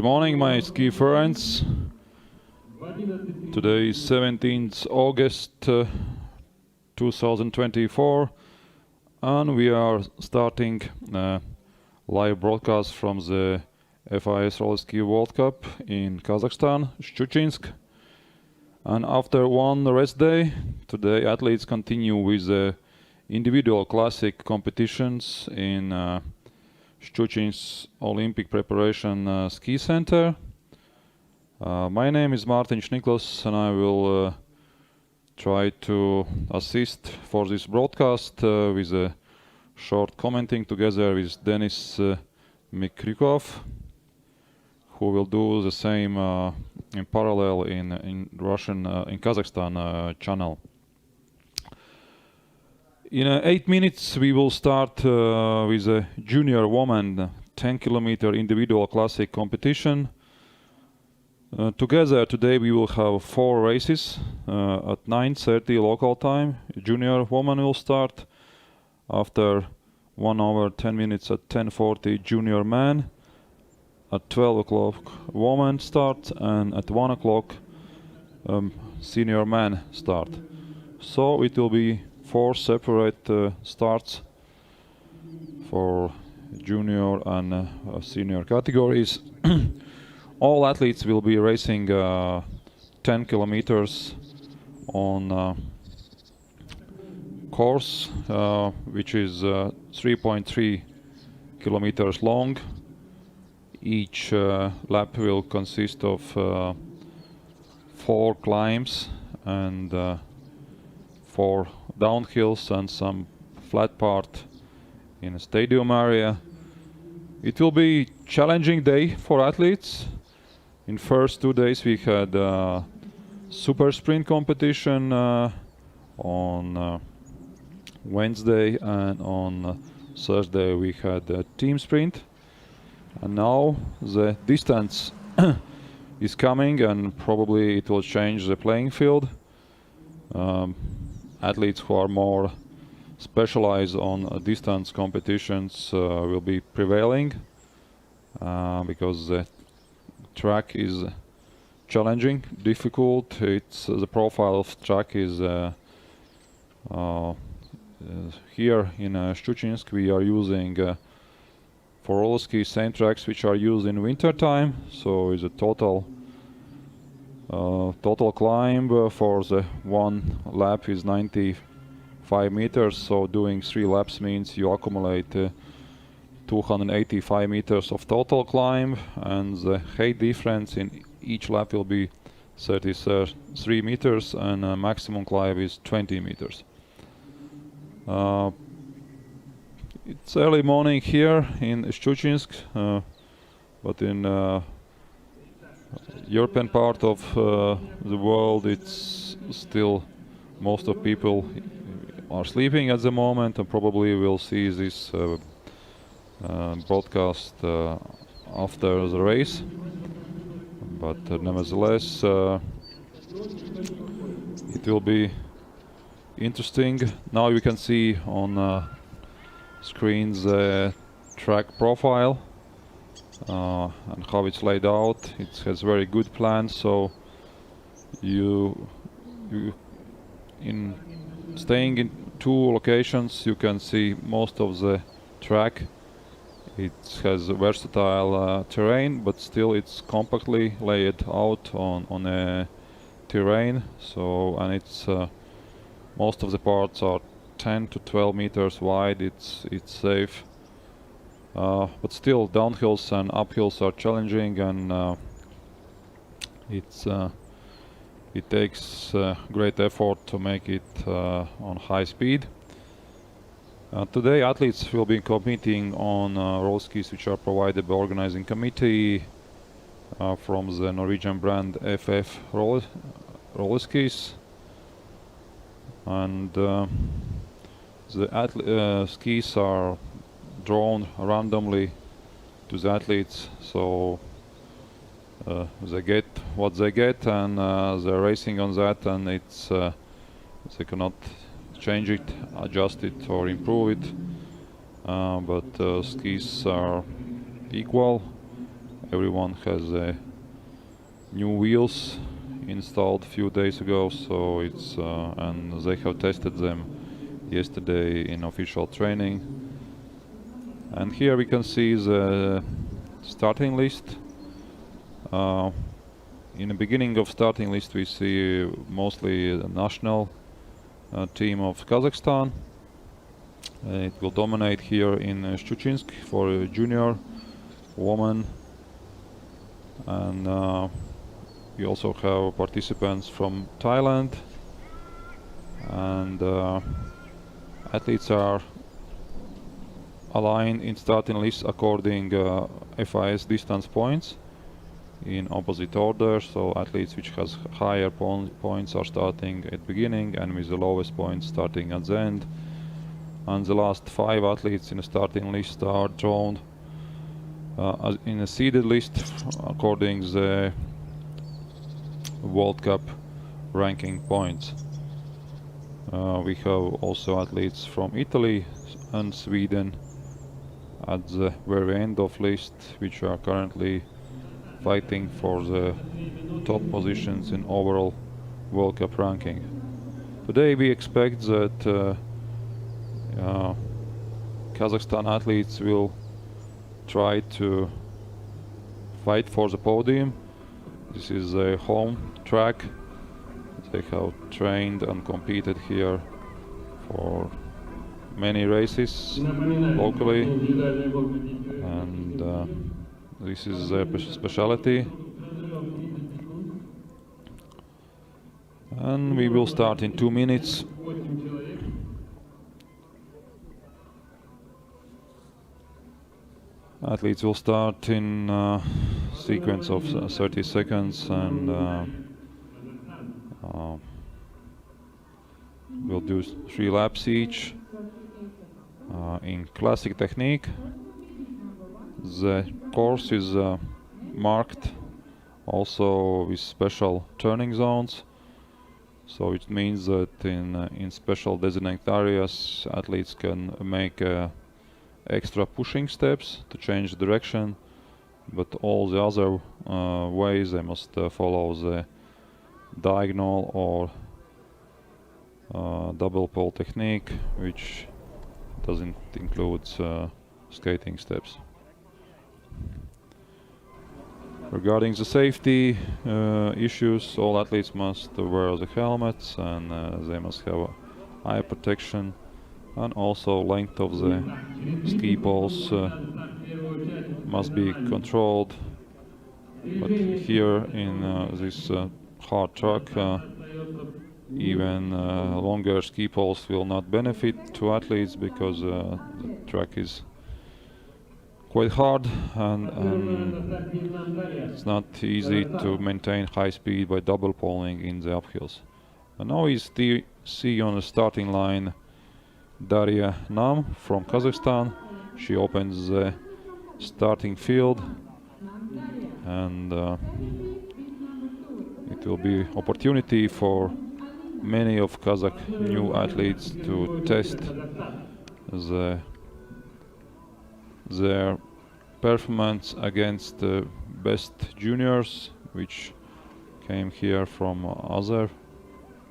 morning, my ski friends. Today is 17th August 2024, and we are starting a live broadcast from the FIS ROLLERSKI World Cup in Kazakhstan, Schuchinsk. And after one rest day, today athletes continue with the individual classic competitions in Schuchinsk Olympic Preparation Ski Center. My name is Martin Niklas, and I will try to assist for this broadcast with a short commenting together with Denis Mikrikov, who will do the same in parallel in Russian in Kazakhstan channel. In 8 minutes we will start with a junior woman 10-kilometer individual classic competition. Together today we will have 4 races at 9:30 local time. Junior woman will start. After 1 hour 10 minutes at 10:40 junior man. At 12 o'clock woman start, and at 1 o'clock senior man start. So it will be 4 separate starts for junior and senior categories. All athletes will be racing 10 kilometers on course, which is 3.3 kilometers long. Each lap will consist of 4 climbs and 4 downhills and some flat part in a stadium area. It will be challenging day for athletes. In first 2 days we had super sprint competition on Wednesday, and on Thursday we had a team sprint. And now the distance is coming, and probably it will change the playing field. Athletes who are more specialized on distance competitions will be prevailing because the track is challenging, difficult. The profile of track is here in Schuchinsk we are using for ROLLERSKI same tracks which are used in winter time. So it's a total climb for the 1 lap is 95 meters. So doing 3 laps means you accumulate 285 meters of total climb, and the height difference in each lap will be 33 meters, and maximum climb is 20 meters. It's early morning here in Schuchinsk, but in European part of the world it's still most of people are sleeping at the moment, and probably will see this broadcast after the race. But nevertheless it will be interesting. Now you can see on screens the track profile and how it's laid out. It has very good plans, so you in staying in 2 locations you can see most of the track. It has versatile terrain, but still it's compactly laid out on a terrain. So, and it's most of the parts are 10 to 12 meters wide. It's safe, but still downhills and uphills are challenging, and it takes great effort to make it on high speed. Today athletes will be competing on roll skis which are provided by organizing committee from the Norwegian brand FF ROLLERSKIs, and the skis are drawn randomly to the athletes, so they get what they get, and they're racing on that, and it's they cannot change it, adjust it or improve it, but skis are equal, Everyone has new wheels installed a few days ago, so it's and they have tested them yesterday in official training. And here we can see the starting list. In the beginning of starting list we see mostly the national team of Kazakhstan. It will dominate here in Schuchinsk for junior, woman, and we also have participants from Thailand, and athletes are aligned in starting list according FIS distance points in opposite order. So athletes which has higher points are starting at beginning, and with the lowest points starting at the end. And the last 5 athletes in the starting list are drawn in a seeded list according the World Cup ranking points. We have also athletes from Italy and Sweden at the very end of list, which are currently fighting for the top positions in overall World Cup ranking. Today we expect that Kazakhstan athletes will try to fight for the podium. This is a home track. They have trained and competed here for many races locally, and this is their specialty. And we will start in 2 minutes. Athletes will start in sequence of 30 seconds, and we'll do 3 laps each in classic technique. The course is marked also with special turning zones, so it means that in special designated areas athletes can make extra pushing steps to change direction, but all the other ways they must follow the diagonal or double pole technique, which doesn't include skating steps. Regarding the safety issues, all athletes must wear the helmets, and they must have eye protection, and also length of the ski poles must be controlled. But here in this hard track, even longer ski poles will not benefit to athletes, because the track is quite hard, and it's not easy to maintain high speed by double poling in the uphills. And now we see on the starting line Daria Nam from Kazakhstan. She opens the starting field, and it will be opportunity for many of Kazakh new athletes to test their performance against the best juniors, which came here from other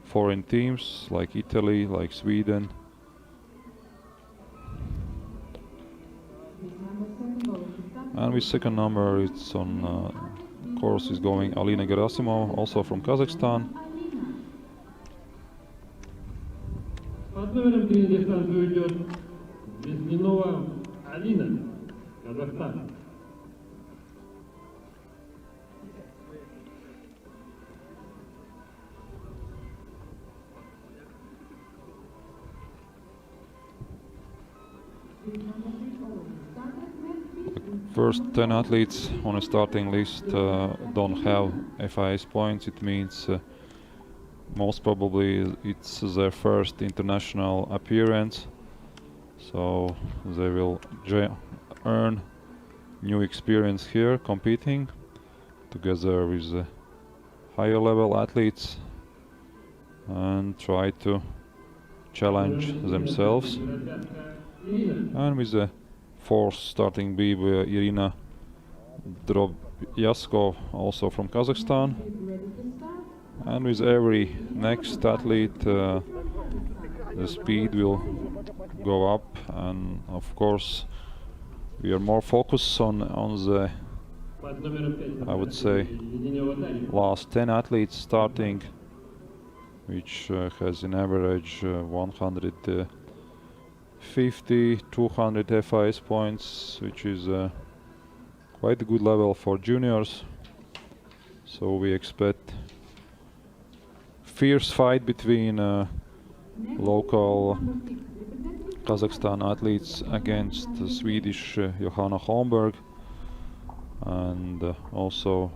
foreign teams like Italy, like Sweden. And with second number, it's on course is going Alina Gerasimova, also from Kazakhstan. Под номером 3 дистанцию идет Весьминова Алина, Казахстан. First 10 athletes on a starting list don't have FIS points. It means most probably it's their first international appearance, so they will earn new experience here competing together with the higher level athletes and try to challenge themselves. And with the fourth starting bib, Irina Drobyazko, also from Kazakhstan. And with every next athlete, the speed will go up, and of course we are more focused on the, I would say, last 10 athletes starting, which has an average 150, 200 FIS points, which is quite a good level for juniors. So we expect fierce fight between local Kazakhstan athletes against the Swedish Johanna Holmberg and also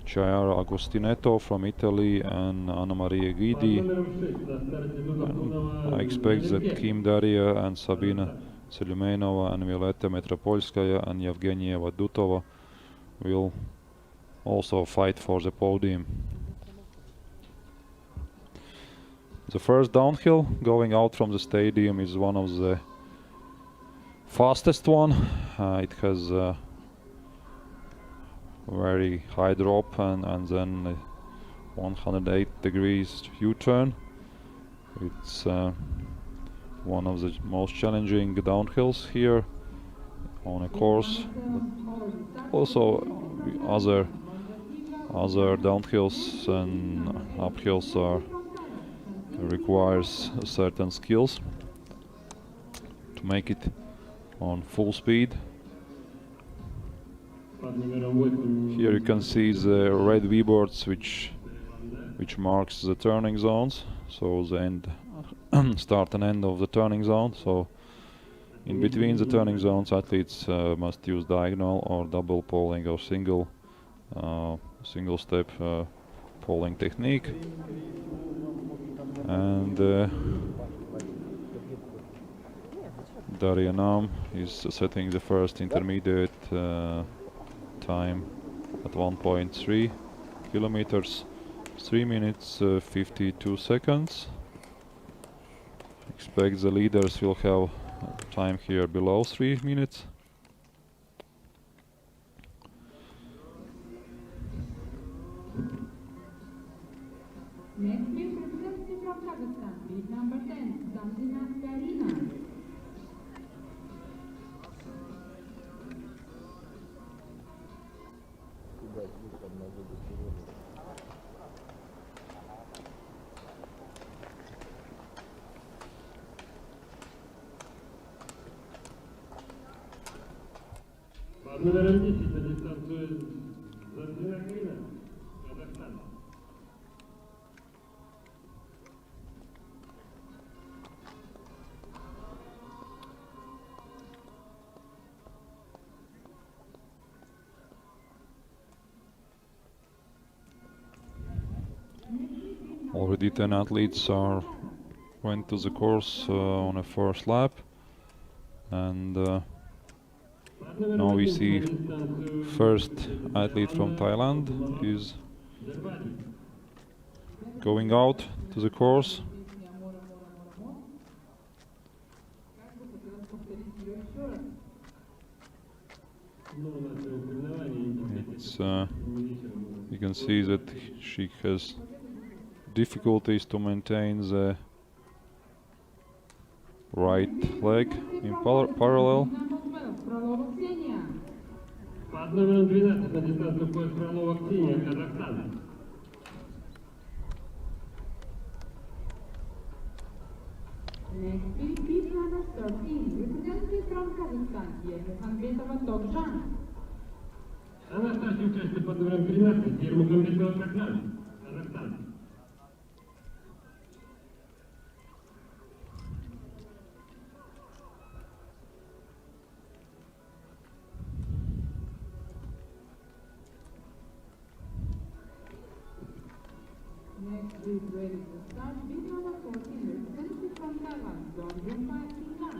Chiara Agostinetto from Italy and Anna Maria Guidi. And I expect that Kim Daria and Sabina Selyumenova and Violetta Metropolskaya and Yevgenia Vadutova will also fight for the podium. The first downhill going out from the stadium is one of the fastest one. It has a very high drop and then a 108 degrees U-turn. It's one of the most challenging downhills here on a course. But also other downhills and uphills requires certain skills to make it on full speed. Here you can see the red V-boards which marks the turning zones, so the end start and end of the turning zone. So in between the turning zones, athletes must use diagonal or double polling or single step polling technique. And Daria Nam is setting the first intermediate time at 1.3 kilometers, 3 minutes 52 seconds. Expect the leaders will have time here below 3 minutes. Next is representative from Kazakhstan, lead number 10, Zamzina Karina. Под номером 10 на дистанцию Замзина Карина, Казахстан. Already 10 athletes went to the course on a first lap, and now we see first athlete from Thailand is going out to the course. It's, you can see that she has difficulties to maintain the right leg in parallel. Под номером 12 на дистанцию пояс Фролова Ксения, Казахстан. Next is lead number 13, representative from Kazakhstan, Yermukhanbetova Tokjan. А на старте участие под номером 13 Ермукамбетова Токжан, Казахстан. Next is ready to start, lead number 14, representative from Taiwan, Dongjungpa Ilan.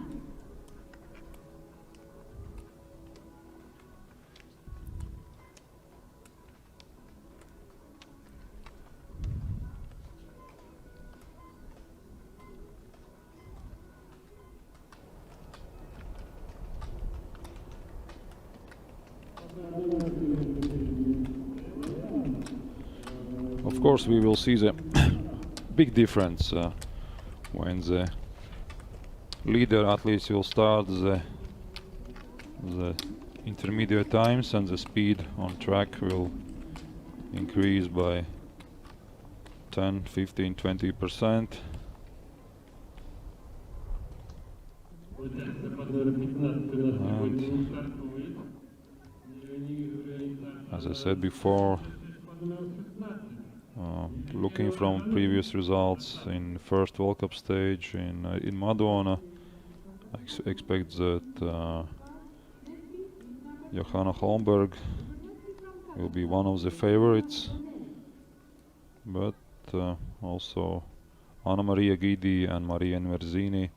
Of course, we will see the big difference when the leader athletes will start the intermediate times, and the speed on track will increase by 10, 15, 20%. As I said before, looking from previous results in first World Cup stage in Madonna, I expect that Johanna Holmberg will be one of the favorites, but also Anna Maria Gidi and Maria Nverzini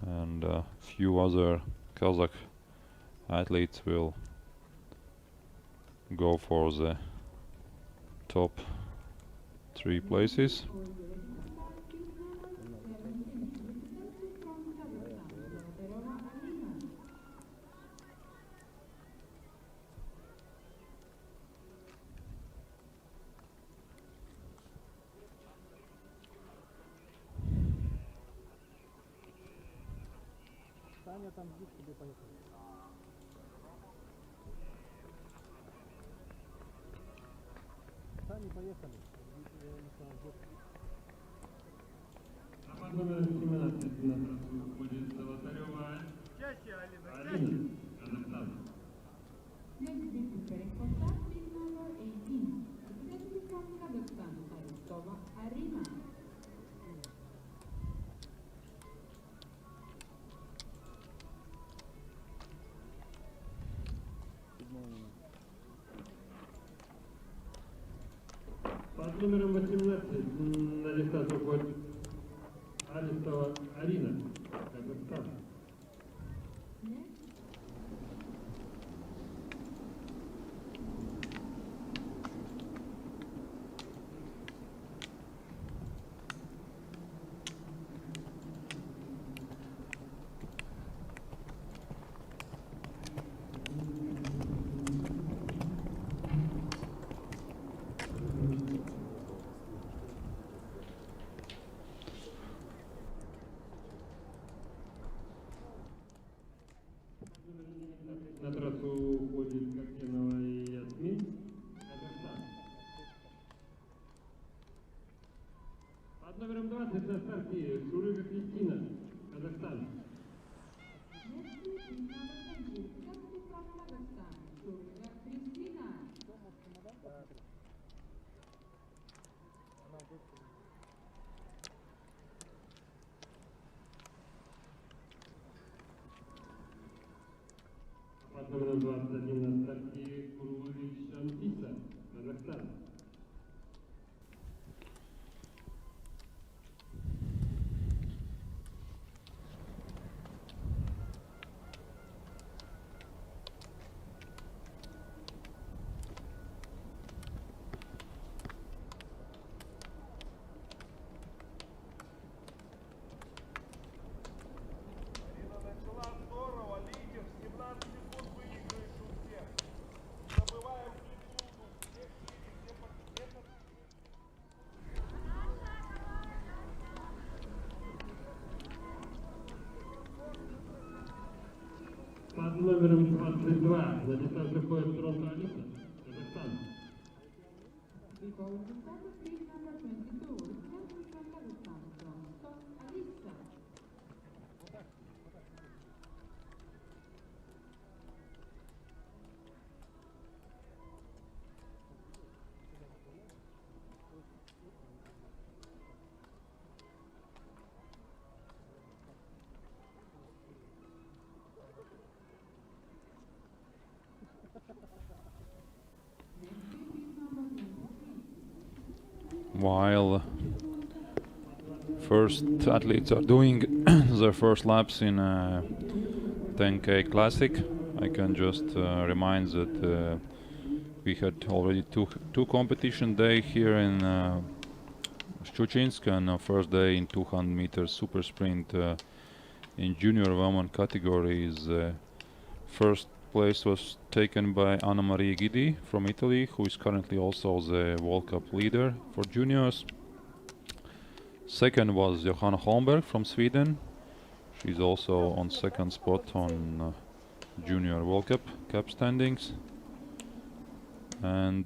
and a few other Kazakh athletes will go for the top 3 places. Таня там ждет, тебе поехали. Таня, поехали. Под номером 17 на трассу выходит Золотарева Алина, Казахстан. Next big preparing for start, please number 18. Representative from Kazakhstan, Aristova Arina. Под номером 18 на дистанцию уходит Аристова Арина, Казахстан. На трассу уходит Кокенова и Ясмин, Казахстан. Под номером 20 на старте Шурыга Кристина, Казахстан. Next please number 20. Representative from Kazakhstan, Shurga Kristina. Под номером 21 на старте Курлович Анфиса, Казахстан. Арина начала здорово, лидер, 17 секунд выигрываешь у всех. Забываем амплитуду, все шире, все под... Под номером 22 на дистанцию уходит Торонто Алиса, Казахстан. Before we start, please number 22. Representative from Kazakhstan, Toronto Alisa. While first athletes are doing their first laps in 10K Classic, I can just remind that we had already two competition day here in Schuchinsk, and first day in 200 meters super sprint in junior women categories. First place was taken by Anna Maria Guidi from Italy, who is currently also the World Cup leader for juniors. Second was Johanna Holmberg from Sweden. She's also on second spot on Junior World Cup standings. And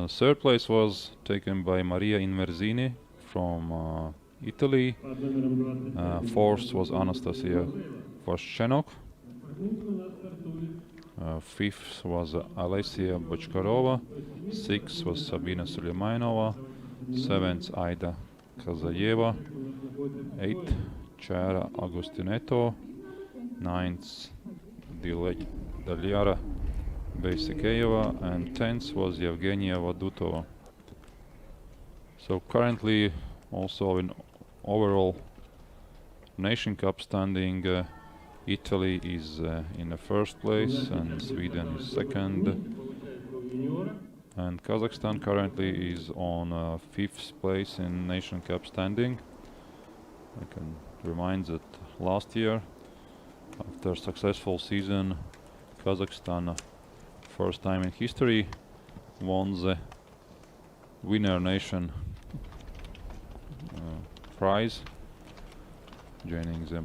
third place was taken by Maria Inverzini from Italy. Fourth was Anastasia Vashchenok. Fifth was Alessia Bochkarova. Sixth was Sabina Suleimanova. Seventh, Aida Kazayeva. Eighth, Chara Agustinetto. Ninth, Daliara Beisikeyeva, and 10th was Yevgenia Vadutova. So currently, also in overall Nation Cup standing, Italy is in the first place and Sweden is second, and Kazakhstan currently is on fifth place in Nation Cup standing. I can remind that last year, after a successful season, Kazakhstan, first time in history, won the Winner Nation prize, gaining the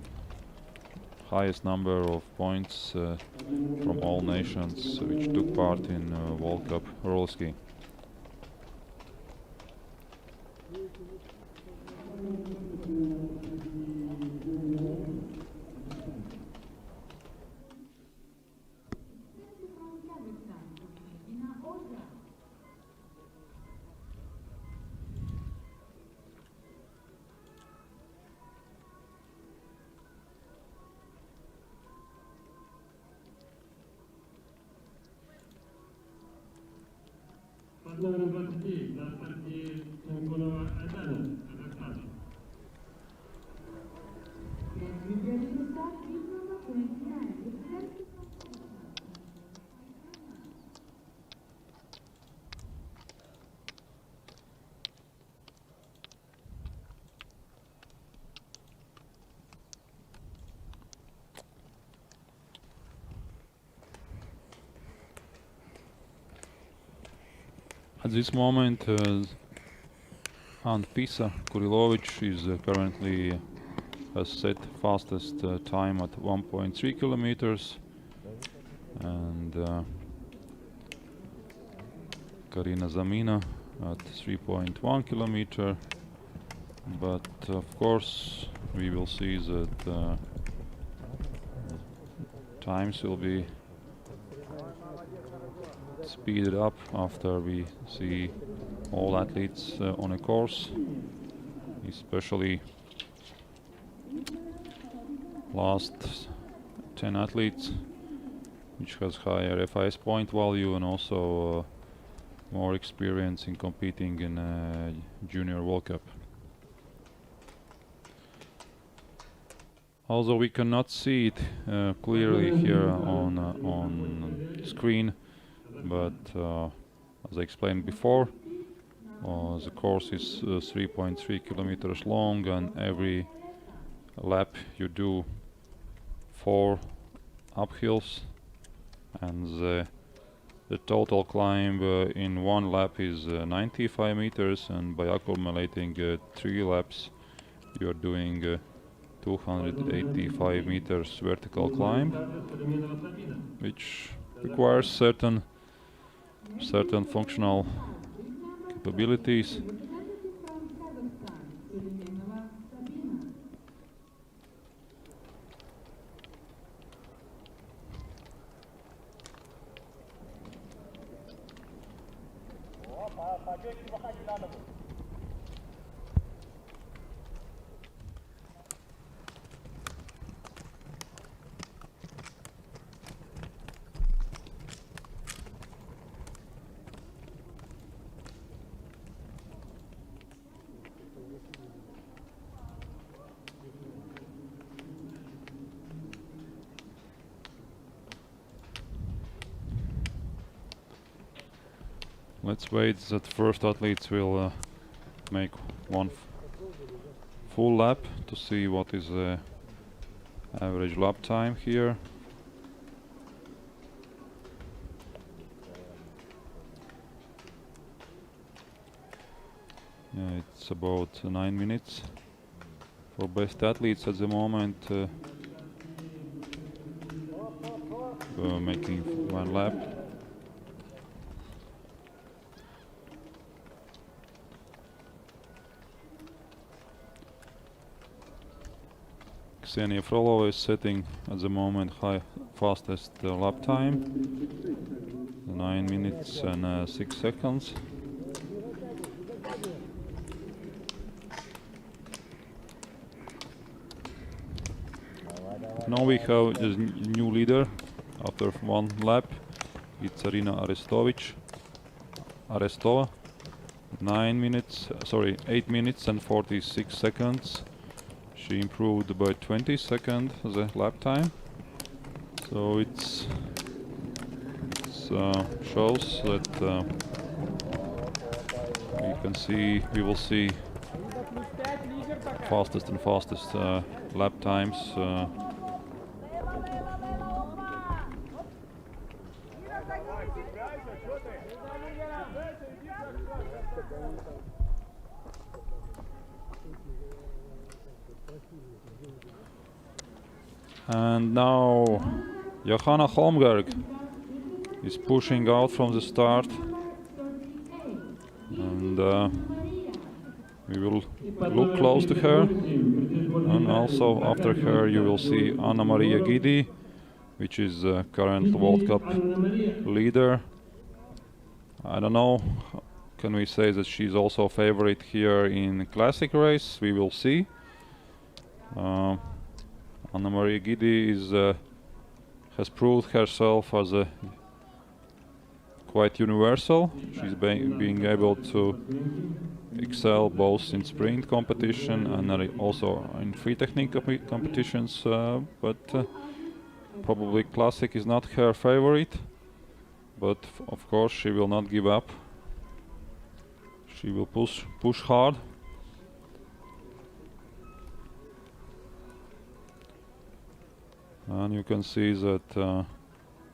highest number of points from all nations which took part in World Cup ROLLERSKI. Под номером 29 на старте Антонова Адана, Казахстан. At this moment, Ant Pisa Kurilovic is currently has set fastest time at 1.3 kilometers, and Karina Zamina at 3.1 kilometer. But of course, we will see that times will be speeded up after we see all athletes on a course, especially last 10 athletes, which has higher FIS point value and also more experience in competing in Junior World Cup. Although we cannot see it clearly here on screen, but as I explained before, the course is 3.3 kilometers long, and every lap you do 4 uphills, and the total climb in one lap is 95 meters, and by accumulating 3 laps you are doing 285 meters vertical climb, which requires certain functional capabilities. Let's wait that first athletes will make one full lap to see what is the Average lap time here. Yeah, it's about 9 minutes for best athletes at the moment. Making one lap. Ksenia Frolova is setting at the moment fastest lap time, 9 minutes and 6 seconds. Now we have a new leader after one lap. It's Arina Arestova. 8 minutes and 46 seconds. She improved by 20 seconds the lap time. So it shows that we will see fastest and fastest lap times. And now Johanna Holmberg is pushing out from the start, and we will look close to her. And also after her you will see Anna Maria Gidi, which is current World Cup leader. I don't know, can we say that she's also a favorite here in classic race? We will see. Anna Maria Gidi has proved herself as a quite universal. She's being able to excel both in sprint competition and also in free technique competitions, but probably classic is not her favorite. But of course she will not give up. She will push hard. And you can see that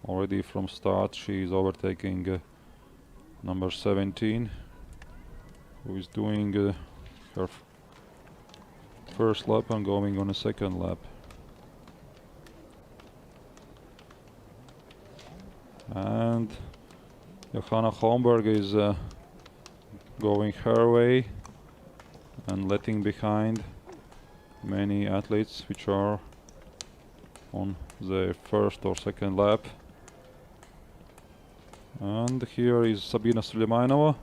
already from start she is overtaking number 17, who is doing her first lap and going on a second lap. And Johanna Holmberg is going her way and letting behind many athletes which are on the first or second lap. And here is Sabina Suleimanova.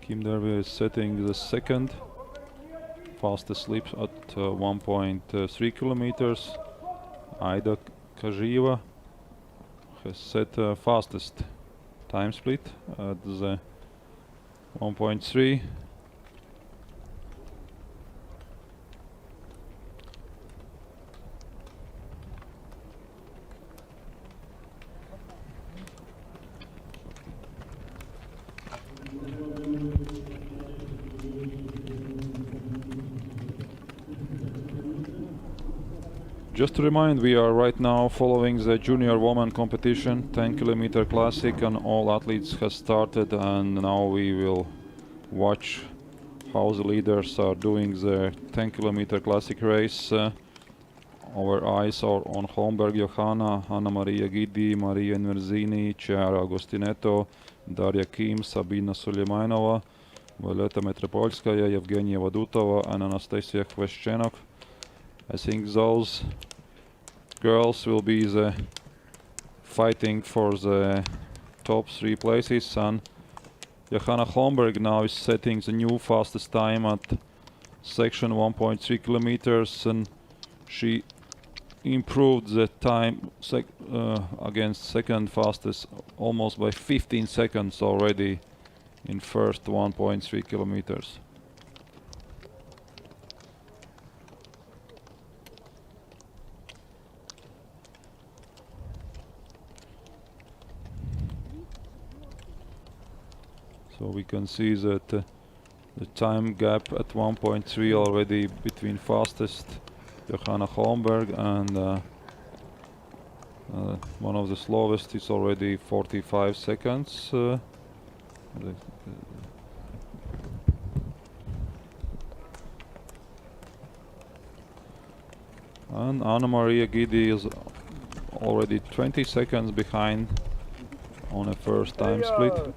Kim Derby is setting the second fastest leap at 1.3 kilometers. Aida Kajiva has set fastest time split at the 1.3. Just to remind, we are right now following the junior woman competition, 10 kilometer classic, and all athletes have started, and now we will watch how the leaders are doing the 10 kilometer classic race. Our eyes are on Holmberg Johanna, Anna Maria Gidi, Maria Inverzini, Chiara Agostinetto, Darya Kim, Sabina Suleimanova, Violeta Metropolskaya, Evgenia Vadutova, and Anastasia Khveshchenok. I think those girls will be fighting for the top 3 places, and Johanna Holmberg now is setting the new fastest time at section 1.3 kilometers, and she improved the time against second fastest almost by 15 seconds already in first 1.3 kilometers. So we can see that the time gap at 1.3 already between fastest Johanna Holmberg and one of the slowest is already 45 seconds. And Anna Maria Gidi is already 20 seconds behind on a first time split.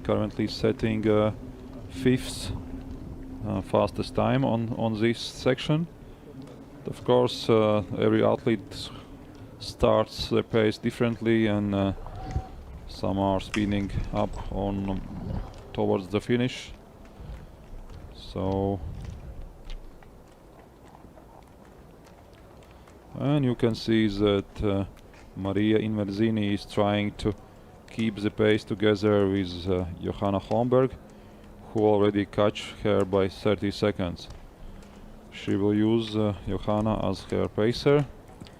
Currently setting fifth fastest time on this section. Of course, every athlete starts their pace differently, and some are speeding up on towards the finish. So, and you can see that Maria Inverzini is trying to keep the pace together with Johanna Holmberg, who already catch her by 30 seconds. She will use Johanna as her pacer,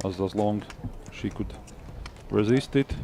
as long she could resist it.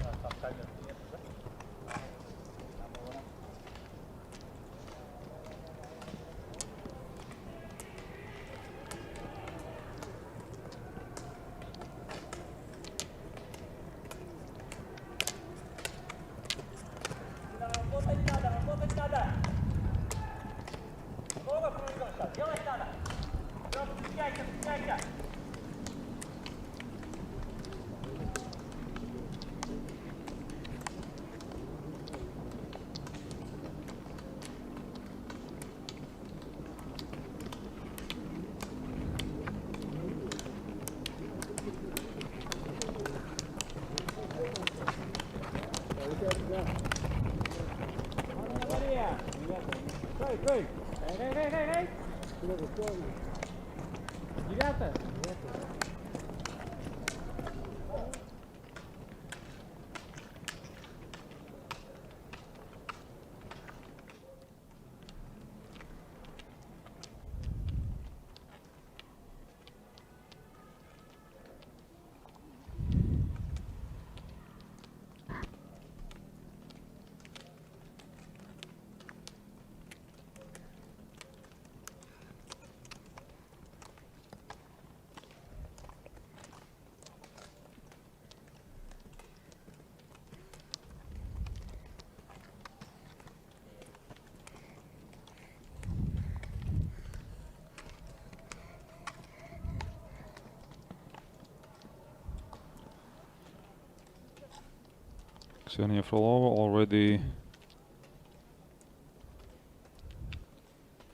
Ksenia Frolova already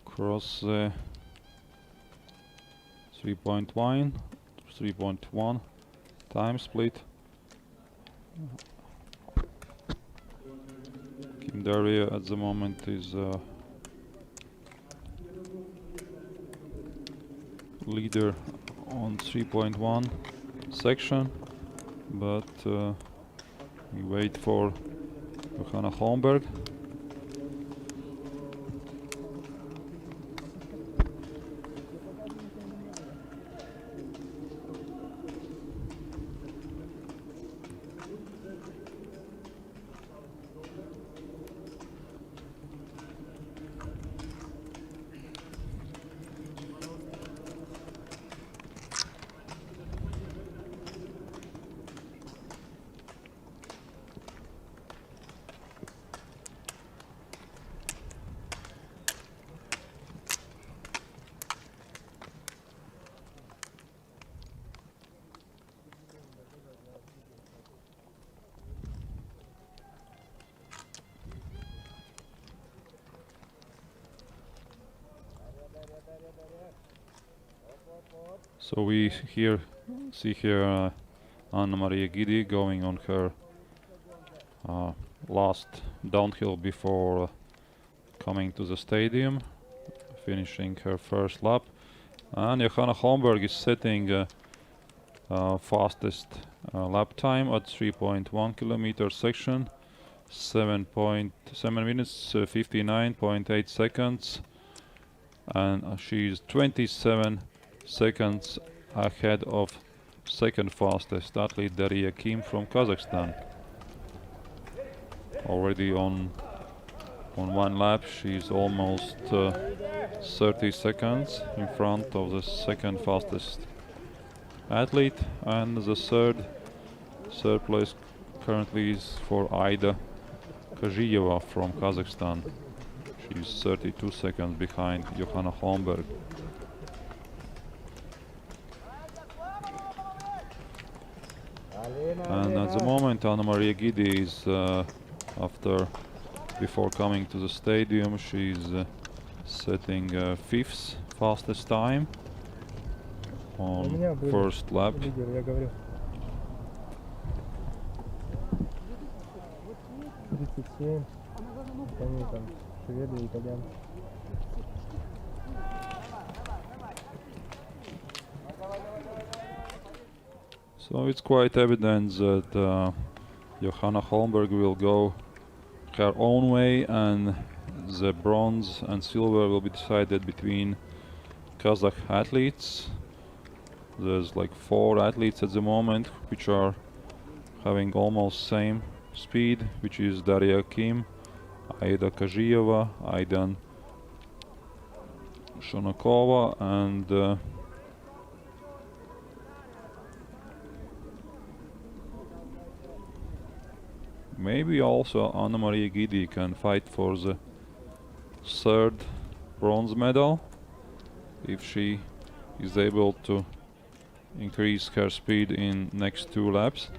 crossed the 3.1 time split. Kim Daria at the moment is leader on 3.1 section, but we wait for Johanna Holmberg. So we see here Anna Maria Gidi going on her last downhill before coming to the stadium, finishing her first lap. And Johanna Holmberg is setting fastest lap time at 3.1 kilometer section. 7 minutes 59.8 seconds, and she's 27 seconds ahead of second fastest athlete Daria Kim from Kazakhstan. Already on one lap she's almost 30 seconds in front of the second fastest athlete, and the third place currently is for Aida Kazhiyeva from Kazakhstan. She's 32 seconds behind Johanna Holmberg. And at the moment Anna Maria Gidi is before coming to the stadium, she's setting fifth fastest time on first lap. Я говорю. 37. Они там шведы, итальянцы. So it's quite evident that Johanna Holmberg will go her own way, and the bronze and silver will be decided between Kazakh athletes. There's like 4 athletes at the moment which are having almost same speed, which is Daria Kim, Aida Kazhiyeva, Aidan Shonakova, and maybe also Anna Maria Gidi can fight for the third bronze medal if she is able to increase her speed in next 2 laps.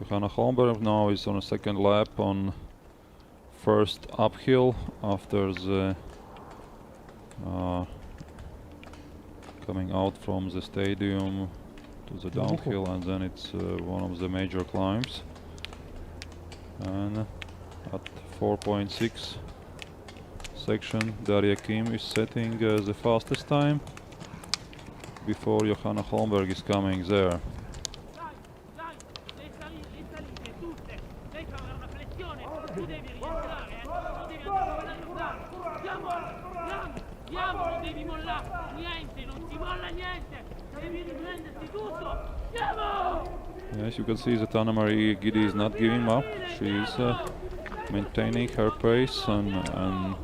Johanna Holmberg now is on a second lap on first uphill after the coming out from the stadium to the downhill, and then it's one of the major climbs. And at 4.6 section Daria Kim is setting the fastest time before Johanna Holmberg is coming there. Yes, you can see that Anna Maria Gidi is not giving up. She is maintaining her pace and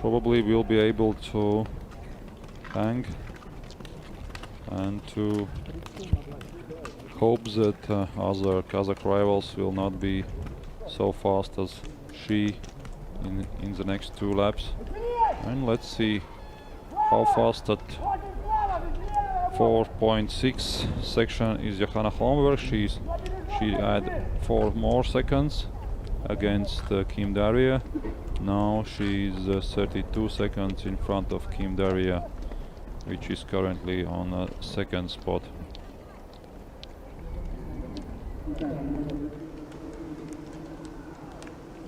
probably will be able to hang and to hope that other Kazakh rivals will not be so fast as she in the next 2 laps. And let's see how fast at 4.6 section is Johanna Holmberg. She had 4 more seconds against Kim Daria. Now she's 32 seconds in front of Kim Daria, which is currently on a second spot.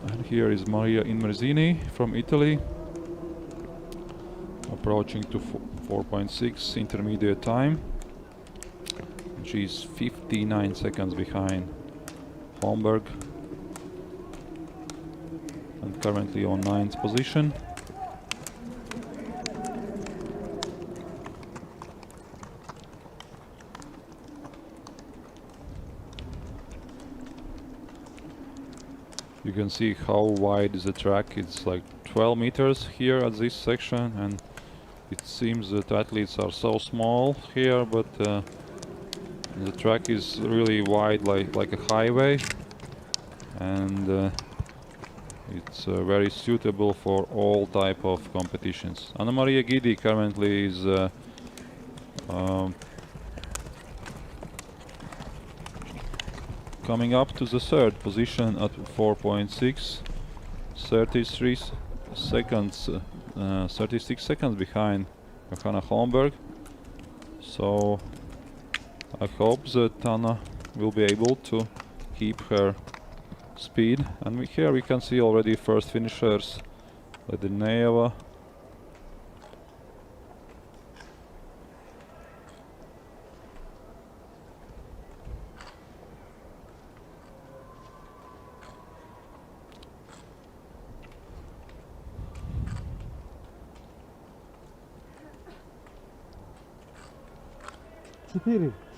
And here is Maria Inmerzini from Italy, approaching to 4.6 intermediate time. She's 59 seconds behind Holmberg and currently on 9th position. You can see how wide is the track. It's like 12 meters here at this section, and it seems that athletes are so small here, but the track is really wide, like a highway, and it's very suitable for all type of competitions. Anna Maria Gidi currently is coming up to the 3rd position at 4.6, 36 seconds behind Johanna Holmberg. So I hope that Anna will be able to keep her speed. And here we can see already first finishers, Ledineva.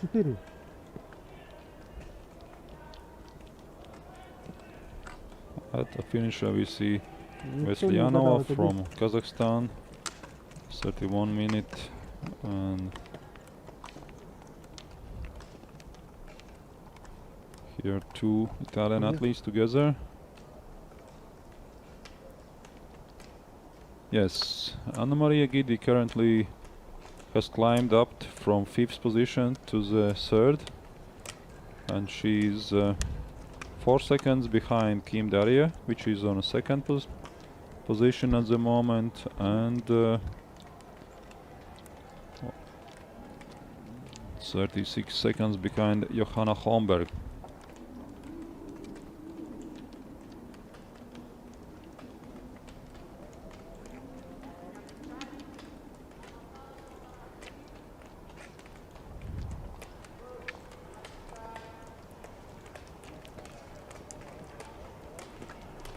Четыре. At the finisher we see Никто не задал Veslianova это from Kazakhstan, 31 minute, and here two Italian athletes together. Yes, Anna Maria Guidi currently has climbed up from 5th position to the 3rd, and she's 4 seconds behind Kim Daria, which is on a 2nd position at the moment, and 36 seconds behind Johanna Holmberg.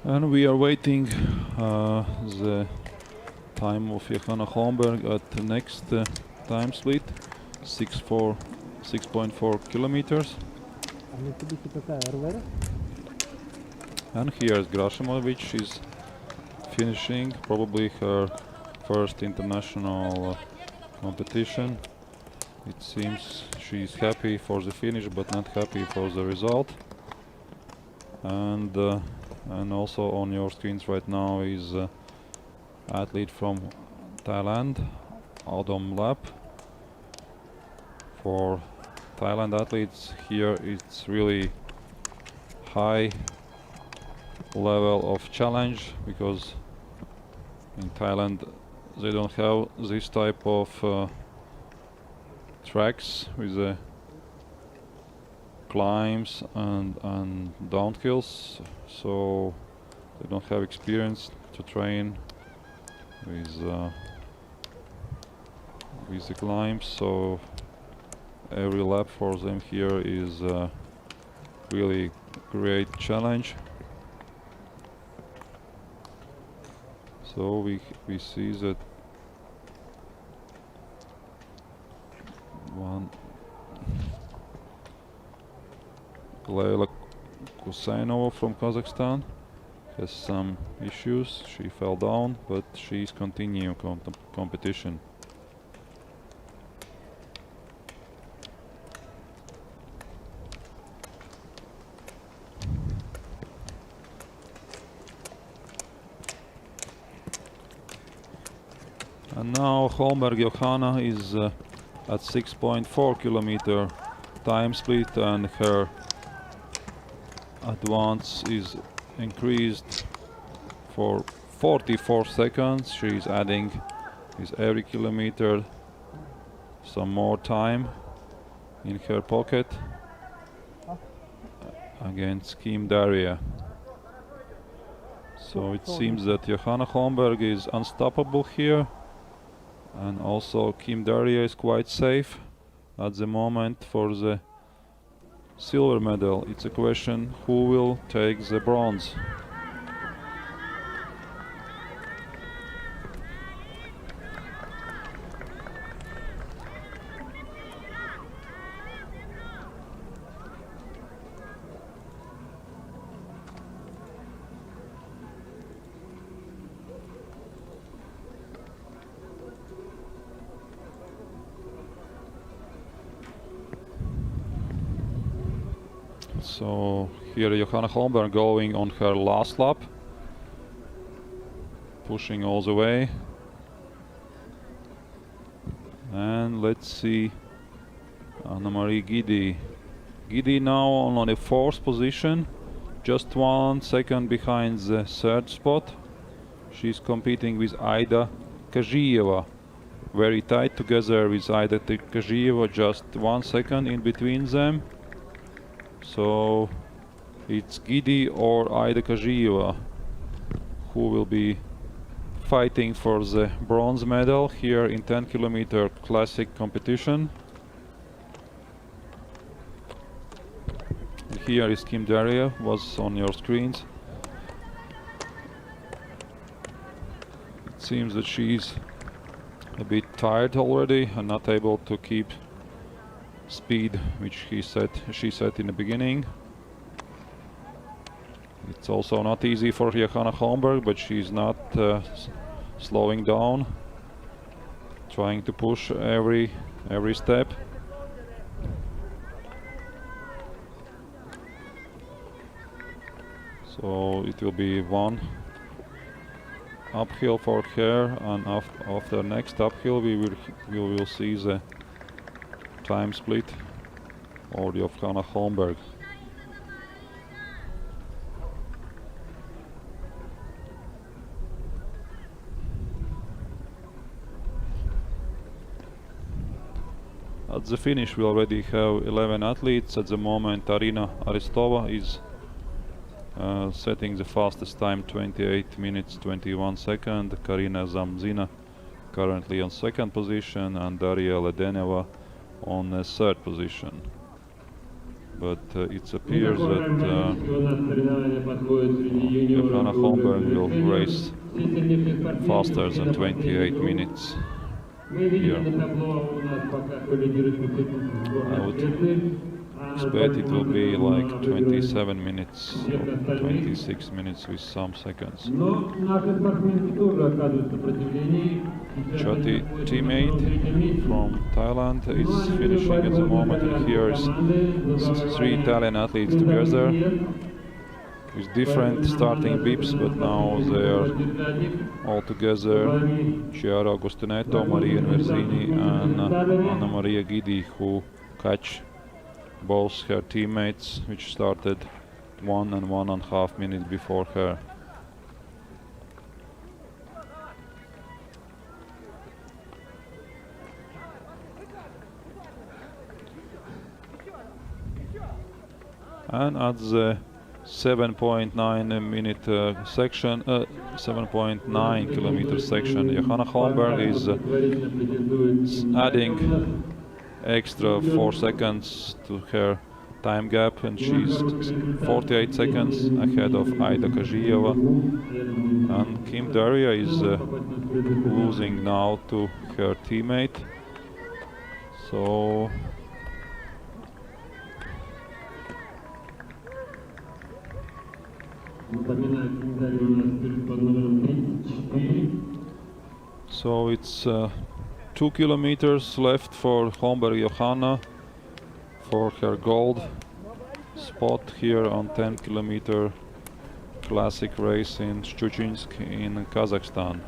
And we are waiting the time of Johanna Holmberg at the next time split, 6.4 kilometers. А Mitsubishi какая? РВР? And here's Grashimovic is finishing probably her first international competition. It seems she's happy for the finish but not happy for the result. And also on your screens right now is athlete from Thailand, Adom Lap. For Thailand athletes here it's really high level of challenge, because in Thailand they don't have this type of tracks with the climbs and downhills, so they don't have experience to train with the climbs, so every lap for them here is really great challenge. So we see that one Leila Kusainova from Kazakhstan has some issues. She fell down, but she's continuing competition. And now Holmberg Johanna is at 6.4 kilometer time split, and her advance is increased for 44 seconds. She is adding with every kilometer some more time in her pocket against Kim Daria. So it seems that Johanna Holmberg is unstoppable here, and also Kim Daria is quite safe at the moment for the silver medal. It's a question who will take the bronze. So here Johanna Holmberg going on her last lap, pushing all the way. And let's see Anna Maria Guidi. Guidi now on the 4th position, just 1 second behind the 3rd spot. She's competing with Aida Kazhieva, very tight together with Aida Kazhieva, just 1 second in between them. So it's Gidi or Aida Kazhieva who will be fighting for the bronze medal here in 10-kilometer classic competition. Here is Kim Daria, was on your screens. It seems that she's a bit tired already and not able to keep speed which she set in the beginning. It's also not easy for Johanna Holmberg, but she's not slowing down, trying to push every step. So it will be one uphill for her, and after next uphill we will see the time split or the Johanna Holmberg. At the finish we already have 11 athletes. At the moment Arina Aristova is setting the fastest time, 28 minutes 21 seconds. Karina Zamzina currently on second position, and Daria Ledeneva on third position. But it appears that Johanna Holmberg will race faster than 28 minutes here. I would expect it will be like 27 minutes or 26 minutes with some seconds. Choti teammate from Thailand is finishing at the moment, and here is three Italian athletes together with different starting bips, but now they are all together. Chiara Agostinetto, Maria Inverzini and Anna Maria Gidi, who catch both her teammates, which started 1 and 1.5 minutes before her. And at the 7.9 minute section, 7.9 kilometer section, Johanna Holmberg is adding extra 4 seconds to her time gap, and she's 48 seconds ahead of Aida Kazhieva. And Kim Daria is losing now to her teammate. So it's 2 kilometers left for Holmberg Johanna for her gold spot here on 10-kilometer classic race in Schuchinsk in Kazakhstan.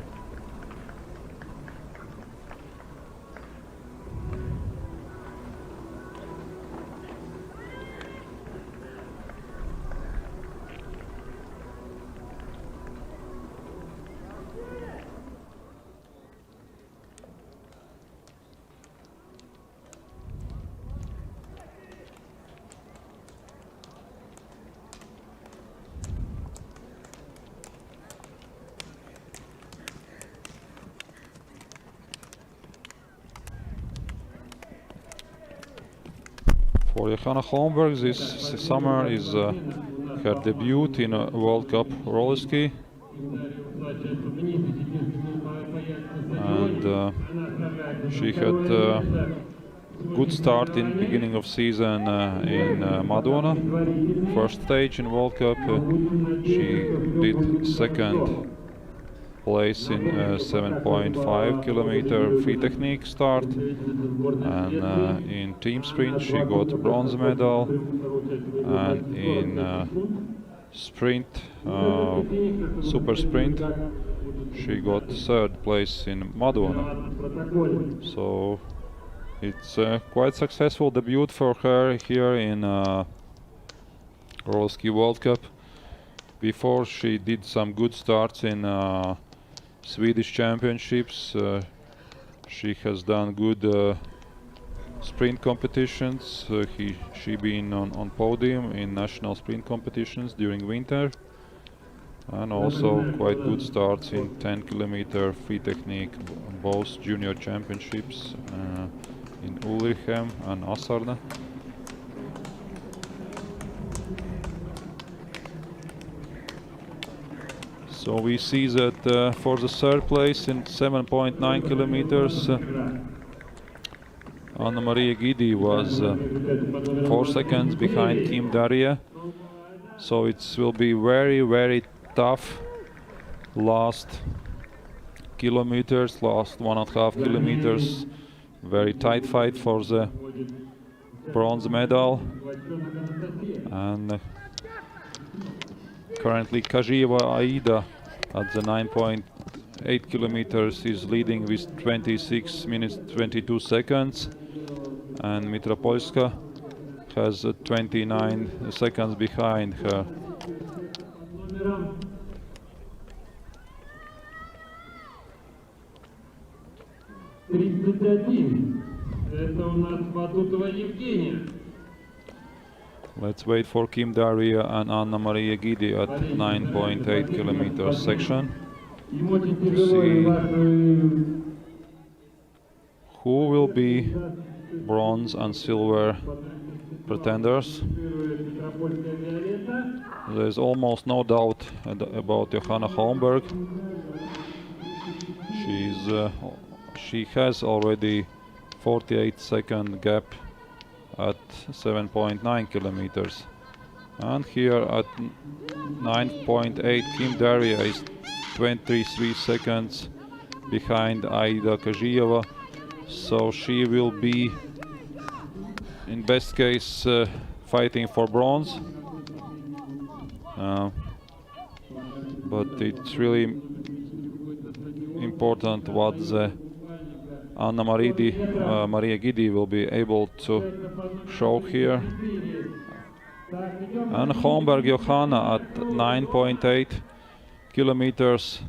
For Johanna Holmberg, this summer is her debut in a World Cup ROLLERSKI, and she had a good start in beginning of season in Madona, first stage in World Cup. She did second place in 7.5 kilometer free technique start, and in team sprint she got bronze medal, and in sprint, super sprint, she got third place in Madona. So it's a quite successful debut for her here in ROLLERSKI World Cup. Before she did some good starts in Swedish championships. She has done good sprint competitions. She been on podium in national sprint competitions during winter, and also quite good starts in 10 kilometer free technique, both junior championships in Ulrichem and Asarna. So we see that for the third place in 7.9 kilometers, Anna Maria Gidi was 4 seconds behind Kim Daria. So it will be very tough last kilometers, last 1.5 kilometers. Very tight fight for the bronze medal. And currently Kazieva Aida at the 9.8 kilometers is leading with 26 minutes 22 seconds, and Mitropolska has 29 seconds behind her. Это у нас Батутова Евгения. Let's wait for Kim Daria and Anna Maria Gidi at 9.8 kilometers section. See who will be bronze and silver pretenders. There's almost no doubt about Johanna Holmberg. She has already 48-second gap at 7.9 kilometers. And here at 9.8, Kim Daria is 23 seconds behind Aida Kazieva. So she will be, in best case, fighting for bronze. But it's really important what the Anna Maria Gidi will be able to show here. And Holmberg Johanna at 9.8 kilometers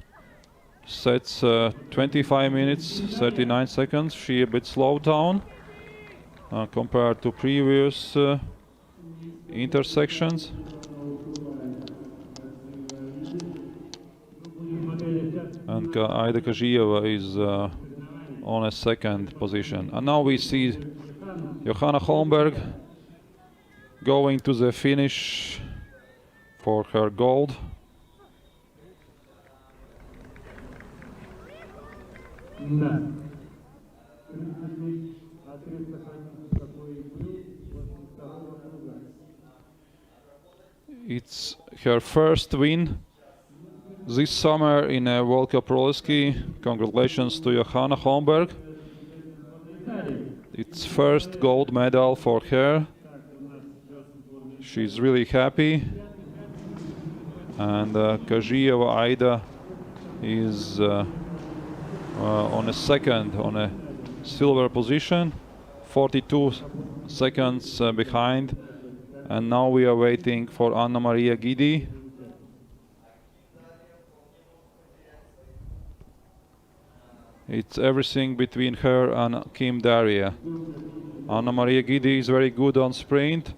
sets 25 minutes 39 seconds. She a bit slowed down compared to previous intersections. And Aida Kazieva is on a second position. And now we see Johanna Holmberg going to the finish for her gold. It's her first win this summer in a World Cup ROLLERSKI. Congratulations to Johanna Holmberg. It's first gold medal for her. She's really happy. And Kazieva Aida is on a silver position, 42 seconds behind. And now we are waiting for Anna Maria Gidi. It's everything between her and Kim Daria. Anna Maria Gidi is very good on sprint.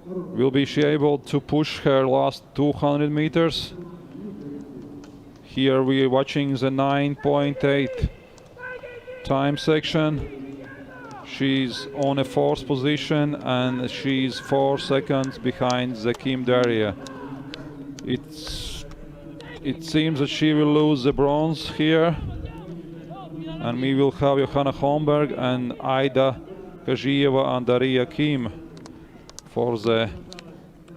Will be she able to push her last 200 meters? Here we are watching the 9.8 time section. She's on a fourth position and she's 4 seconds behind the Kim Daria. It seems that she will lose the bronze here. And we will have Johanna Holmberg and Aida Kazieva and Daria Kim for the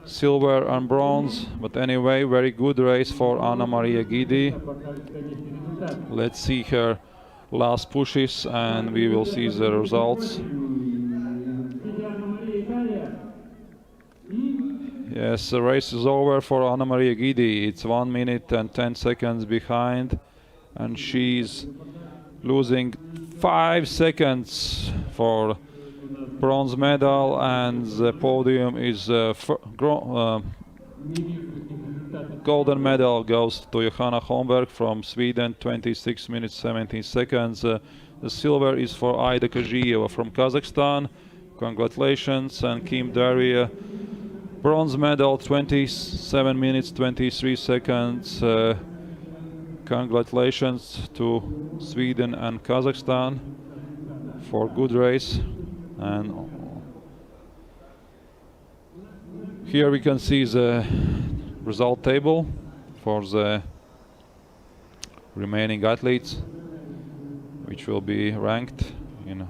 silver and bronze. But anyway, very good race for Anna Maria Gidi. Let's see her last pushes and we will see the results. Yes, the race is over for Anna Maria Gidi. It's 1 minute and 10 seconds behind, and she's losing 5 seconds for bronze medal, and the podium is golden medal goes to Johanna Holmberg from Sweden, 26 minutes 17 seconds. The silver is for Aida Kazhieva from Kazakhstan. Congratulations. And Kim Daria, bronze medal, 27 minutes 23 seconds. Congratulations to Sweden and Kazakhstan for good race. And here we can see the result table for the remaining athletes, which will be ranked in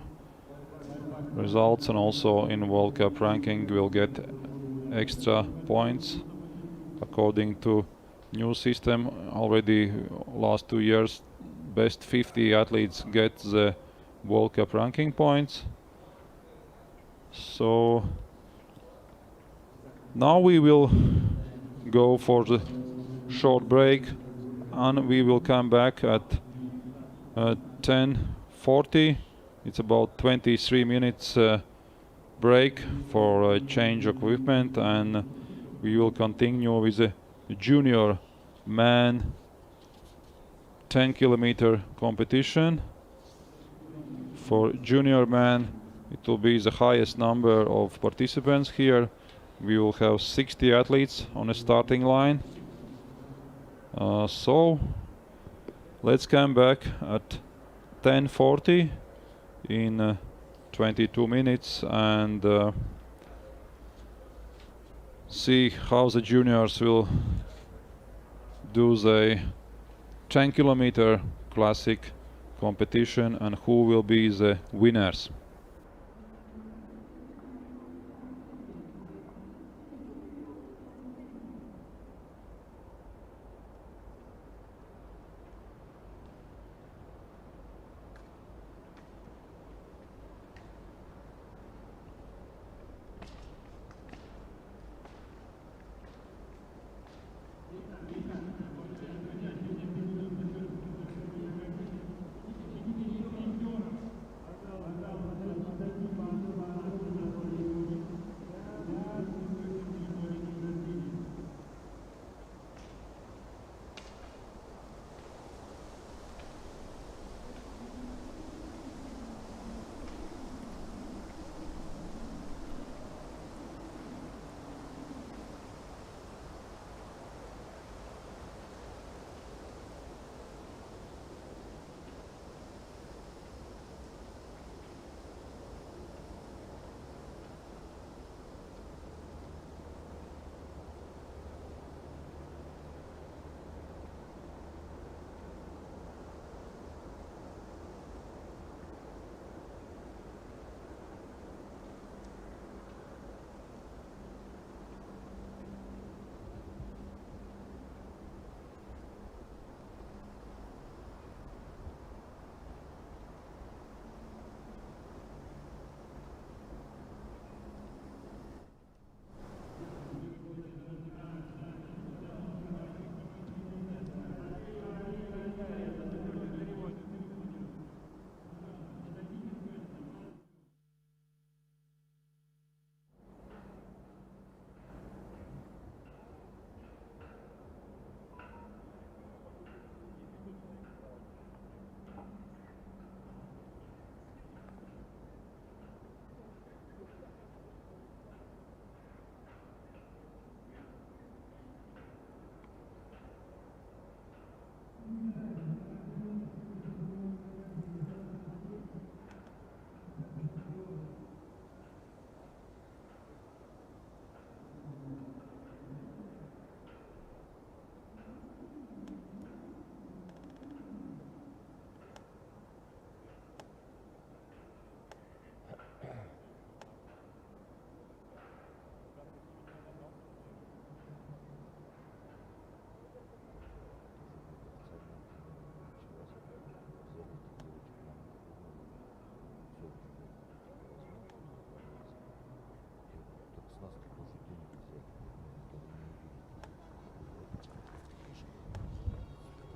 results, and also in World Cup ranking will get extra points according to new system. Already last 2 years, best 50 athletes get the World Cup ranking points. So now we will go for the short break, and we will come back at 10:40. It's about 23 minutes break for a change of equipment, and we will continue with the junior man 10-kilometer competition. For junior man, it will be the highest number of participants here. We will have 60 athletes on the starting line. So let's come back at 10:40 in 22 minutes and see how the juniors will do the 10-kilometer classic competition and who will be the winners.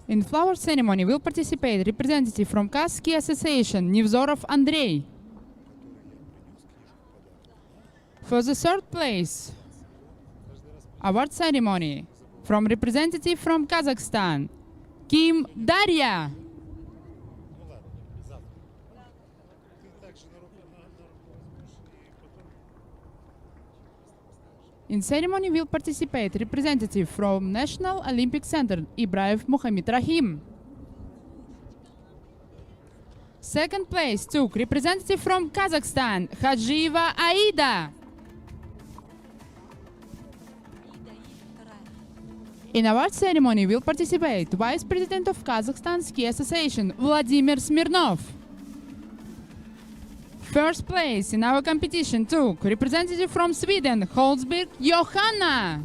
In flower ceremony will participate representative from KAZ Ski Association Nevzorov Andrei. For the third place, award ceremony from representative from Kazakhstan, Kim Daria. In ceremony will participate representative from National Olympic Center, Ibrahim Mohamed Rahim. Second place took representative from Kazakhstan, Hajieva Aida. In award ceremony will participate Vice President of Kazakhstan Ski Association, Vladimir Smirnov. First place in our competition took representative from Sweden, Holzberg Johanna.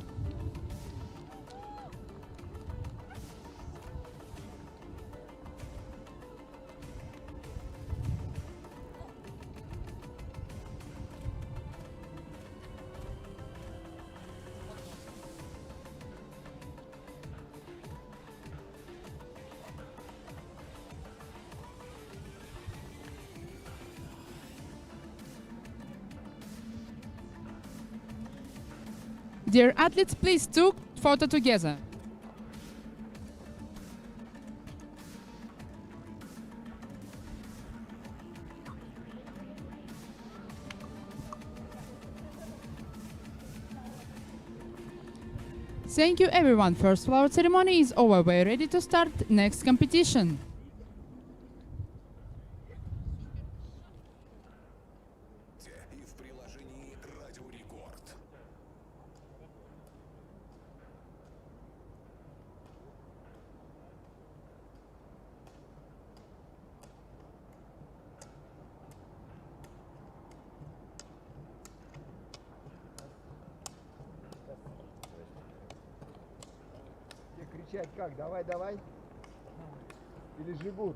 Dear athletes, please took photo together. Thank you everyone. First flower ceremony is over. We're ready to start next competition. И в приложении «Радиорекорд». Тебе кричать как? Давай, давай. Или жигут?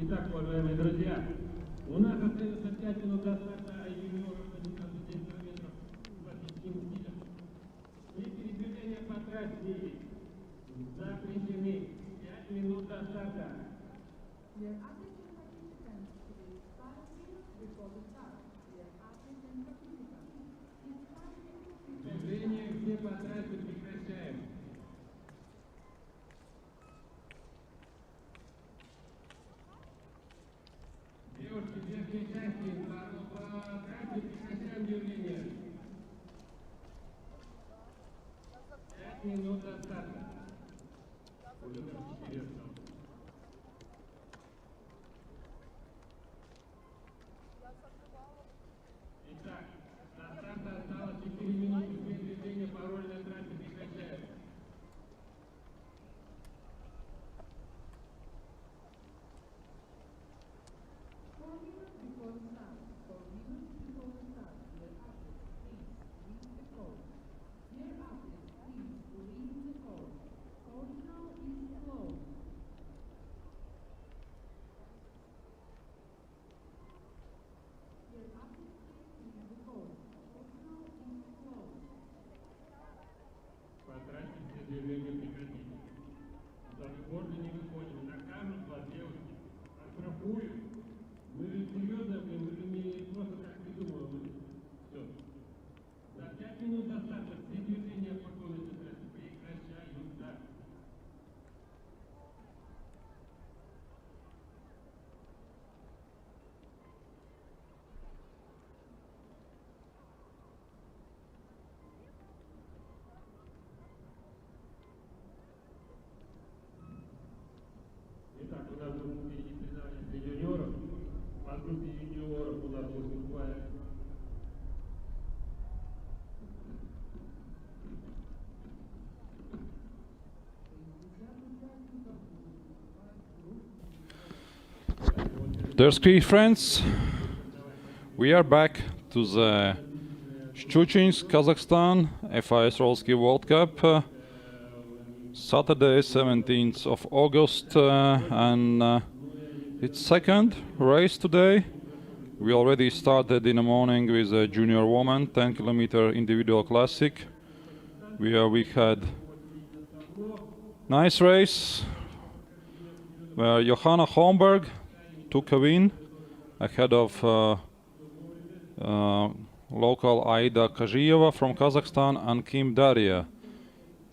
Итак, уважаемые друзья, у нас остается 5 минут до старта юниоров на дистанции 10 километров классическим стилем. И передвижения по трассе запрещены. 5 минут до старта. Dear athletes and participants, today's 5 minutes before the start. Dear athletes and participants, it's 5 minutes before the start. Движение все по трассе прекращаем. Девушки, верхней части, по трассе прекращаем движение. 5 минут до старта. Уже даже 4 осталось. Итак, до старта осталось 4 минуты. Все движения по роллерной трассе прекращаем. Four minutes before the start. 4 minutes before the start. Dear athletes, please leave the course. Dear athletes, please leave the course. Cardinal is closed. Dear athletes, please leave the course. Cardinal is closed. По трассе все движения прекратить. За гордо не выходим. Накажут вас, девушки. Оштрафуют. Мы же серьезно, мы же не просто так придумываем. Все. За 5 минут до старта все движения по комнате трассы прекращаются. Итак, у нас будут впереди соревнования среди юниоров. По группе юниоров у нас выступает ROLLERSKI friends, we are back to the Schuchinsk, Kazakhstan FIS ROLLERSKI World Cup. Saturday, 17th of August, and it's second race today. We already started in the morning with a junior woman 10-kilometer individual classic, where we had Nice race where Johanna Holmberg took a win ahead of local Aida Kazhieva from Kazakhstan and Kim Daria.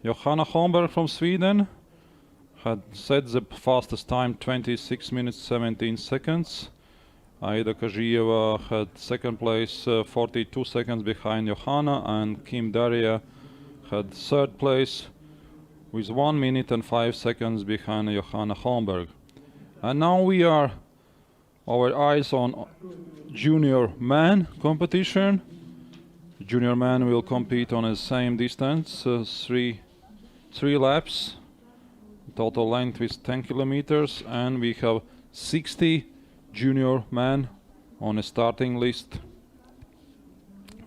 Johanna Holmberg from Sweden had set the fastest time, 26 minutes 17 seconds. Aida Kazhieva had second place, 42 seconds behind Johanna, and Kim Daria had third place with 1 minute and 5 seconds behind Johanna Holmberg. And now we are our eyes on junior man competition. Junior man will compete on the same distance, three laps. Total length is 10 kilometers, and we have 60 junior men on a starting list.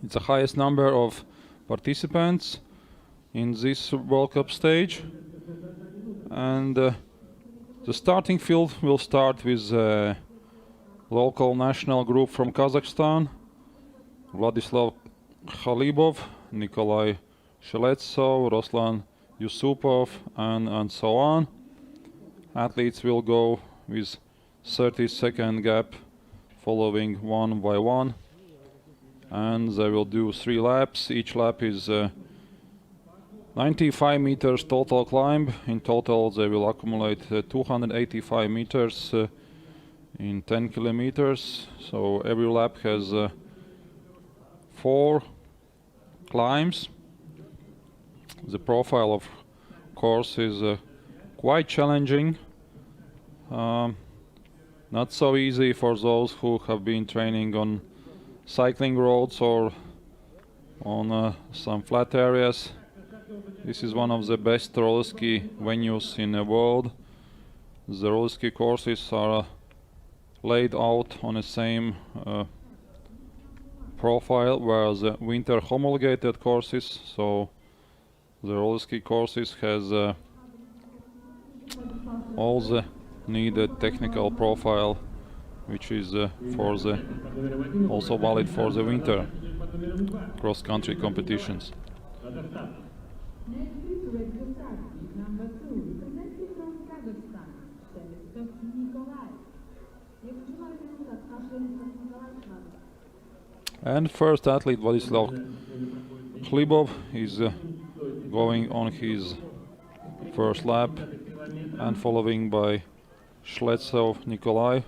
It's the highest number of participants in this World Cup stage, and the starting field will start with a local national group from Kazakhstan: Vladislav Khalibov, Nikolai Sheletsov, Ruslan Yusupov, and so on. Athletes will go with 30-second gap, following one by one, and they will do 3 laps. Each lap is 95 meters total climb. In total they will accumulate 285 meters in 10 kilometers. So every lap has 4 climbs. The profile of course is quite challenging. Not so easy for those who have been training on cycling roads or on some flat areas. This is one of the best roller ski venues in the world. The roller ski courses are laid out on the same profile where the winter homologated courses. So the roller ski courses has all the needed technical profile, which is for the also valid for the winter cross-country competitions. Next is ROLLERSKI, number 2, representing from Kazakhstan, Sheletsov Nikolai. And first athlete Vladislav Khlibov is going on his first lap, and following by Sheletsov Nikolai,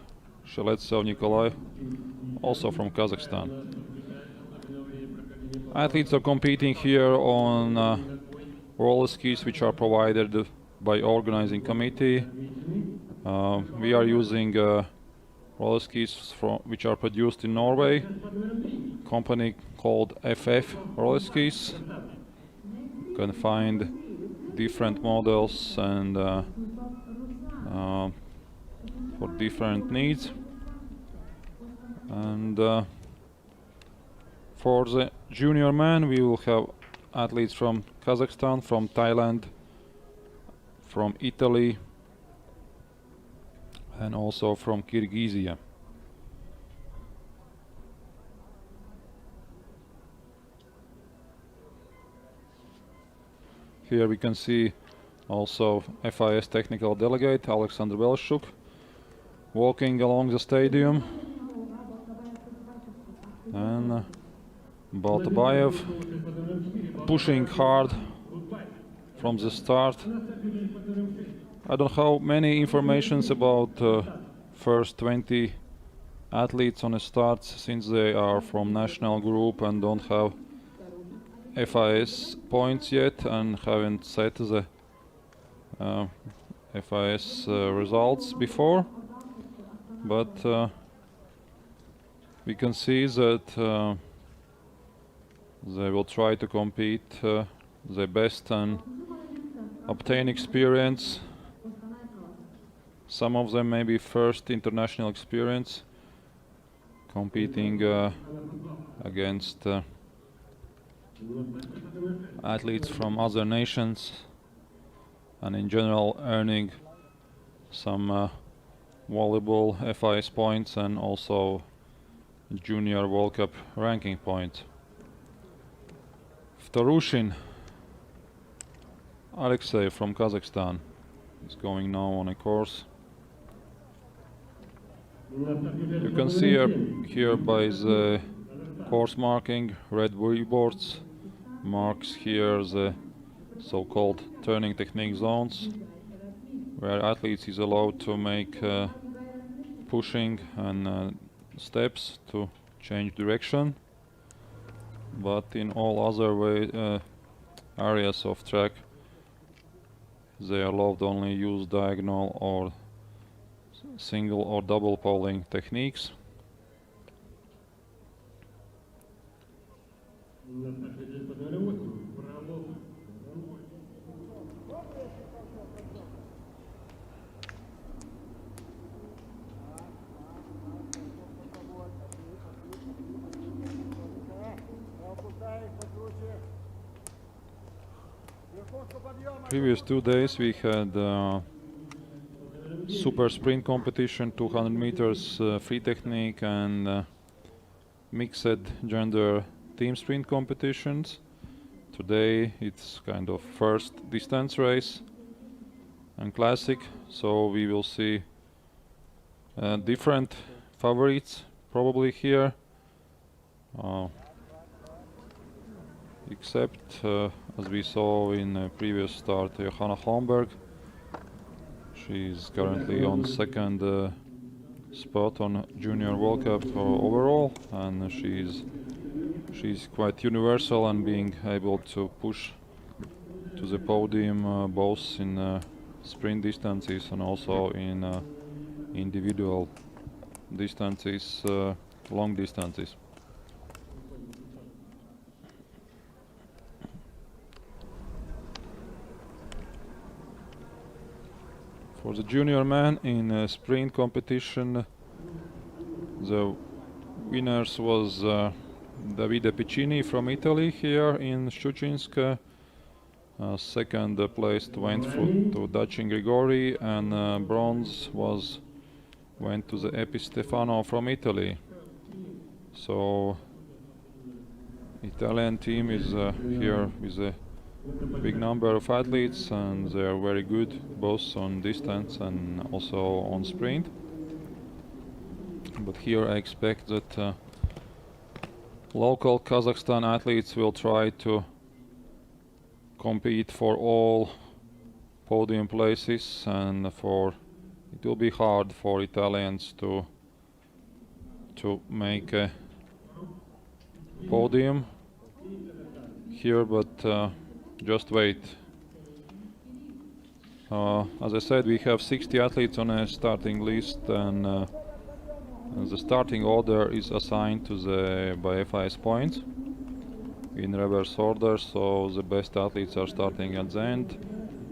also from Kazakhstan. Athletes are competing here on roller skis which are provided by organizing committee. We are using roller skis which are produced in Norway, company called FF ROLLERSKIs. You can find different models and for different needs. And for the junior men we will have athletes from Kazakhstan, from Thailand, from Italy, and also from Kyrgyzia. Here we can see also FIS technical delegate Alexander Velshuk walking along the stadium, and Baltabayev pushing hard from the start. I don't have many informations about first 20 athletes on the start, since they are from national group and don't have FIS points yet and haven't set the FIS results before. But we can see that they will try to compete their best and obtain experience. Some of them may be first international experience, competing against athletes from other nations, and in general earning some volleyball FIS points and also junior World Cup ranking points. Vtorushin Alexei from Kazakhstan is going now on a course. You You can see here by the course marking, red billboards marks here the so-called turning technique zones, where athletes is allowed to make pushing and steps to change direction. But in all other areas of track, they are allowed only use diagonal or single or double poling techniques. Previous 2 days we had super sprint competition, 200 meters free technique, and mixed gender team sprint competitions. Today it's kind of first distance race and classic, so we will see different favorites probably here, except as we saw in previous start, Johanna Holmberg. She's currently on second spot on Junior World Cup overall, and she's quite universal and being able to push to the podium both in sprint distances and also in individual distances, long distances. For the junior men in sprint competition, the winners was Davide Piccini from Italy here in Schuchinsk. Second place went to Dacin Grigori, and bronze went to the Epi Stefano from Italy. So Italian team is here with a big number of athletes, and they are very good both on distance and also on sprint. But here I expect that local Kazakhstan athletes will try to compete for all podium places, and it will be hard for Italians to make a podium here, but just wait. As I said, we have 60 athletes on a starting list, and the starting order is assigned by FIS points in reverse order, so the best athletes are starting at the end,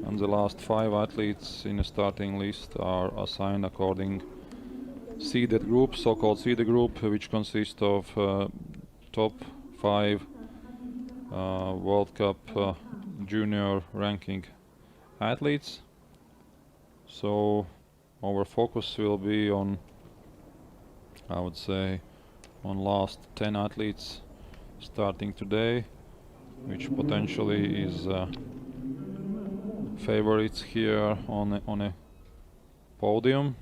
and the last 5 athletes in the starting list are assigned according seeded group, so-called seeded group, which consists of top 5 World Cup junior ranking athletes. So our focus will be on, I would say, on last 10 athletes starting today, which potentially is favorites here on a podium.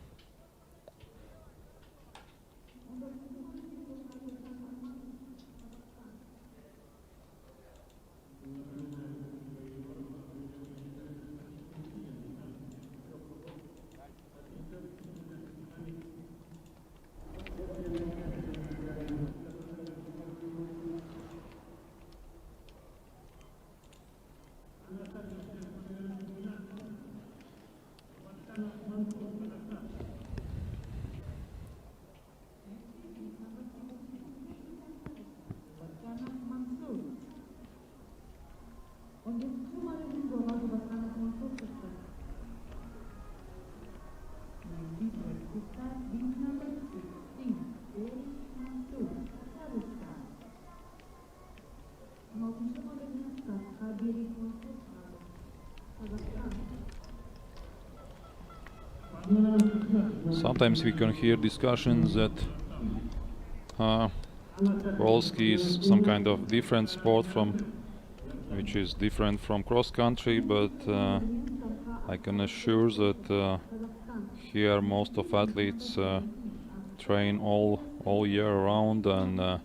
Sometimes we can hear discussions that ROLLERSKI is some kind of different sport which is different from cross country, but I can assure that here most of athletes train all year round and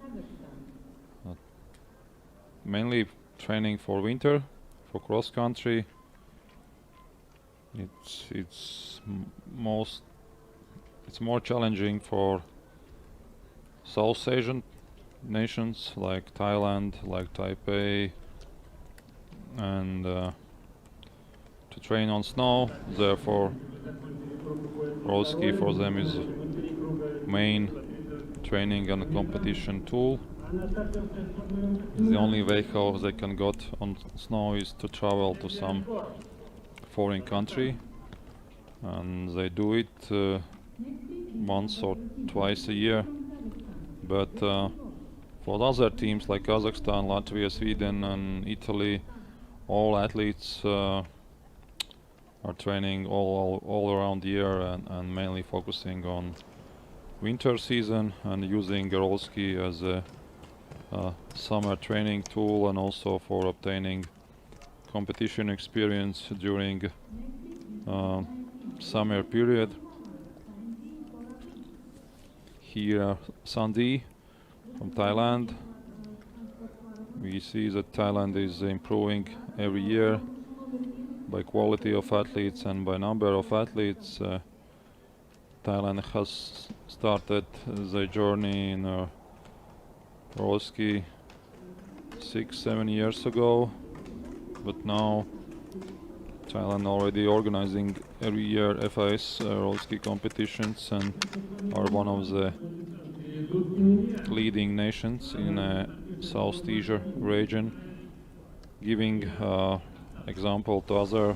mainly training for winter, for cross country. It's more challenging for South Asian nations like Thailand, like Taipei, and to train on snow. Therefore, ROLLERSKI for them is main training and competition tool. The only vehicle they can get on snow is to travel to some foreign country, and they do it once or twice a year. But for other teams like Kazakhstan, Latvia, Sweden and Italy, all athletes are training all around the year and mainly focusing on winter season and using ROLLERSKI as a summer training tool and also for obtaining competition experience during summer period. Here Sandy from Thailand. We see that Thailand is improving every year by quality of athletes and by number of athletes. Thailand has started the journey in ROLLERSKI 6-7 years ago, but now Thailand already organizing every year FIS ROLLERSKI competitions and are one of the leading nations in South Asia region, giving example to other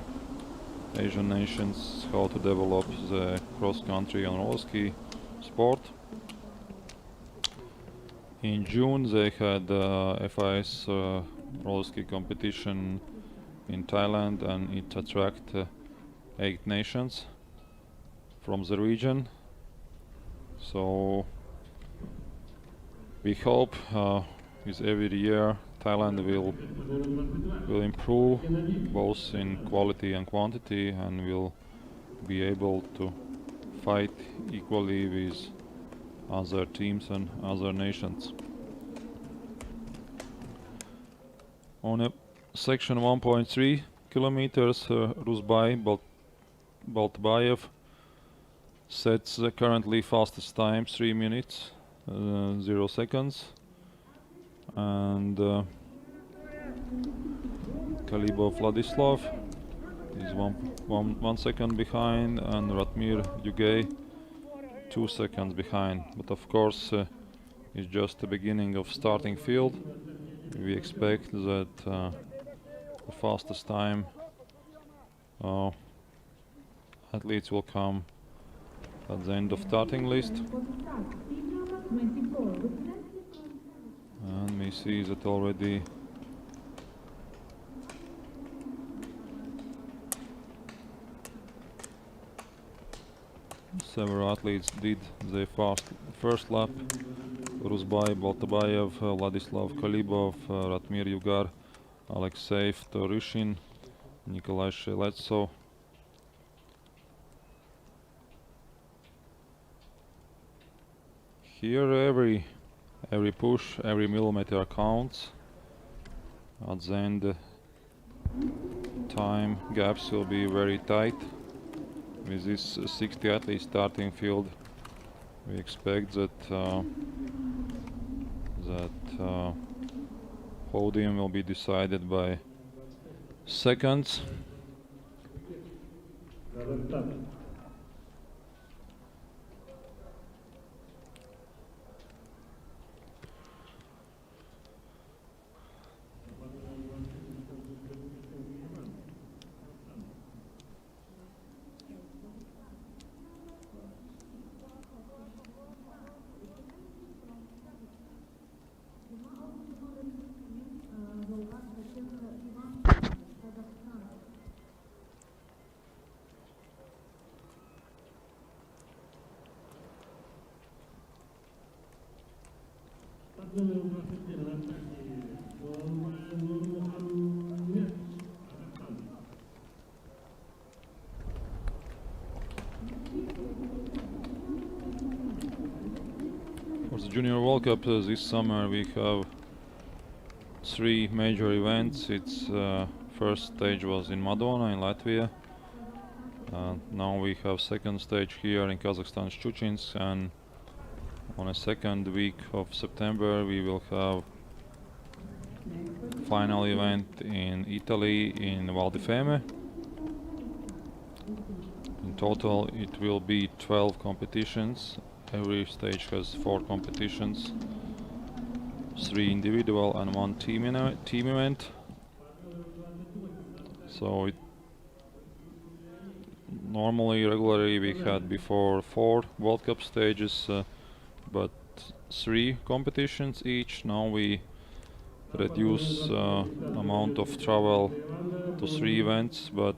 Asian nations how to develop the cross-country and ROLLERSKI sport. In June they had FIS ROLLERSKI competition in Thailand, and it attracted 8 nations from the region. So we hope with every year Thailand will improve both in quality and quantity and will be able to fight equally with other teams and other nations. On a section 1.3 kilometers, Rusbai-Baltabayev sets the currently fastest time 3 minutes 0 seconds, and Kalibov Vladislav is 1 second behind, and Ratmir Yugay 2 seconds behind. But of course it's just the beginning of starting field. We expect that the fastest time athletes will come at the end of starting list. And we see that already several athletes did their first lap. Rusbai, Baltabayev, Vladislav Kalibov, Ratmir Yugar, Alexey Toryshin, Nikolai Sheletsov. Here every push, every millimeter counts. At the end time gaps will be very tight. With this 60 athlete starting field, we expect that podium will be decided by seconds. KAZ Junior World Cup this summer we have 3 major events. Its first stage was in Madona in Latvia. Now we have second stage here in Kazakhstan, Schuchinsk, and on a second week of September we will have final event in Italy in Val di Fiemme. In total it will be 12 competitions. Every stage has 4 competitions, 3 individual and 1 team event. So regularly we had before 4 World Cup stages, but 3 competitions each. Now we reduce amount of travel to 3 events, but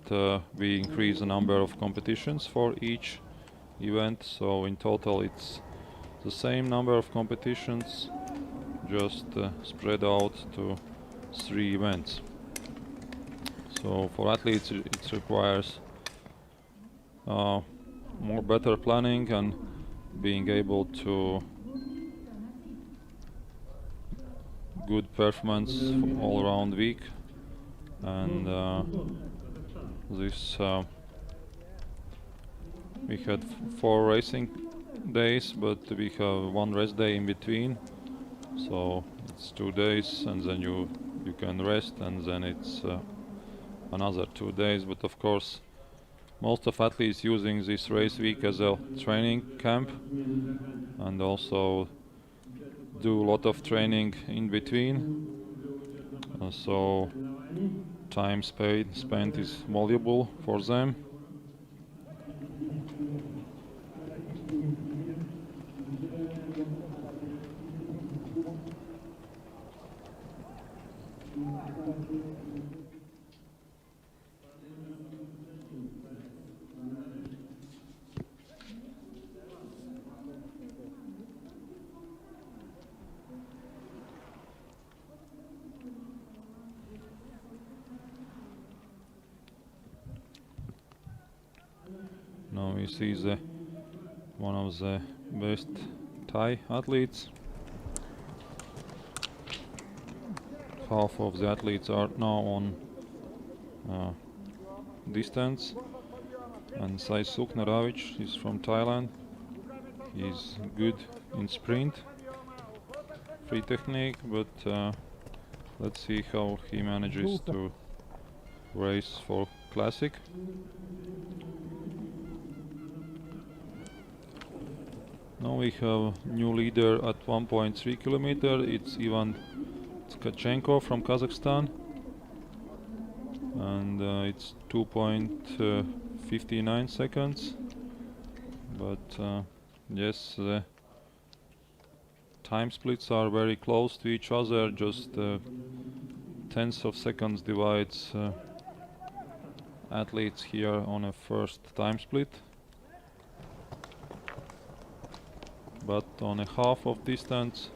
we increase the number of competitions for each event. So in total it's the same number of competitions, just spread out to 3 events. So for athletes it requires more better planning and being able to good performance all around week. And this we had 4 racing days, but we have 1 rest day in between, so it's 2 days and then you can rest, and then it's another 2 days. But of course most of athletes using this race week as a training camp and also do a lot of training in between, so time spent is valuable for them. Now we see one of the best Thai athletes. Half of the athletes are now on distance, and Saisuk Naravich is from Thailand. He's good in sprint, free technique, but let's see how he manages to race for classic. Now we have new leader at 1.3 kilometer. It's Ivan Tkachenko from Kazakhstan, and it's 2.59 seconds. But yes, the time splits are very close to each other. Just tenths of seconds divides athletes here on a first time split. But on a half of distance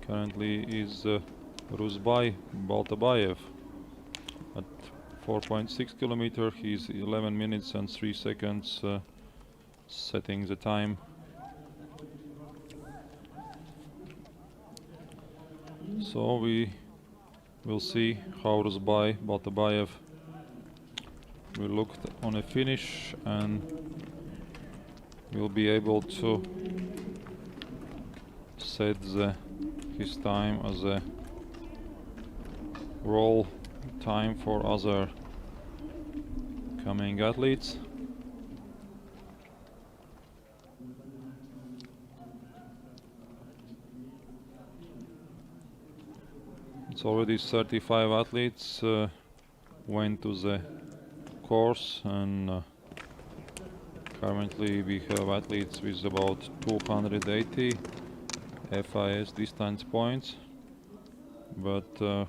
currently is Rusbai Baltabayev. At 4.6 kilometer he's 11 minutes and 3 seconds setting the time. So we will see how Rusbai Baltabayev will look on a finish, and will be able to set his time as a roll time for other coming athletes. It's already 35 athletes went to the course, and currently we have athletes with about 280 FIS distance points, but the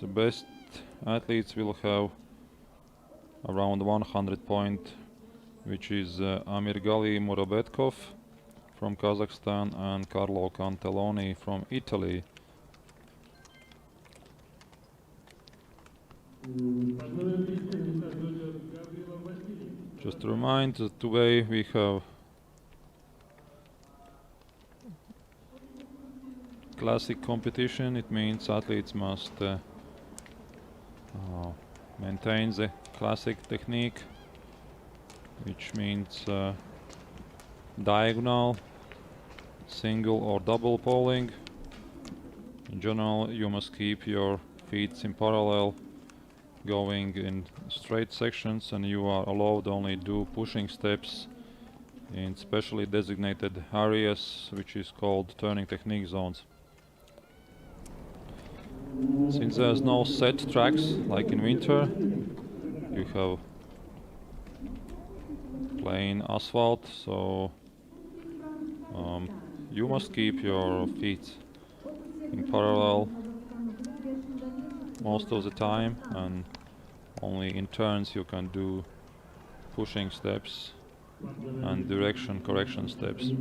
best athletes will have around 100 points, which is Amirgali Murabetkov from Kazakhstan and Carlo Canteloni from Italy. Just to remind that today we have classic competition, it means athletes must maintain the classic technique, which means diagonal, single or double polling. In general, you must keep your feet in parallel, going in straight sections, and you are allowed only do pushing steps in specially designated areas, which is called turning technique zones. Since there's no set tracks like in winter, you have plain asphalt, so you must keep your feet in parallel most of the time, and only in turns you can do pushing steps and direction correction steps.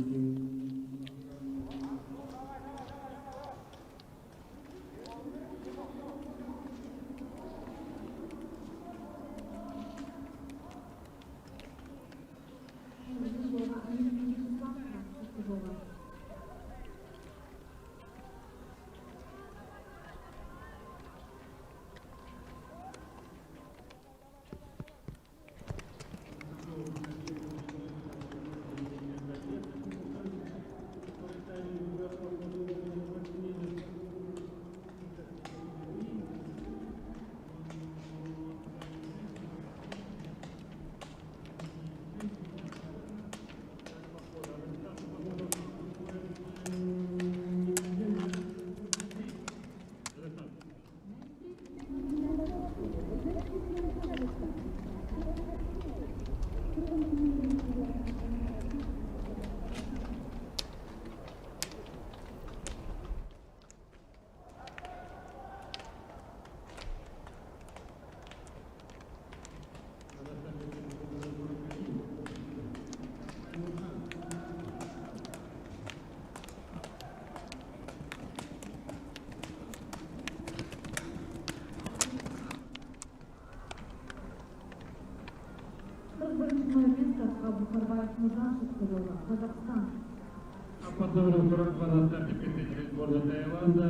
А потом на 42 на старте перед сборной Таиланда,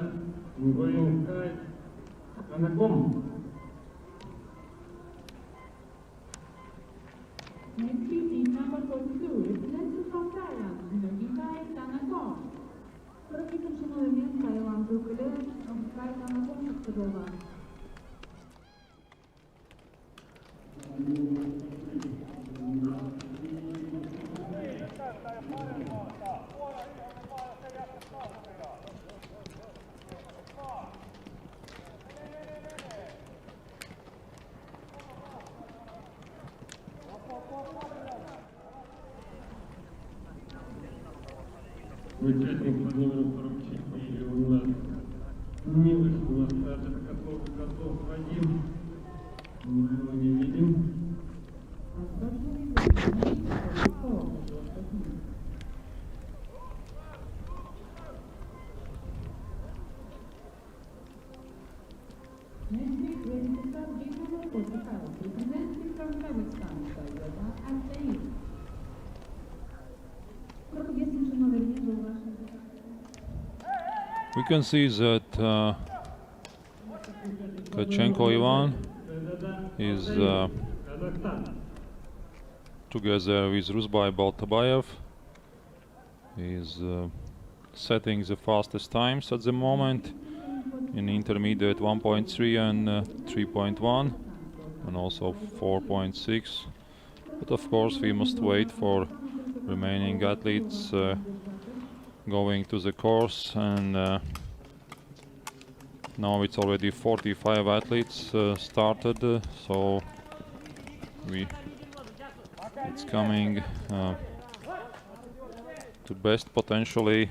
going KAZ, Канаком. Next team number 42, representing from Thailand, Schuchinsk Tanakon. Практически moviment Таиланд уклеит, Schuchinsk Tanakon Шахтадова. Участник под номером 44 у нас не вышел на старт, это Котов Вадим. Мы его не видим. Next week, ready to start game number 45, representing from Kazakhstan, Tayyaba Al-Said. We can see that Tkachenko Ivan is together with Rusbai Baltabayev. Is setting the fastest times at the moment in intermediate 1.3 and 3.1 and also 4.6. But of course we must wait for remaining athletes going to the course, and now it's already 45 athletes started, so it's coming to potentially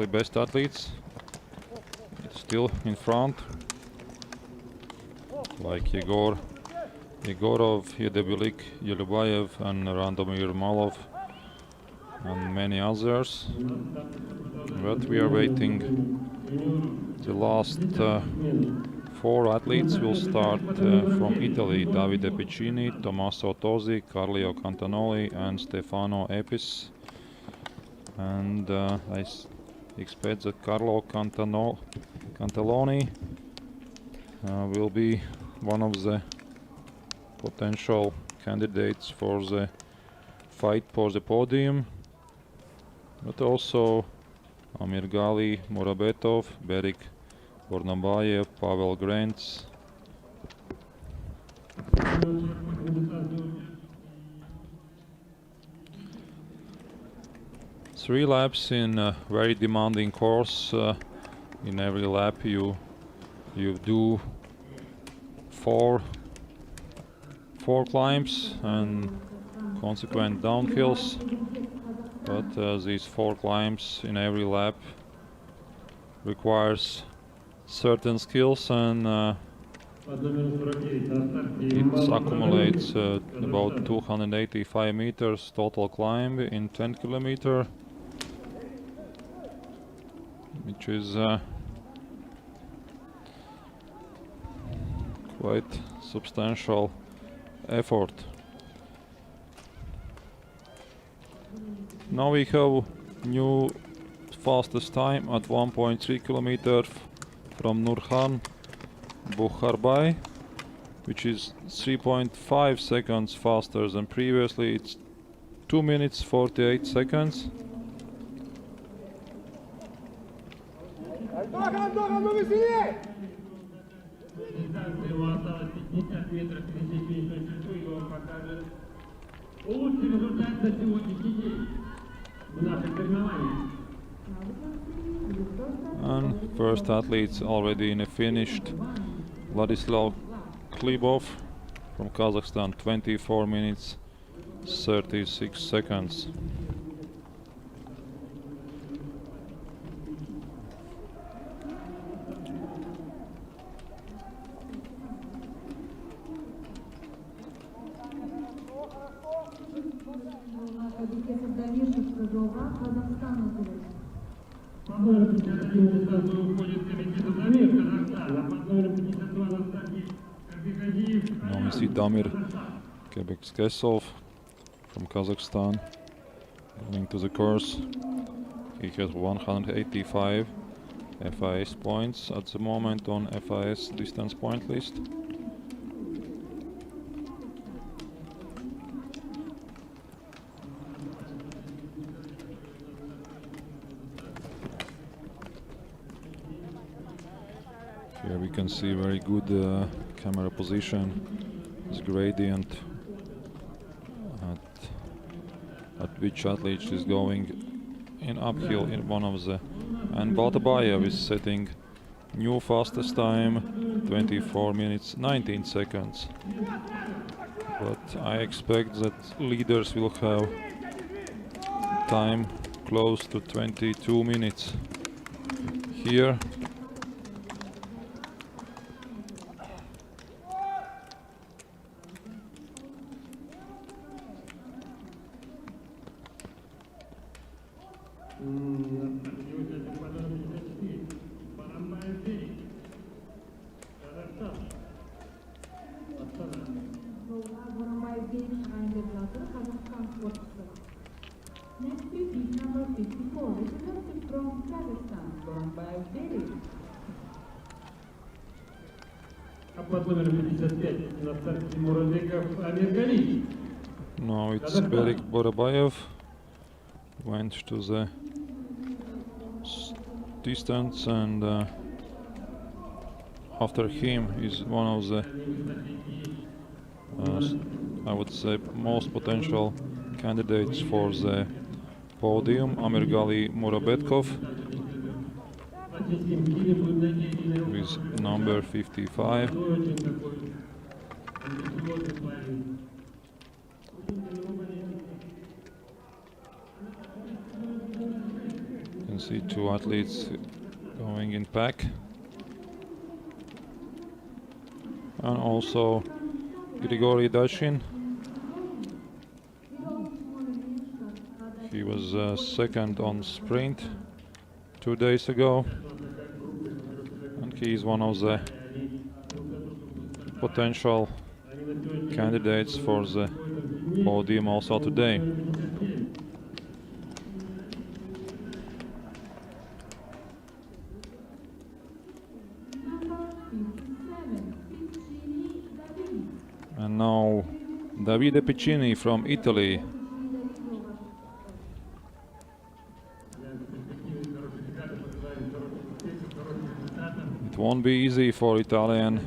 best athletes. It's still in front, like Yegorov, Yedebilik, Yelubayev and Randomir Malov and many others. But we are waiting. The last 4 athletes will start from Italy: Davide Piccini, Tommaso Tosi, Carlio Cantanoli and Stefano Epis. And expect that Carlo Cantaloni will be one of the potential candidates for the fight for the podium, but also Amirgali, Murabetov, Berik Bornabayev, Pavel Grants. 3 laps in a very demanding course. In every lap you do four climbs and consequent downhills, but these 4 climbs in every lap requires certain skills, and it accumulates about 285 meters total climb in 10 kilometer, which is quite substantial effort. Now we have new fastest time at 1.3 kilometer from Nurhan Bukharbai, which is 3.5 seconds faster than previously. It's 2 minutes 48 seconds. Лучший результат за сегодняшний день в наших соревнованиях. And first athletes already in a finished. Vladislav Klibov from Kazakhstan, 24 minutes 36 seconds. Под номером 51 дистанцию уходит комитет Дамир, Казахстан, а под номером 52 на старте Кабихадиев. Now we see Damir Kebekskesov from Kazakhstan going to the course. He has 185 FIS points at the moment on FIS distance point list. Here we can see very good camera position, this gradient at which athlete is going in uphill in one of the, and Baltabayev is setting new fastest time, 24 minutes 19 seconds. But I expect that leaders will have time close to 22 minutes here. Next is number 54, representing from Kazakhstan, by Berik. А под номером 55 на старте Муравейков Амиргали. Now it's Berik Borabayev, went to the distance, and after him is one of the I would say most potential candidates for the podium, Amirgali Murabetkov with number 55. You can see 2 athletes going in pack, and also Grigory Dashin. He was second on sprint 2 days ago, and he is one of the potential candidates for the podium also today. And now Davide Piccini from Italy. It won't be easy for Italian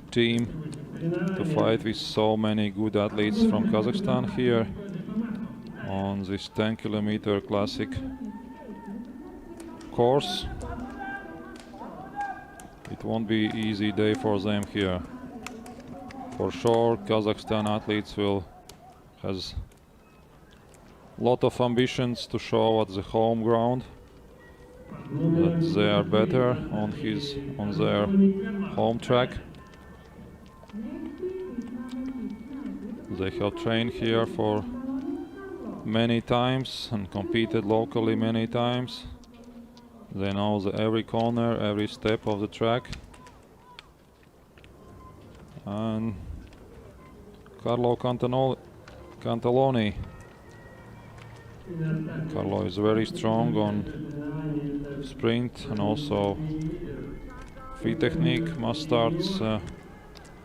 team to fight with so many good athletes from Kazakhstan here on this 10-kilometer classic course. It won't be easy day for them here. For sure, Kazakhstan athletes has lot of ambitions to show at the home ground that they are better on their home track. They have trained here for many times and competed locally many times. They know every corner, every step of the track. And Carlo Cantaloni. Carlo is very strong on sprint and also free technique, must starts.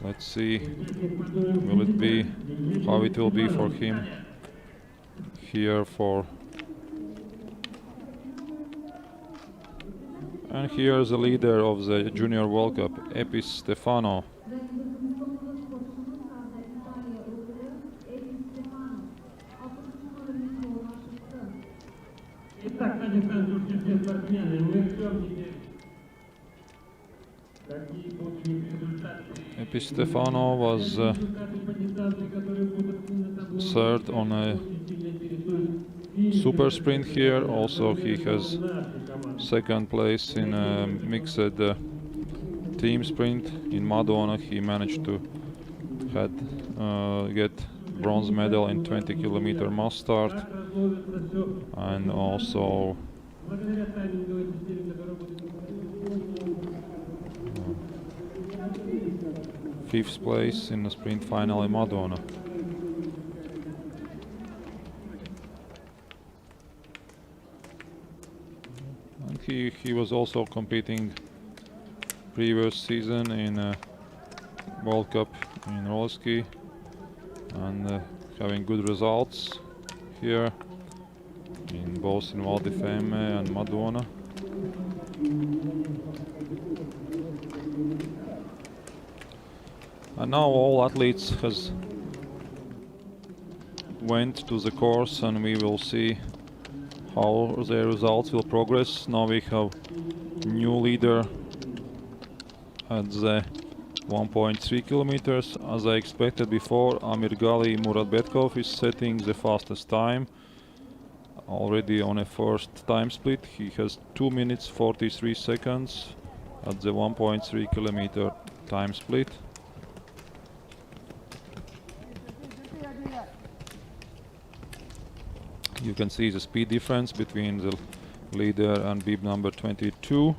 Let's see how it will be for him here and here is the leader of the Junior World Cup, Epis Stefano. Итак, казахстанцы успешные спортсмены, мы ждем теперь, какие будут результаты. Epis Stefano was third on a super sprint here. Also, he has second place in a mixed team sprint. In Madonna, he managed to get bronze medal in 20-kilometer mass start, and also fifth place in the sprint final in Madonna. And he was also competing previous season in a World Cup in ROLLERSKI and having good results here in both in Val di Fiemme and Madonna. And now all athletes has went to the course, and we will see how their results will progress. Now we have new leader at the 1.3 kilometers. As I expected before, Amirgali Muratbekov is setting the fastest time. Already on a first time split, he has 2 minutes 43 seconds at the 1.3 kilometer time split. You can see the speed difference between the leader and bib number 22.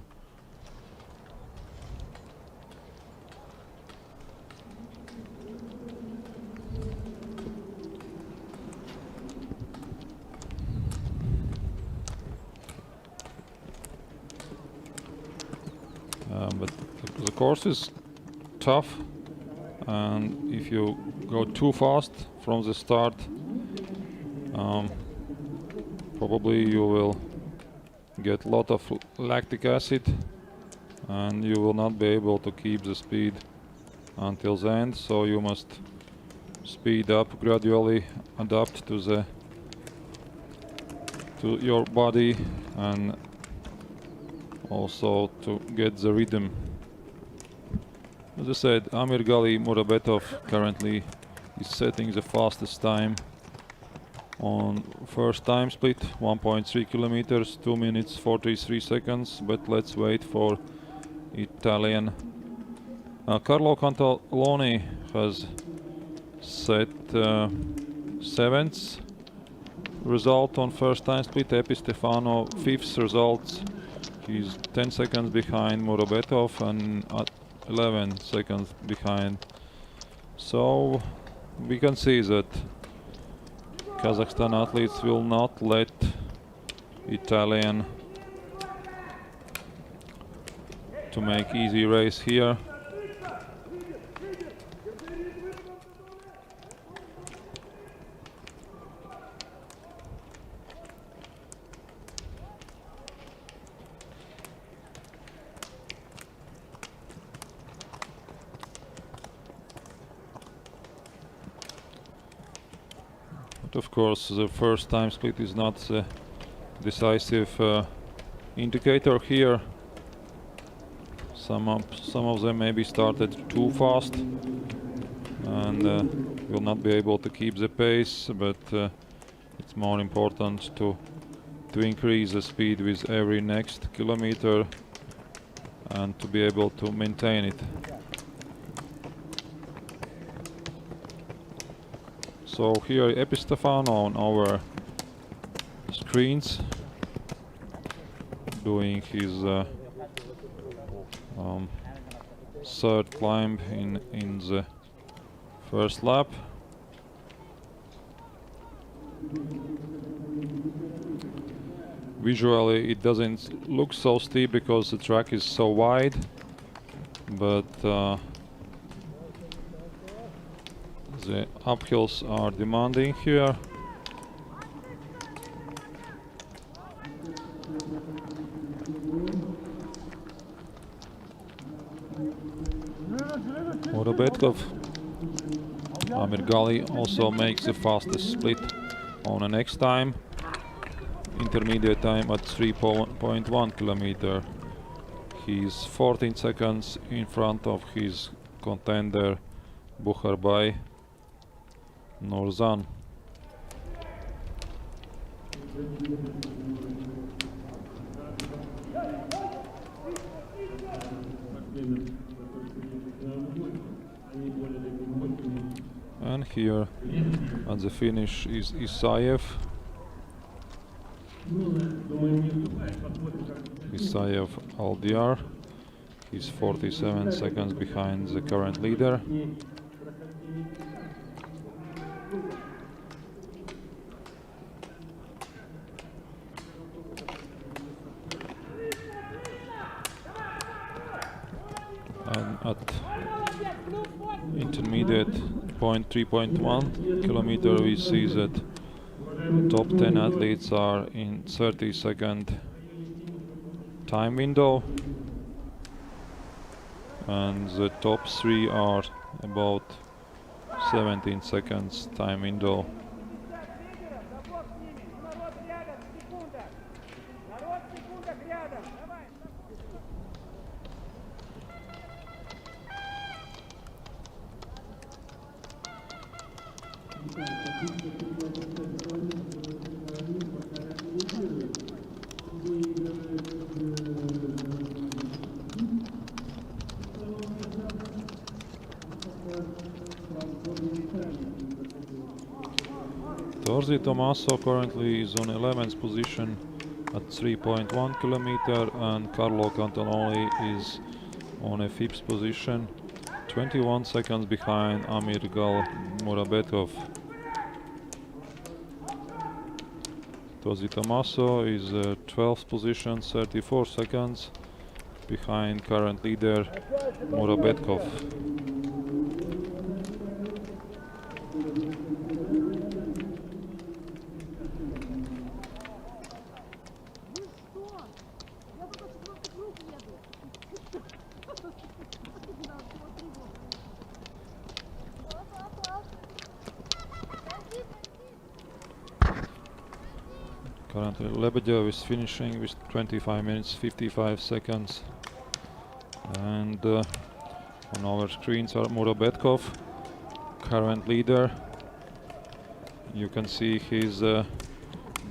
But the course is tough, and if you go too fast from the start, probably you will get a lot of lactic acid and you will not be able to keep the speed until the end, so you must speed up gradually, adapt to your body and also to get the rhythm. As I said, Amirgali Muratbekov currently is setting the fastest time on first time split, 1.3 kilometers, 2 minutes 43 seconds, but let's wait for Italian. Carlo Cantaloni has set 7th result on first time split, Epis Stefano 5th result. He's 10 seconds behind Muratbekov and 11 seconds behind. So we can see that Kazakhstan athletes will not let Italian to make easy race here. Of course, the first time split is not the decisive indicator here. Some of them maybe started too fast and will not be able to keep the pace, but it's more important to increase the speed with every next kilometer and to be able to maintain it. So here Epistefano on our screens doing his third climb in the first lap. Visually it doesn't look so steep because the track is so wide, but the uphills are demanding here. Murabetkov, Amir Gali also makes the fastest split on the next time. Intermediate time at 3.1 kilometer. He's 14 seconds in front of his contender Bukharbay Norzan. And here at the finish is Isayev. Isayev Aldiar. He's 47 seconds behind the current leader. And at intermediate point 3.1 kilometer we see that top 10 athletes are in 30-second time window and the top 3 are about 17 seconds time window. Torzi Tommaso currently is on 11th position at 3.1 kilometer and Carlo Cantaloni is on a 5th position, 21 seconds behind Amir Gal Murabetkov. Torzi Tommaso is 12th position, 34 seconds behind current leader Murabetkov. Currently Lebedev is finishing with 25 minutes 55 seconds and on our screens are Murabetkov, current leader. You can see his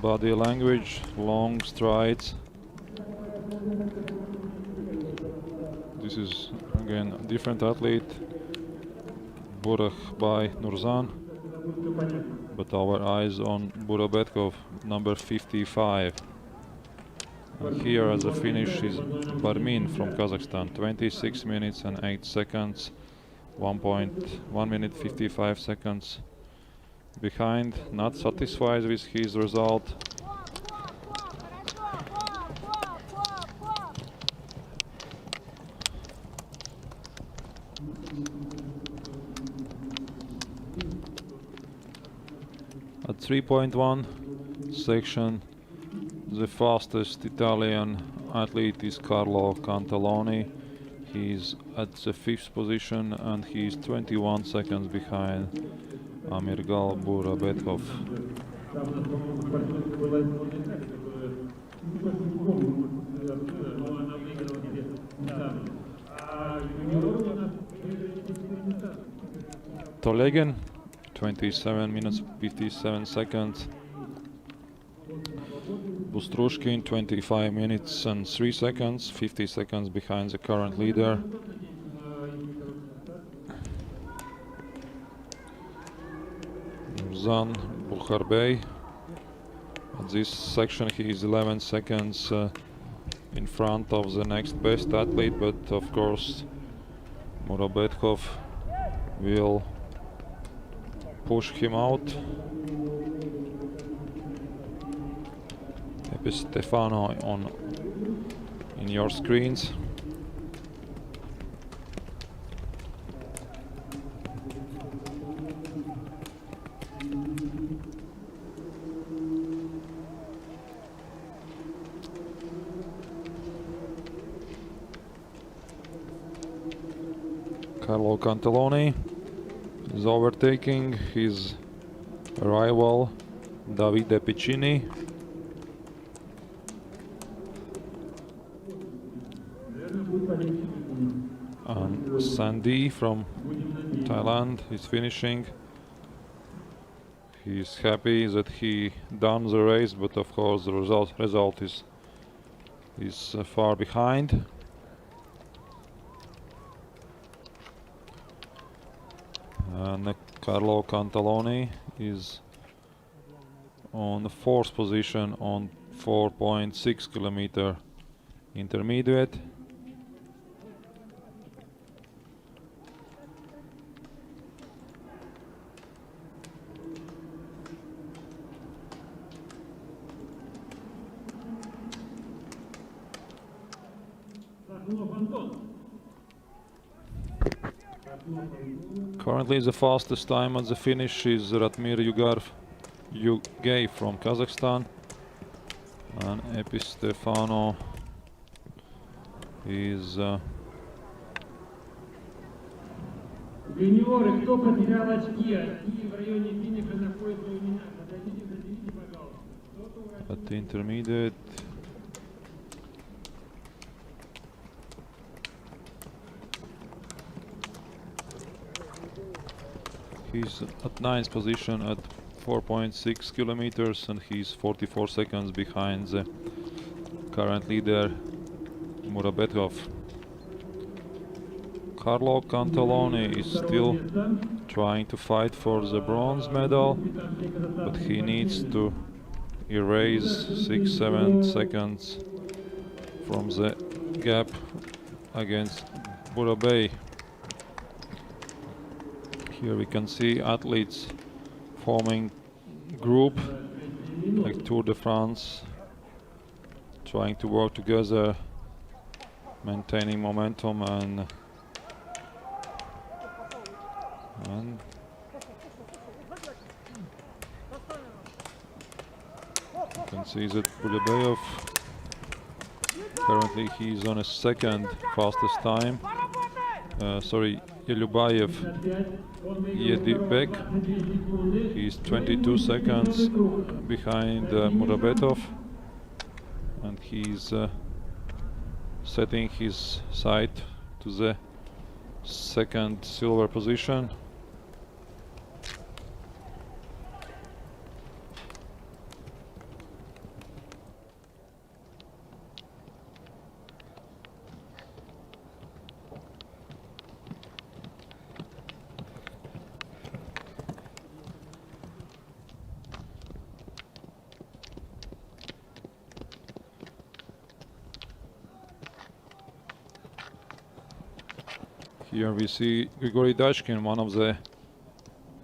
body language, long strides. This is again a different athlete, Bukharbay Norzan, but our eyes on Murabetkov, number 55. And here as a finish is Barmin from Kazakhstan, 26 minutes and 8 seconds, 1 minute 55 seconds behind, not satisfied with his result. At 3.1 section, the fastest Italian athlete is Carlo Cantaloni. He's at the 5th position and he's 21 seconds behind Amir Gal Murabetkov. Там у нас, по-моему, партнерка была сборная Италии, которая, не помню, но она выиграла где-то недавно. А юниоры у нас выиграли 10 места. Tolegen, 27 minutes 57 seconds. Bustrushkin, 25 minutes and 3 seconds, 50 seconds behind the current leader. Zan Bukharbey. At this section he is 11 seconds in front of the next best athlete, but of course Murabetkov will push him out. Stefano in your screens. Carlo Cantaloni is overtaking his rival Davide Piccini. And Sandy from Thailand is finishing. He's happy that he done the race, but of course the result is far behind. And Carlo Cantaloni is on the 4th position on 4.6 kilometer intermediate. Currently the fastest time at the finish is Ratmir Yugay from Kazakhstan, and Epistefano is Юниоры, кто потерял очки? Очки в районе финиша находятся у меня. Подойдите, заберите, пожалуйста. at the intermediate. He's at 9th position at 4.6 kilometers, and he's 44 seconds behind the current leader Murabetkov. Carlo Cantaloni is still trying to fight for the bronze medal, but he needs to erase 6-7 seconds from the gap against Burabey. Here we can see athletes forming group like Tour de France, trying to work together, maintaining momentum, and you can see that Bulebeyev currently he's on a second fastest time. Yelubayev Yedibek, he's 22 seconds behind Murabetov, and he's setting his sight to the second silver position. Here we see Grigory Dachkin, one of the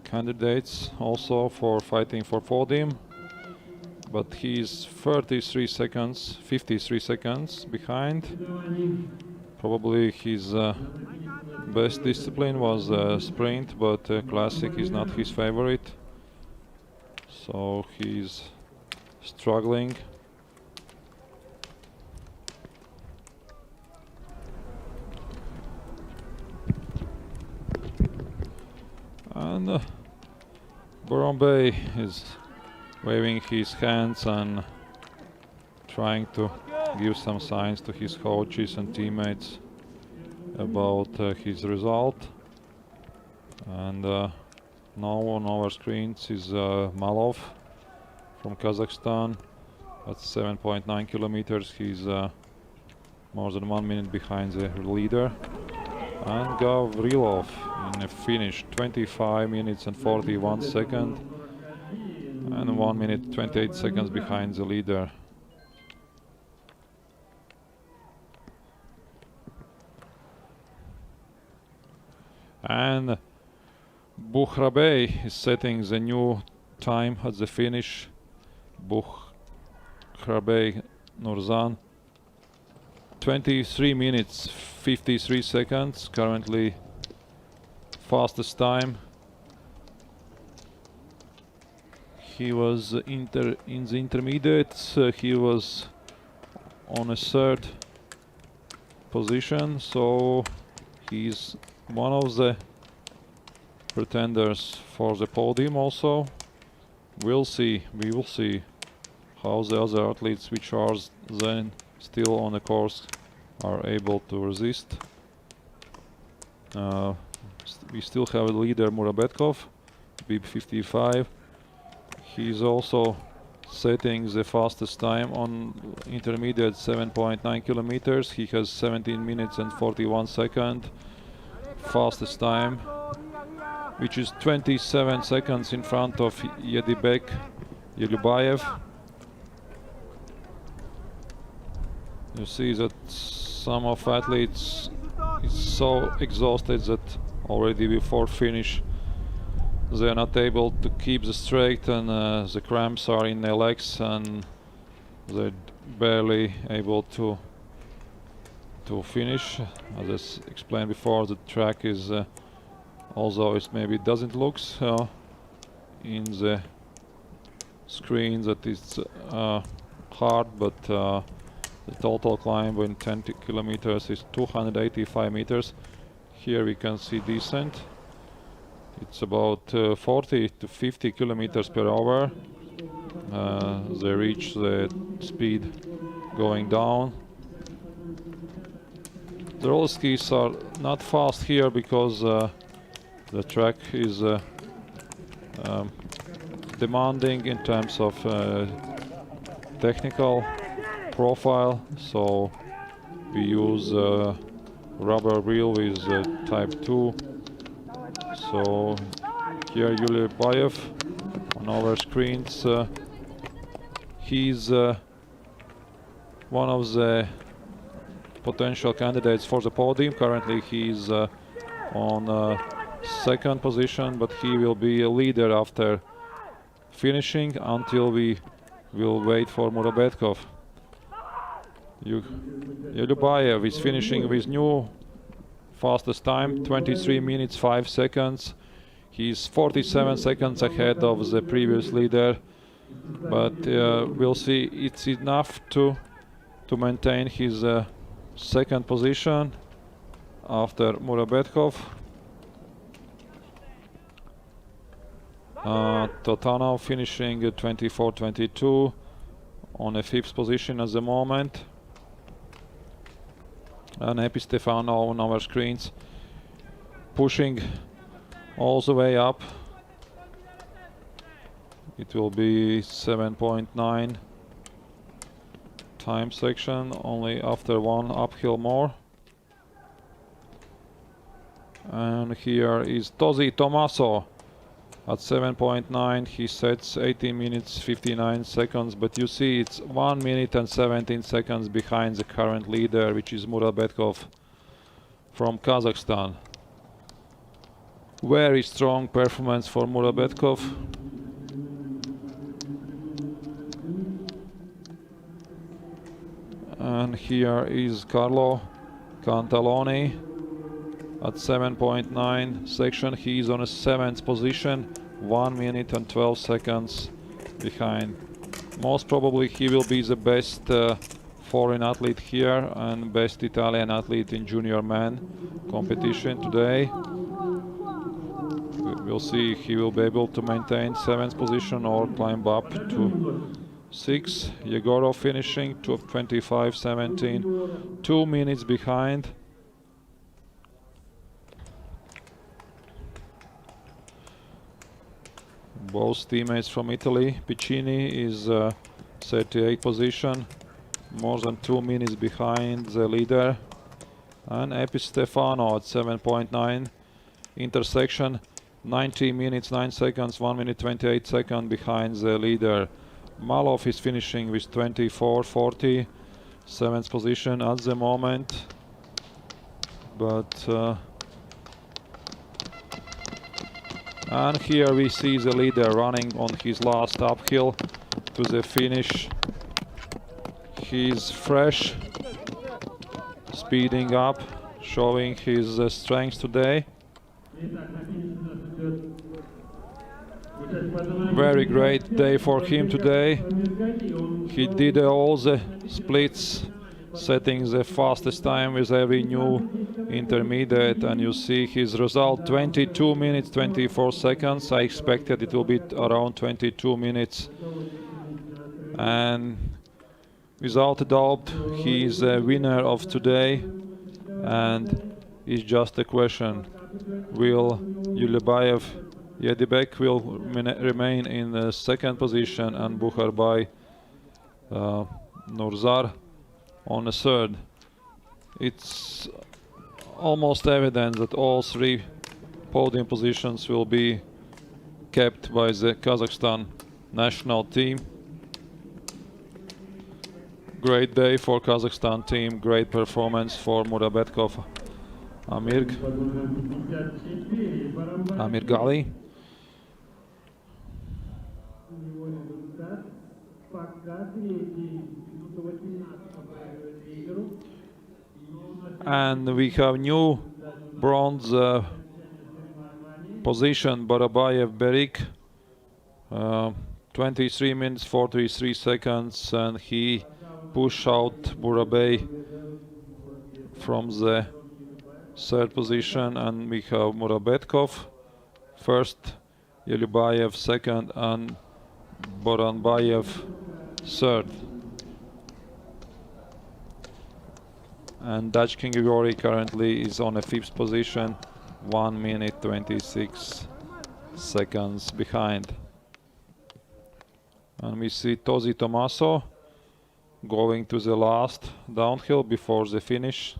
candidates also for fighting for podium, but he's 53 seconds behind. Probably his best discipline was sprint, but classic is not his favorite, so he's struggling. And Boronbey is waving his hands and trying to give some signs to his coaches and teammates about his result. And now on our screens is Malov from Kazakhstan at 7.9 kilometers. He's more than 1 minute behind the leader. And Gavrilov in a finish, 25 minutes and 41 seconds, and 1 minute 28 seconds behind the leader. And Bukhrabey is setting the new time at the finish. Bukhrabey Nurzan, 23 minutes 53 seconds, currently fastest time. He was in the intermediates, he was on a third position, so he's one of the pretenders for the podium also. We will see how the other athletes which are then still on the course are able to resist. We still have a leader, Murabetkov, Bib 55. He's also setting the fastest time on intermediate 7.9 kilometers. He has 17 minutes and 41 seconds. Fastest time, which is 27 seconds in front of Yedibek Yelubayev. You see that some of athletes is so exhausted that already before finish they are not able to keep the straight, and the cramps are in their legs and they're barely able to finish. As I explained before, the track is although it maybe doesn't look in the screen that it's hard, but the total climb in 10 kilometers is 285 meters. Here we can see descent. It's about 40 to 50 kilometers per hour. They reach the speed going down. The roller skis are not fast here because the track is demanding in terms of technical profile, so we use rubber wheel with type 2. So here Yulia Bayev on our screens, he's one of the potential candidates for the podium. Currently he's on second position, but he will be a leader after finishing until we will wait for Murabetkov. Yelubayev is finishing with new fastest time, 23 minutes 5 seconds. He's 47 seconds ahead of the previous leader, but we'll see it's enough to maintain his second position after Murabetkov. Totanov finishing 24-22 on a 5th position at the moment. And Epistefano on our screens, pushing all the way up. It will be 7.9 time section, only after one uphill more. And here is Tosi Tomaso at 7.9. He sets 18 minutes 59 seconds, but you see it's 1 minute and 17 seconds behind the current leader, which is Murabetkov from Kazakhstan. Very strong performance for Murabetkov. And here is Carlo Cantaloni at 7.9 section. He is on a 7th position, 1 minute and 12 seconds behind. Most probably he will be the best foreign athlete here and best Italian athlete in junior men competition today. We'll see if he will be able to maintain 7th position or climb up to 6. Yegorov finishing 12:25.17, 2 minutes behind. Both teammates from Italy. Piccini is 38th position, more than 2 minutes behind the leader. And Epistefano at 7.9. Intersection 90 minutes 9 seconds, 1 minute 28 seconds behind the leader. Malov is finishing with 24:40, 7th position at the moment. But and here we see the leader running on his last uphill to the finish. He's fresh, speeding up, showing his strength today. Very great day for him today. He did all the splits, setting the fastest time with every new intermediate, and you see his result 22 minutes 24 seconds. I expected it will be around 22 minutes, and without a doubt he is a winner of today. And it's just a question, will Yulibayev Yedibek will remain in the 2nd position and Bukharbay Nurzar on the 3rd. It's almost evident that all 3 podium positions will be kept by the Kazakhstan national team. Great day for Kazakhstan team, great performance for Murabetkov Amir Gali. And we have new bronze position, Barabayev Berik, 23 minutes 43 seconds, and he pushed out Burabay from the 3rd position, and we have Murabetkov 1st, Yelyubayev 2nd, and Boranbayev 3rd. And Dachkin Grigori currently is on a 5th position, 1 minute 26 seconds behind. And we see Tosi Tomaso going to the last downhill before the finish.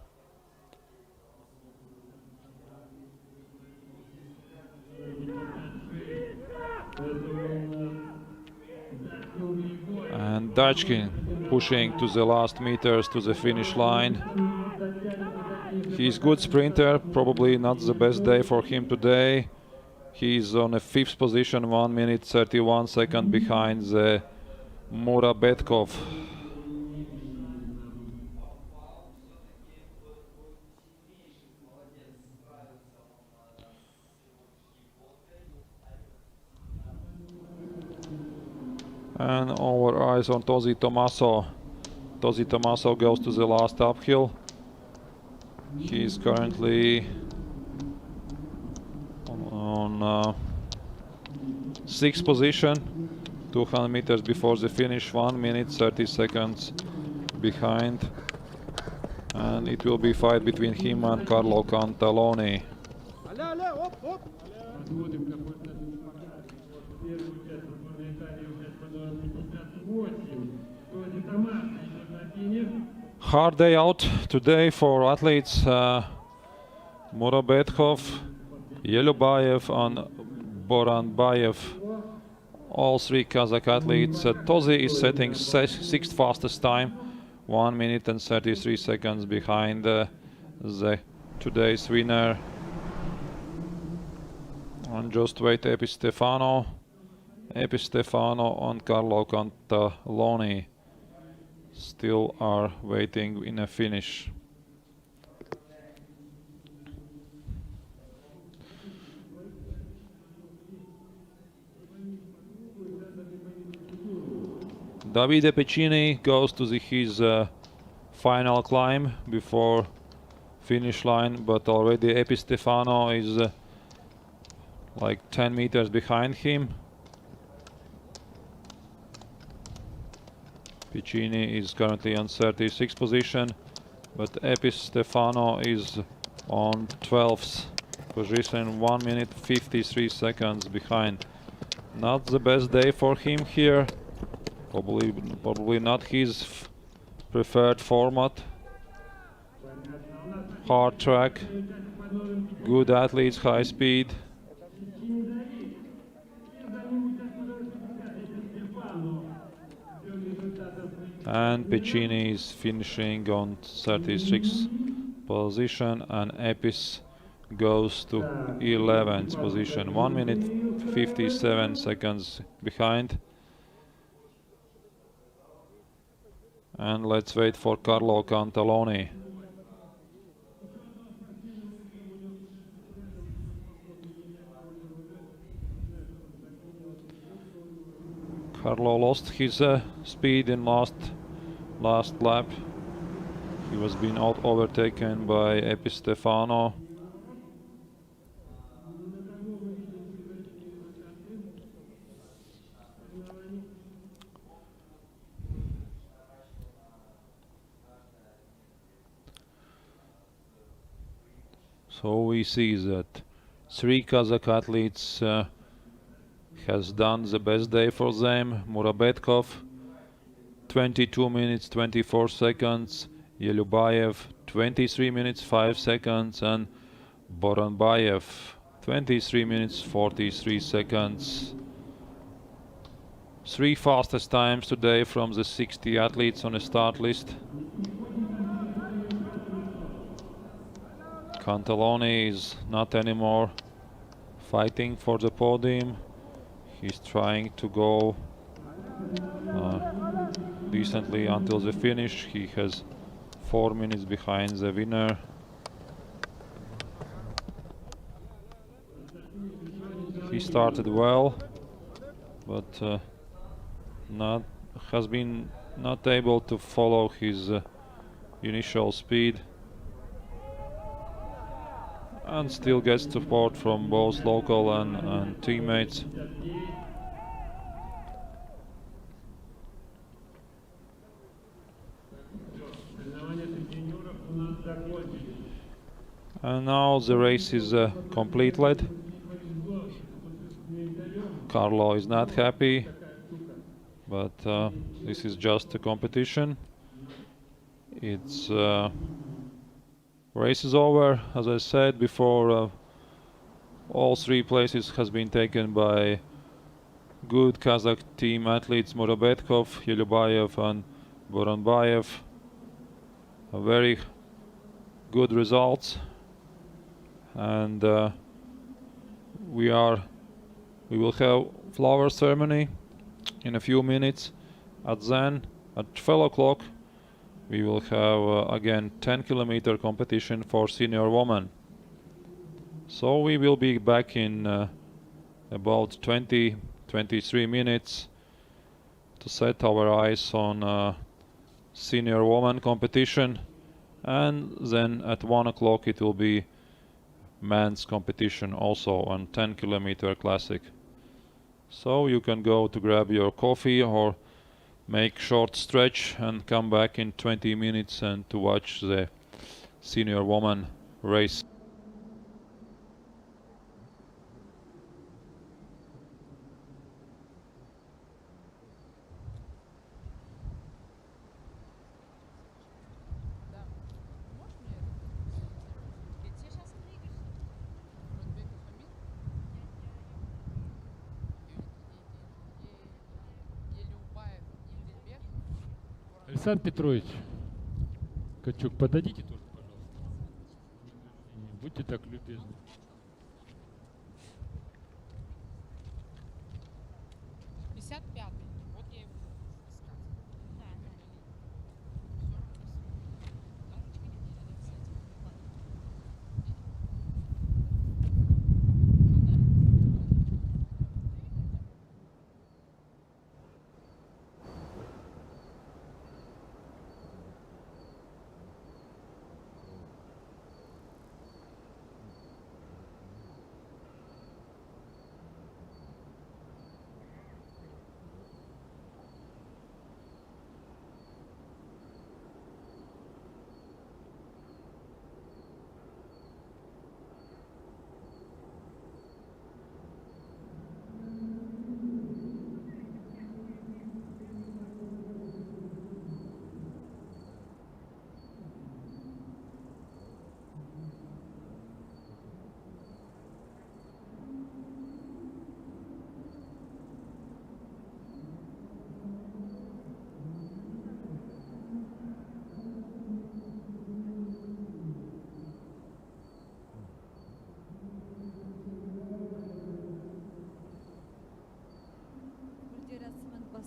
And Dachkin pushing to the last meters to the finish line. He's good sprinter, probably not the best day for him today. He's on a 5th position, 1 minute 31 seconds behind the Murabetkov. And our eyes on Tosi Tomaso. Tosi Tomaso goes to the last uphill. He's currently on 6th position, 200 meters before the finish, 1 minute 30 seconds behind. And it will be fight between him and Carlo Cantaloni. Hard day out today for athletes. Murabetkov, Yelyubayev and Boranbayev, all 3 Kazakh athletes. Tosi is setting 6th fastest time, 1 minute and 33 seconds behind the today's winner. And just wait, Epistefano and Carlo Cantaloni still are waiting in a finish. Davide Piccini goes to his final climb before finish line, but already Epistefano is like 10 meters behind him. Piccini is currently on 36th position, but Epistefano is on 12th position, 1 minute 53 seconds behind. Not the best day for him here. Probably not his preferred format. Hard track, good athletes, high speed. And Piccini is finishing on 36th position, and Epis goes to 11th position, 1 minute 57 seconds behind. And let's wait for Carlo Cantaloni. Carlo lost his speed in last lap. He was being overtaken by Epistefano. So we see that 3 Kazakh athletes has done the best day for them. Murabetkov 22 minutes 24 seconds, Yelubayev 23 minutes 5 seconds, and Boranbayev 23 minutes 43 seconds. 3 fastest times today from the 60 athletes on the start list. Cantaloni is not anymore fighting for the podium. He's trying to go decently until the finish. He has 4 minutes behind the winner. He started well, but has been not able to follow his initial speed, and still gets support from both local and teammates. And now the race is completed. Carlo is not happy, but this is just a competition. It's race is over. As I said before, all 3 places has been taken by good Kazakh team athletes: Murabetkov, Yelubayev and Boranbayev. Very good results, and we will have flower ceremony in a few minutes. At 12 o'clock we will have again 10-kilometer competition for senior women. So we will be back in about 20-23 minutes to set our eyes on senior woman competition, and then at 1 o'clock it will be men's competition also on 10-kilometer classic. So you can go to grab your coffee or make short stretch and come back in 20 minutes and to watch the senior woman race. Александр Петрович, Качук, подойдите тоже, пожалуйста. Будьте так любезны. 55-й. Вот я его искал. Да, да.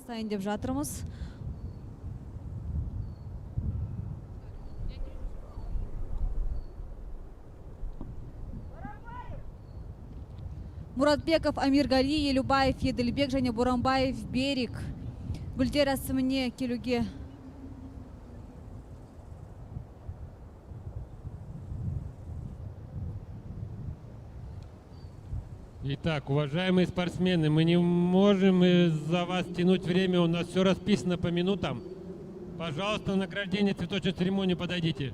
жасайын деп жатырмыз. Мұратбеков, Амиргали, Елубаев, Еділбек және Боранбаев, Берик гүлдер рәсіміне келуге. Итак, уважаемые спортсмены, мы не можем из-за вас тянуть время, у нас все расписано по минутам. Пожалуйста, на награждение цветочной церемонии подойдите.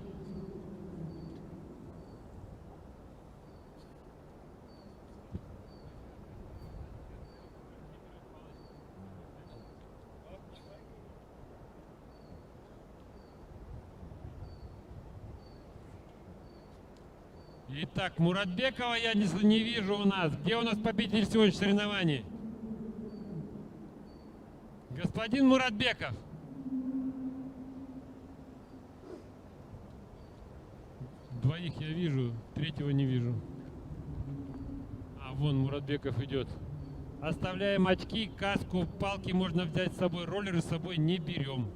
Итак, Муратбекова я не вижу у нас. Где у нас победитель сегодняшних соревнований? Господин Муратбеков. Двоих я вижу, третьего не вижу. А вон Муратбеков идет. Оставляем очки, каску, палки можно взять с собой, роллеры с собой не берем.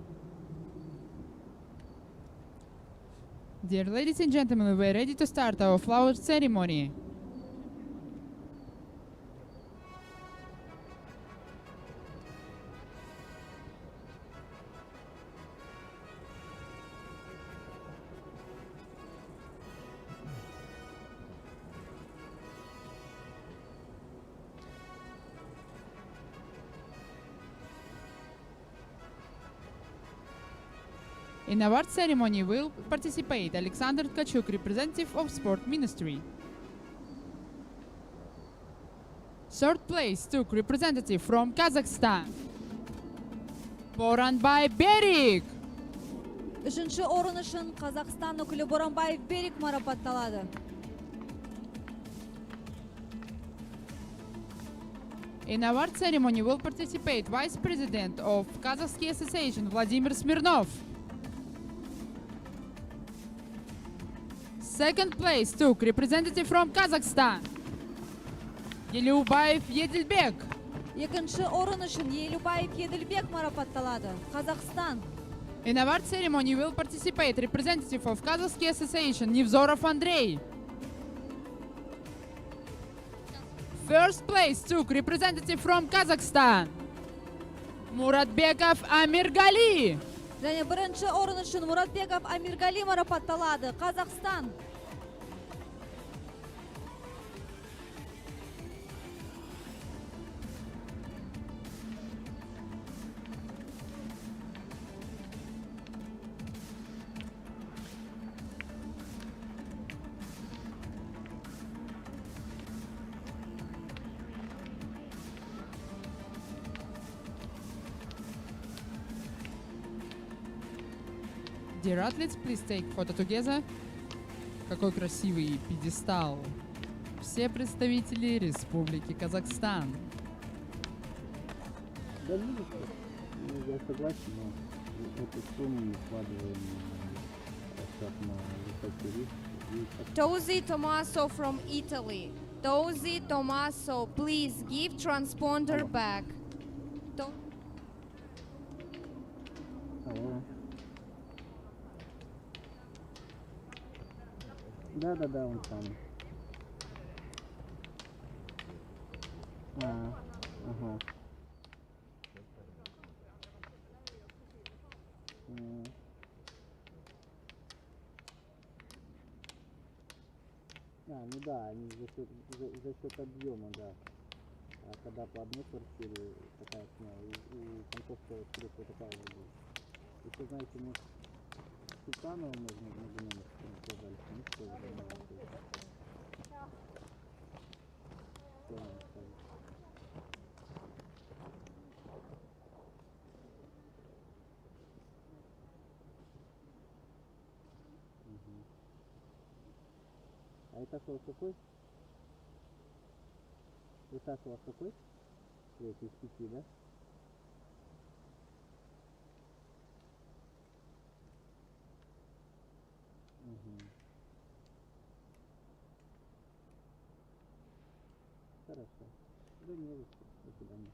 Dear ladies and gentlemen, we're ready to start our flower ceremony. In award ceremony will participate Alexander Tkachuk, representative of Sport Ministry. Third place took representative from Kazakhstan, Boranbay Berik. Үшінші орын үшін Қазақстан өкілі Боранбаев Берик марапатталады. In award ceremony will participate Vice President of Kazakhstan Association Vladimir Smirnov. Second place took representative from Kazakhstan, Елубаев Еділбек. Екінші орын үшін Елубаев Еділбек марапатталады. Қазақстан. In award ceremony will participate representative of Kazakhstan Association Nevzorov Andrei. First place took representative from Kazakhstan, Muratbekov Amirgali. Және бірінші орын үшін Мұратбеков Амиргали марапатталады. Қазақстан. Dear athletes, please take photo together. Какой красивый пьедестал. Все представители Республики Казахстан. Да видите, я согласен, но эту сумму мы вкладываем как на высокий риск. Tosi Tommaso from Italy. Tosi Tommaso, please give transponder back. Алло. Да, он там. Ага. Ну да, они за счет объема, да. А когда по одной квартире такая цена, и Панковская квартира такая же будет. Если знаете, может, Султанова можно номер сказали, что мы тоже домой. А этаж у вас какой? Этаж у вас какой? Третий из 5, да? Хорошо. Да не, до свидания.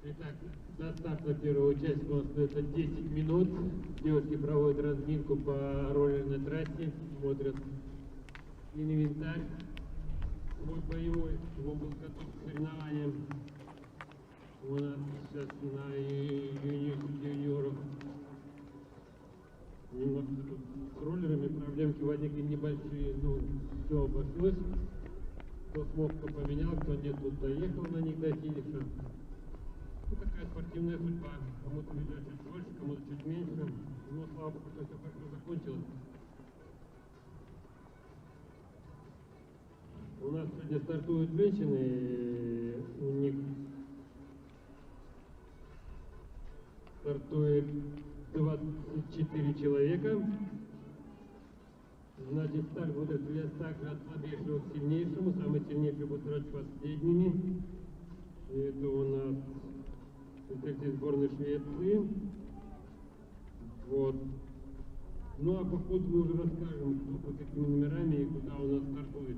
Итак, до старта первого участника у нас остается 10 минут. Девушки проводят разминку по роллерной трассе, смотрят инвентарь свой боевой, чтобы он был готов к соревнованиям. У нас сейчас на юниорах немножко тут с роллерами проблемки возникли небольшие, но все обошлось. Кто смог, кто поменял, кто нет, тут доехал на них до финиша. Ну, такая спортивная судьба. Кому-то ведет чуть больше, кому-то чуть меньше. Но, слава богу, что все хорошо закончилось. У нас сегодня стартуют женщины. У них стартует 24 человека. Значит, старт будет вес также от слабейшего к сильнейшему. Самые сильнейшие будут сразу последними. И это у нас представитель сборной Швеции. Вот. Ну а по ходу мы уже расскажем, кто по какими номерами и куда у нас стартует.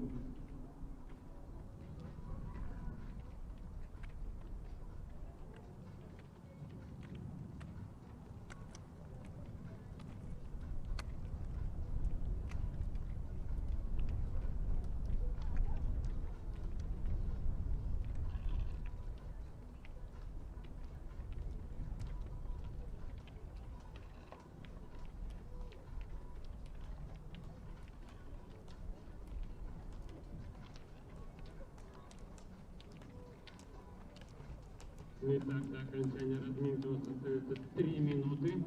Итак, до окончания разминки у нас остается 3 минуты.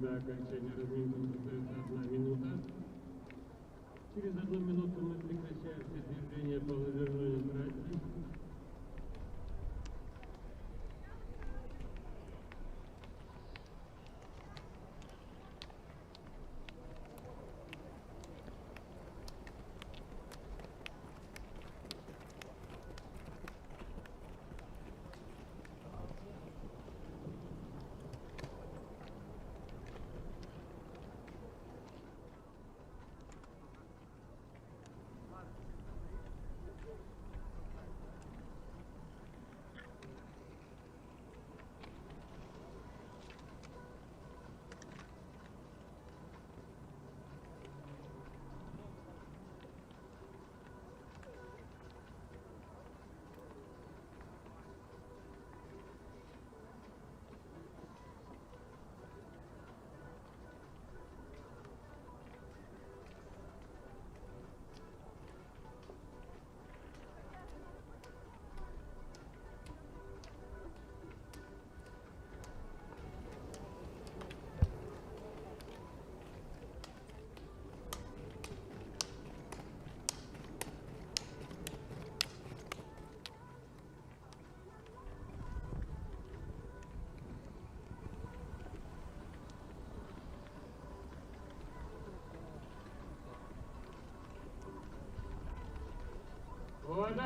До окончания разминки остается 1 минута. Через 1 минуту мы прекращаем все движения по лыжерной трассе.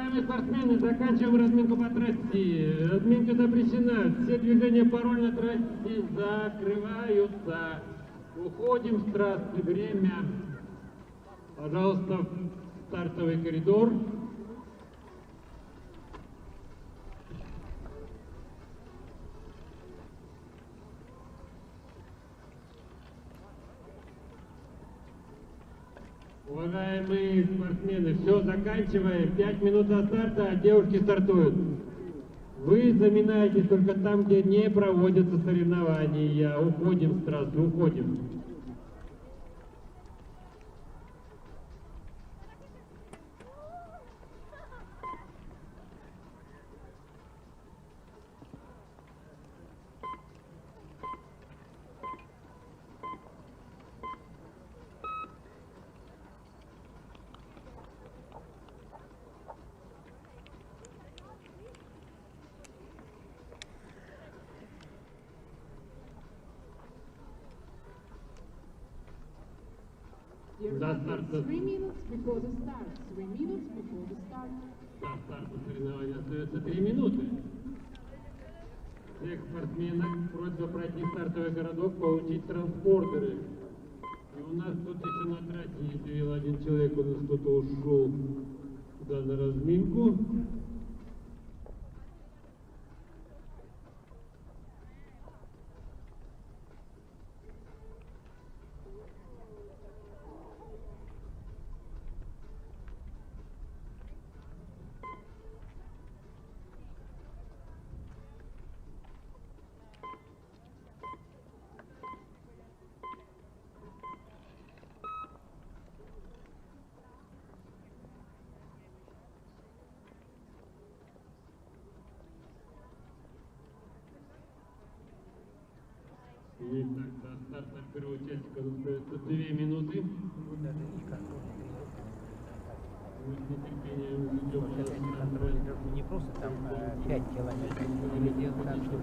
Уважаемые спортсмены, заканчиваем разминку по трассе. Разминка запрещена. Все движения по роллерной трассе закрываются. Уходим с трассы. Время. Пожалуйста, в стартовый коридор. Уважаемые спортсмены, все, заканчиваем. 5 минут до старта, а девушки стартуют. Вы заминаетесь только там, где не проводятся соревнования. Уходим с трассы, уходим. Dear До athletes, старта. 3 minutes before the start. 3 minutes before the start. До старта соревнования остается 3 минуты. Всех спортсменок просьба пройти стартовый городок, получить транспортеры. И у нас тут еще на трассе есть один человек, у нас кто-то ушел туда на разминку. Итак, до старта первого участника остается 2 минуты. Мы с нетерпением ждем. Не просто там 5 километров, или делать так, что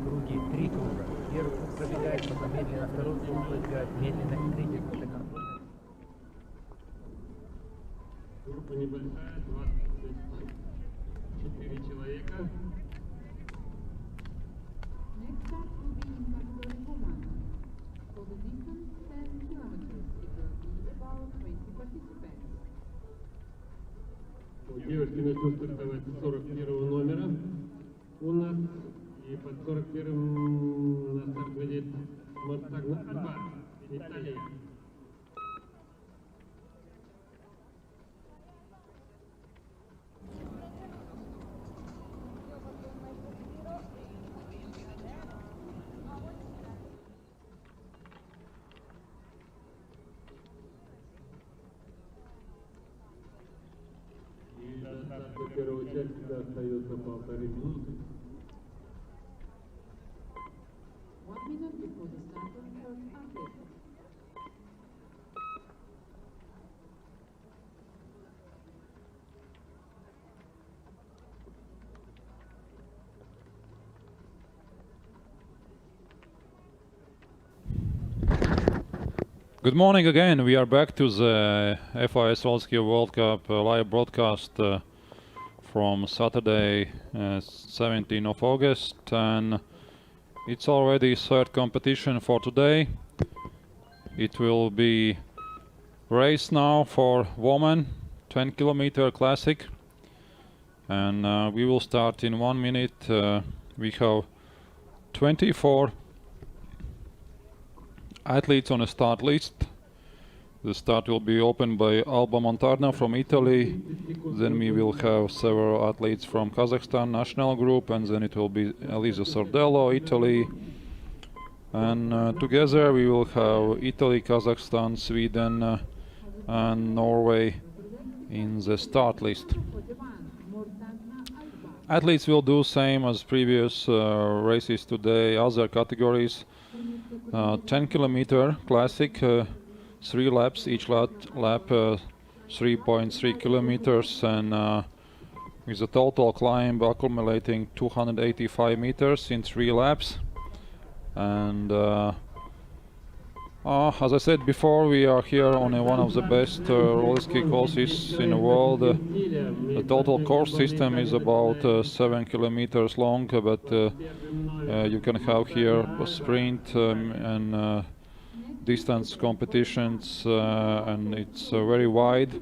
круги 3 круга. Первый круг пробегает, потом медленно, второй круг пробегает, медленно, третий круг. Это комфортно. Группа небольшая, 24 человека. Next start will be in category woman. For the distance 10 kilometers, it will be about 20 participants. Девушки начнут стартовать с 41 номера у нас. И под 41 на старт выйдет Мастагна Альба, Италия. И до старта первого участника остается 1,5 минуты. 1 minute before the start of the first athlete. Good morning again. We are back to the FIS ROLLERSKI World Cup live broadcast from Saturday, 17th of August, and it's already third competition for today. It will be race now for women, 10 kilometer classic, and we will start in 1 minute. We have 24 athletes on a start list. The start will be opened by Alba Montarna from Italy. Then we will have several athletes from Kazakhstan national group, and then it will be Elisa Sordello, Italy. And together we will have Italy, Kazakhstan, Sweden, and Norway in the start list. Athletes will do same as previous races today, other categories. 10 kilometer classic, 3 laps, each lap 3.3 kilometers, and with a total climb accumulating 285 meters in 3 laps. And As I said before, we are here on one of the best roller ski courses in the world. The total course system is about 7 kilometers long, but you can have here a sprint and distance competitions, and it's very wide.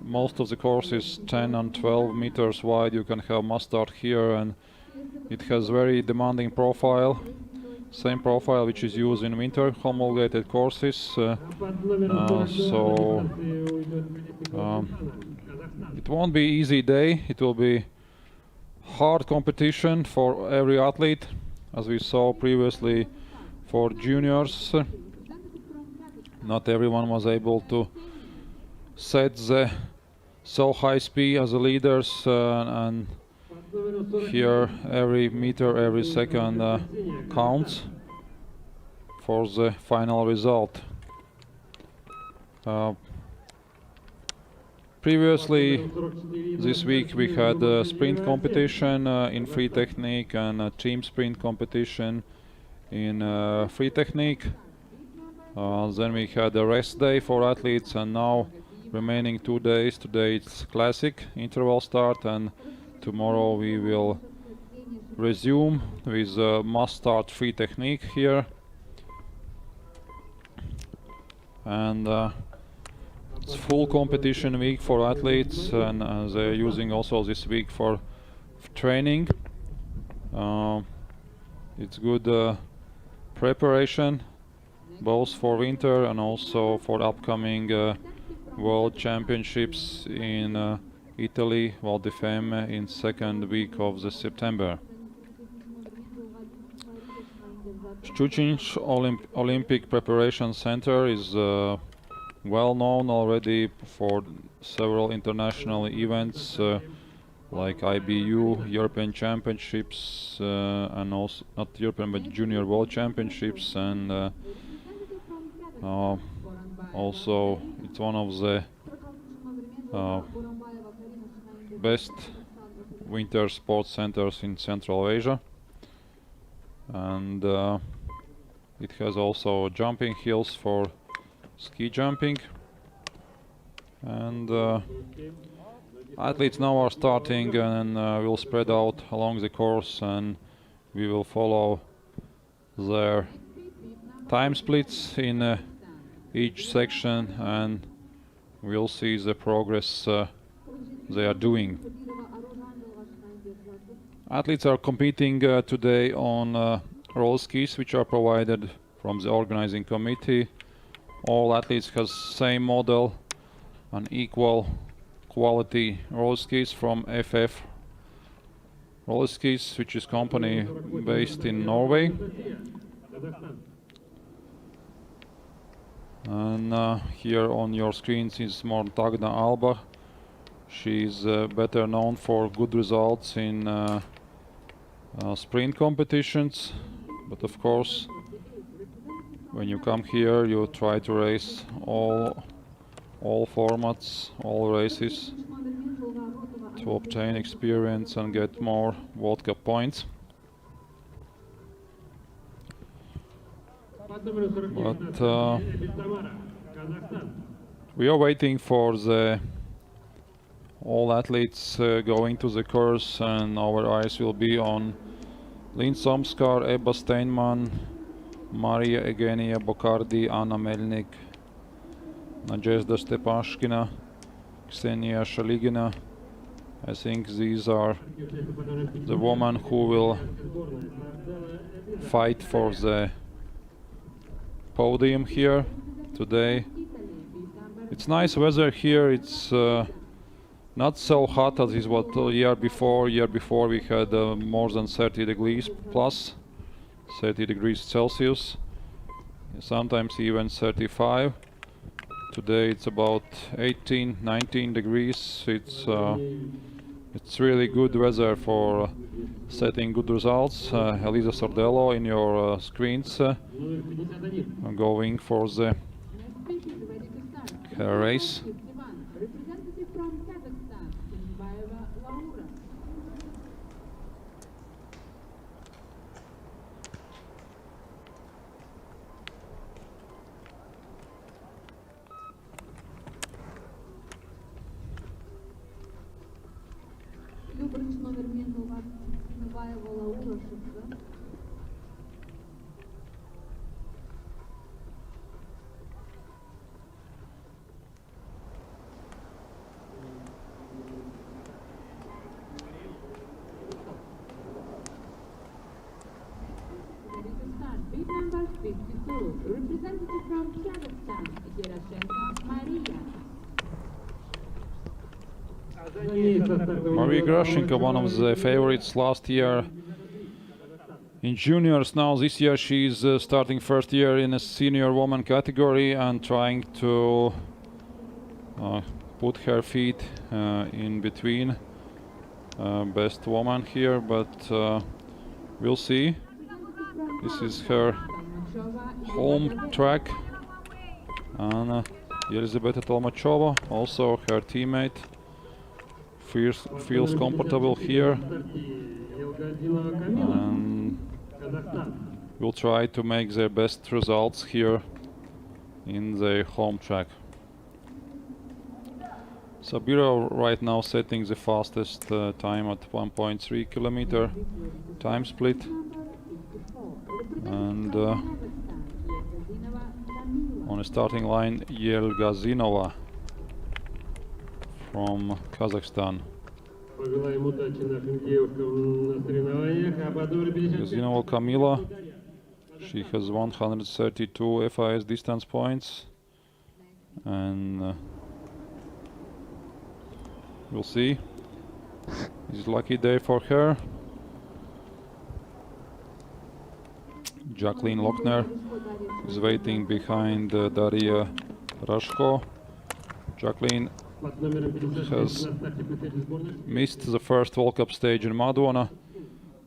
Most of the course is 10 and 12 meters wide. You can have must start here, and it has very demanding profile. Same profile which is used in winter homologated courses, so it won't be easy day. It will be hard competition for every athlete, as we saw previously for juniors. Not everyone was able to set the so high speed as the leaders, and here every meter, every second counts for the final result. Previously this week we had a sprint competition in free technique and a team sprint competition in free technique. Then we had a rest day for athletes, and now remaining 2 days. Today it's classic interval start, and tomorrow we will resume with must start free technique here. And it's full competition week for athletes, and they're using also this week for training. It's good preparation both for winter and also for upcoming World Championships in Italy, Val di Fiemme, in second week of the September. Schuchinsk Olympic Preparation Center is well known already for several international events like IBU, European Championships, and also not European but Junior World Championships, and also it's one of the best winter sports centers in Central Asia, and it has also jumping hills for ski jumping, and athletes now are starting and will spread out along the course, and we will follow their time splits in each section, and we'll see the progress they are doing. Athletes are competing today on roller skis which are provided from the organizing committee. All athletes have same model and equal quality roller skis from FF ROLLERSKI, which is company based in Norway. And here on your screens is Mortagna Alba. She's better known for good results in sprint competitions, but of course when you come here you try to race all formats, all races, to obtain experience and get more World Cup points. But we are waiting for the all athletes going to the course, and our eyes will be on Lynn Somskar, Ebba Steinman, Maria Egenia Bokardi, Anna Melnik, Nadezhda Stepashkina, Ksenia Shaligina. I think these are the women who will fight for the podium here today. It's nice weather here. It's not so hot as is what year before. Year before we had more than 30 degrees plus, 30 degrees Celsius, sometimes even 35. Today it's about 18, 19 degrees. It's really good weather for setting good results. Elisa Sordello in your screens going for the her race. ROLLERSKI. Bid number 52, representative from Kazakhstan, Gerashenko Maria. Maria Grashenko, one of the favorites last year in juniors. Now this year she's starting first year in a senior woman category and trying to put her feet in between best woman here, but we'll see. This is her home track, and Elizabeta Tolmachova, also her teammate, feels comfortable here, and will try to make their best results here in the home track. Sabira right now setting the fastest time at 1.3 kilometer time split, and on a starting line Yelgazinova from Kazakhstan. Gazinova Kamila, she has 132 FIS distance points, and we'll see. It's a lucky day for her. Jacqueline Lochner is waiting behind Daria Rashko. Jacqueline has missed the first World Cup stage in Madona,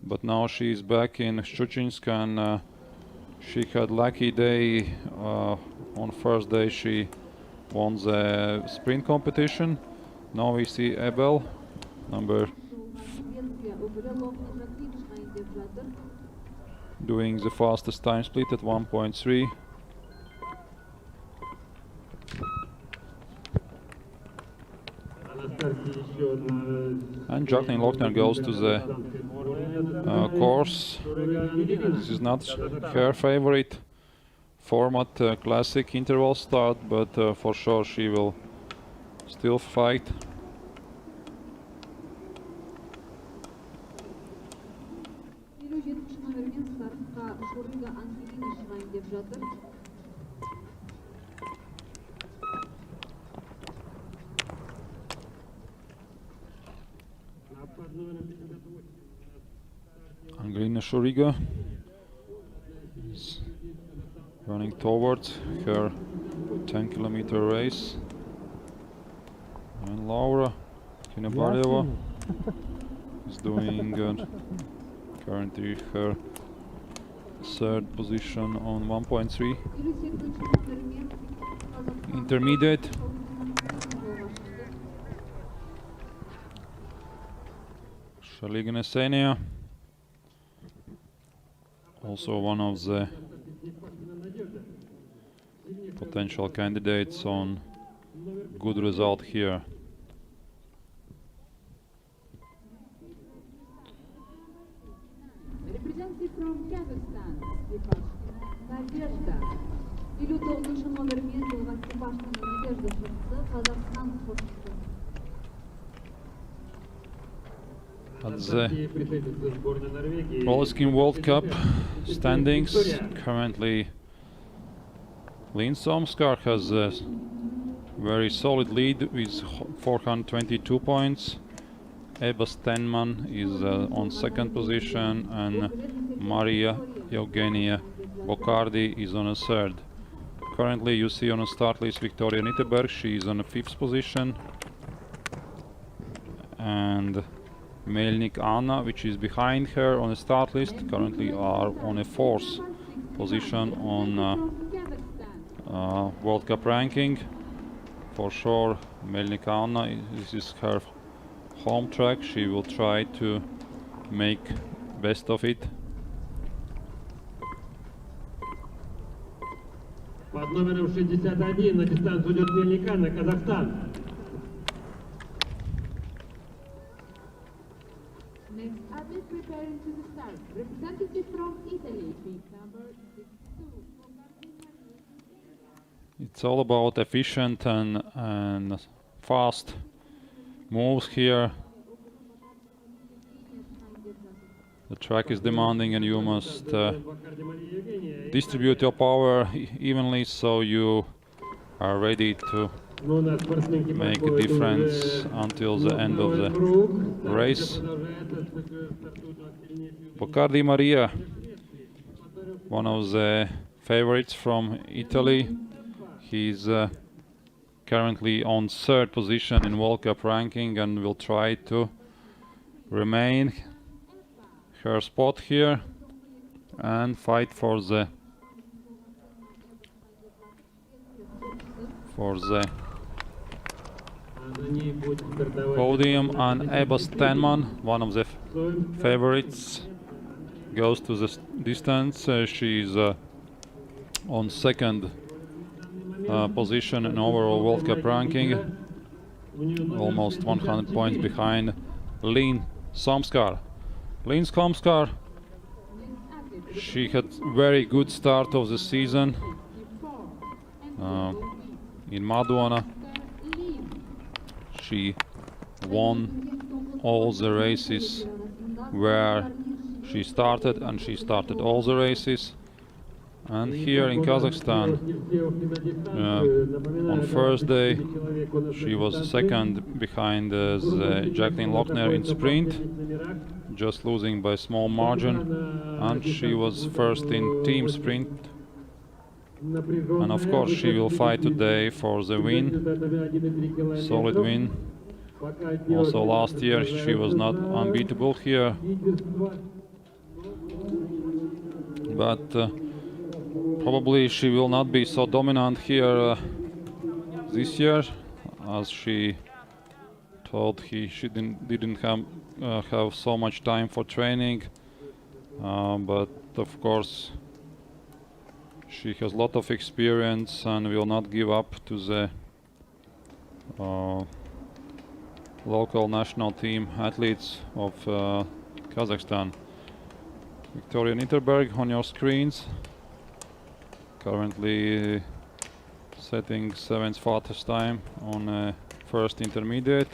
but now she's back in Schuchinsk, and she had lucky day. On first day she won the sprint competition. Now we see Abel, number doing the fastest time split at 1.3. And Jacqueline Lochner goes to the course. This is not her favorite format, classic interval start, but for sure she will still fight. Angelina Shuriga is running towards her 10-kilometer race, and Laura Kinabareva is doing currently her third position on 1.3 intermediate. Shaligina Senia, also one of the potential candidates on good result here. Representative from Kazakhstan, Nadezhda. Pilot oluşu номермен жылға Степашкина Надежда шықсы, Қазақстан спортшысы. At the ROLLERSKI World Cup standings, currently Lynn Somskar has a very solid lead with 422 points. Eba Stenman is on second position, and Maria Eugenia Bocardi is on a third. Currently you see on a start list Victoria Nitteberg, she is on a fifth position, and Melnik Anna, which is behind her on the start list, currently are on a fourth position on World Cup ranking. For sure, Melnik Anna, this is her home track. She will try to make best of it. Под номером 61 на дистанцию идет Мельника на Казахстан. Next athlete preparing to the start. Representative from Italy, pink number 62. It's all about efficient and fast moves here. The track is demanding and you must distribute your power evenly so you are ready to make a difference until the end of the race. Boccardi Maria, one of the favorites from Italy. He's currently on 3rd position in World Cup ranking and will try to remain her spot here and fight for the podium. And Ebba Stenman, one of the favorites, goes to the distance. She's on 2nd position in overall World Cup ranking, almost 100 points behind Lynn Somskar. Lynn Somskar, she had very good start of the season in Madonna. She won all the races where she started, and she started all the races. And here in Kazakhstan, on first day, she was 2nd behind the Jacqueline Lochner in sprint, just losing by small margin, and she was 1st in team sprint. And of course she will fight today for the win, solid win. Also last year she was not unbeatable here, but probably she will not be so dominant here this year, as she told she didn't have so much time for training. But of course she has a lot of experience and will not give up to the local national team athletes of Kazakhstan. Victoria Nitterberg on your screens, currently setting 7th fastest time on 1st intermediate,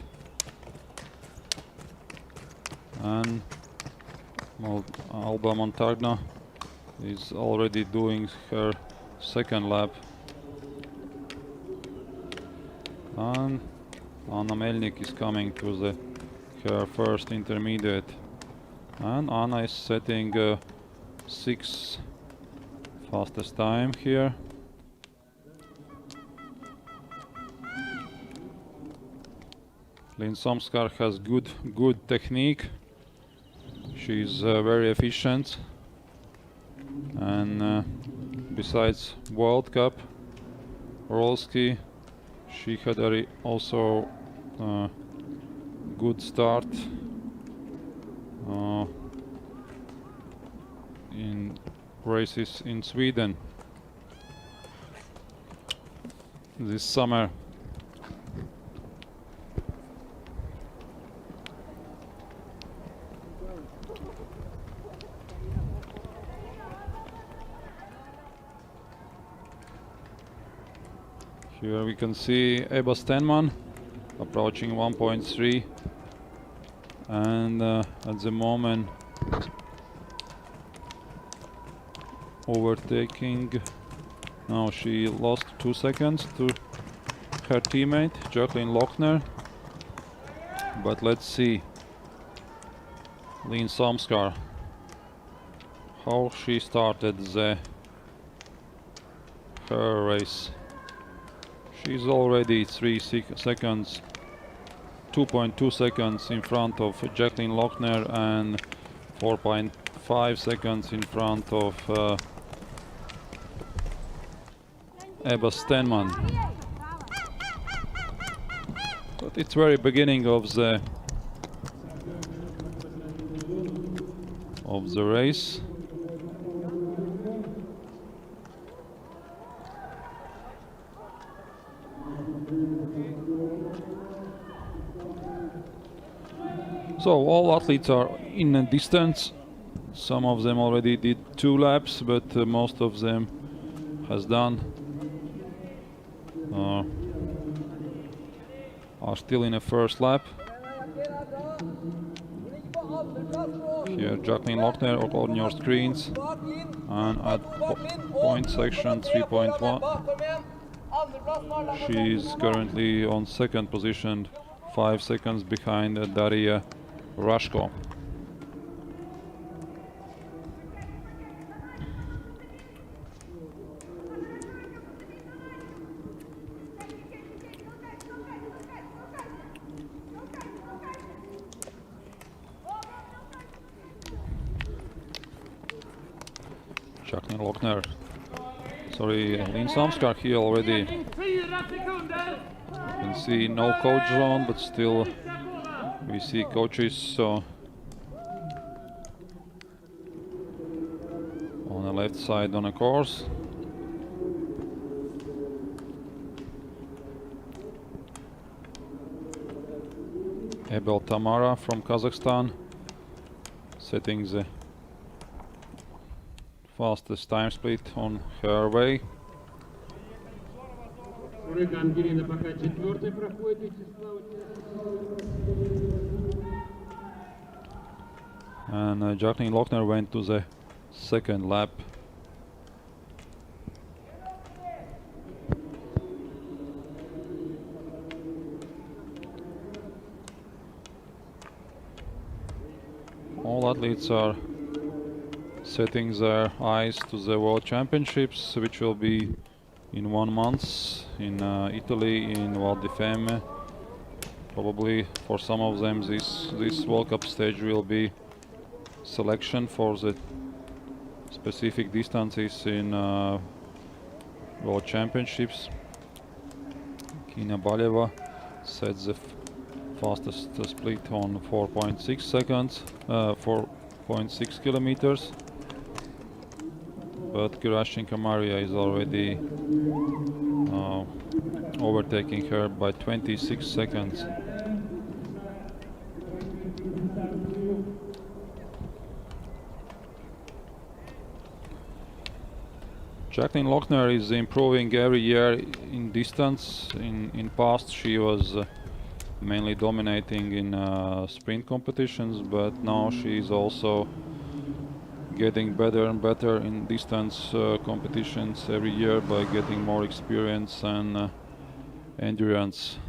and Alba Montagna is already doing her 2nd lap, and Anna Melnik is coming to her 1st intermediate, and Anna is setting 6th fastest time here. Lynn Somskar has good technique. She's very efficient, and besides World Cup, ROLLERSKI, she had also good start in races in Sweden this summer. Here we can see Ebba Stenman approaching 1.3, and at the moment overtaking. Now she lost 2 seconds to her teammate Jacqueline Lochner, but let's see Lynn Somskar, how she started her race. She's already 3 seconds, 2.2 seconds in front of Jacqueline Lochner and 4.5 seconds in front of Ebba Stenman. But it's very beginning of the race. So all athletes are in a distance. Some of them already did 2 laps, but most of them has done are still in a first lap. Here Jacqueline Lochner on your screens, and at point section 3.1 she is currently on second position, 5 seconds behind Daria Rashko. Jacqueline Lochner, sorry, Linn Samskar here already. You can see no coach zone, but still we see coaches on the left side on the course. Ebel Tamara from Kazakhstan setting the fastest time split on her way. Ангелина пока 4-й проходит, Вячеслав. And Jacqueline Lochner went to the second lap. All athletes are setting their eyes to the World Championships, which will be in 1 month in Italy, in Val di Fiemme. Probably for some of them this World Cup stage will be selection for the specific distances in World Championships. Kina Baleva sets the fastest split on 4.6 seconds, 4.6 kilometers. But Gerashchenko Maria is already overtaking her by 26 seconds. Jacqueline Lochner is improving every year in distance. In past she was mainly dominating in sprint competitions, but now she is also getting better and better in distance competitions every year by getting more experience and endurance.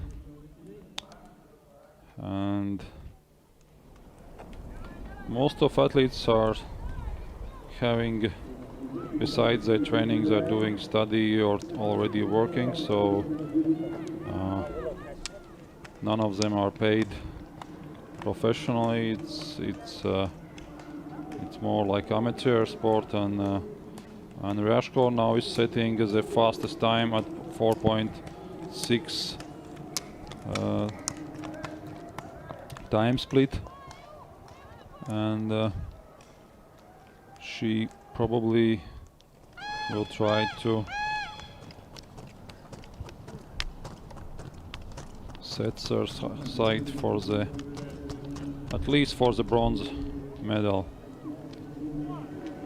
And most of athletes are having, besides their trainings, are doing study or already working, so none of them are paid professionally. It's more like amateur sport, and Rashko now is setting the fastest time at 4.6 time split, and she probably will try to set her sight for the, at least for the bronze medal.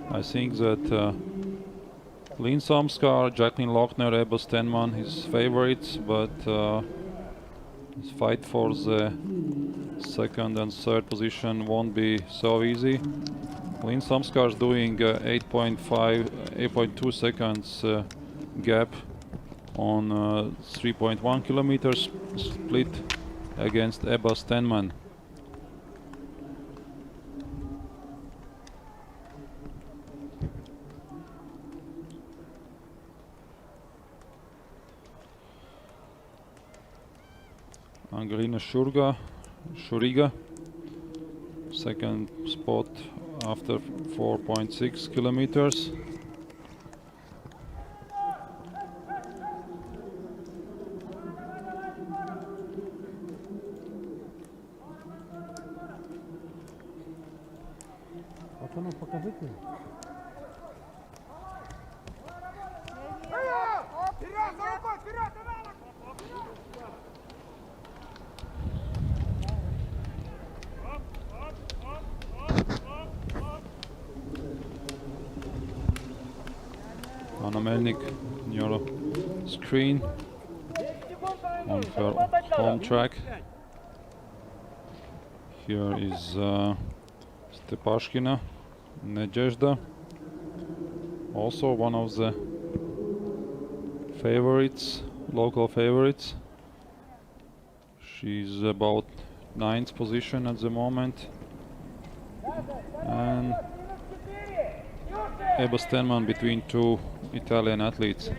I think that Linn Samskar, Jacqueline Lochner, Ebba Stenman his favorites, but this fight for the second and third position won't be so easy. Linn Samskar is doing 8.2 seconds gap on 3.1 kilometers split against Ebba Stenman. Angelina Shuriga, second spot after 4.6 kilometers. Пацанов, покажите. Anna Melnik on your screen on her home track. Here is Stepashkina Nadezhda, also one of the favorites, local favorites. She's about 9th position at the moment. And Eba Stenman between two Italian athletes.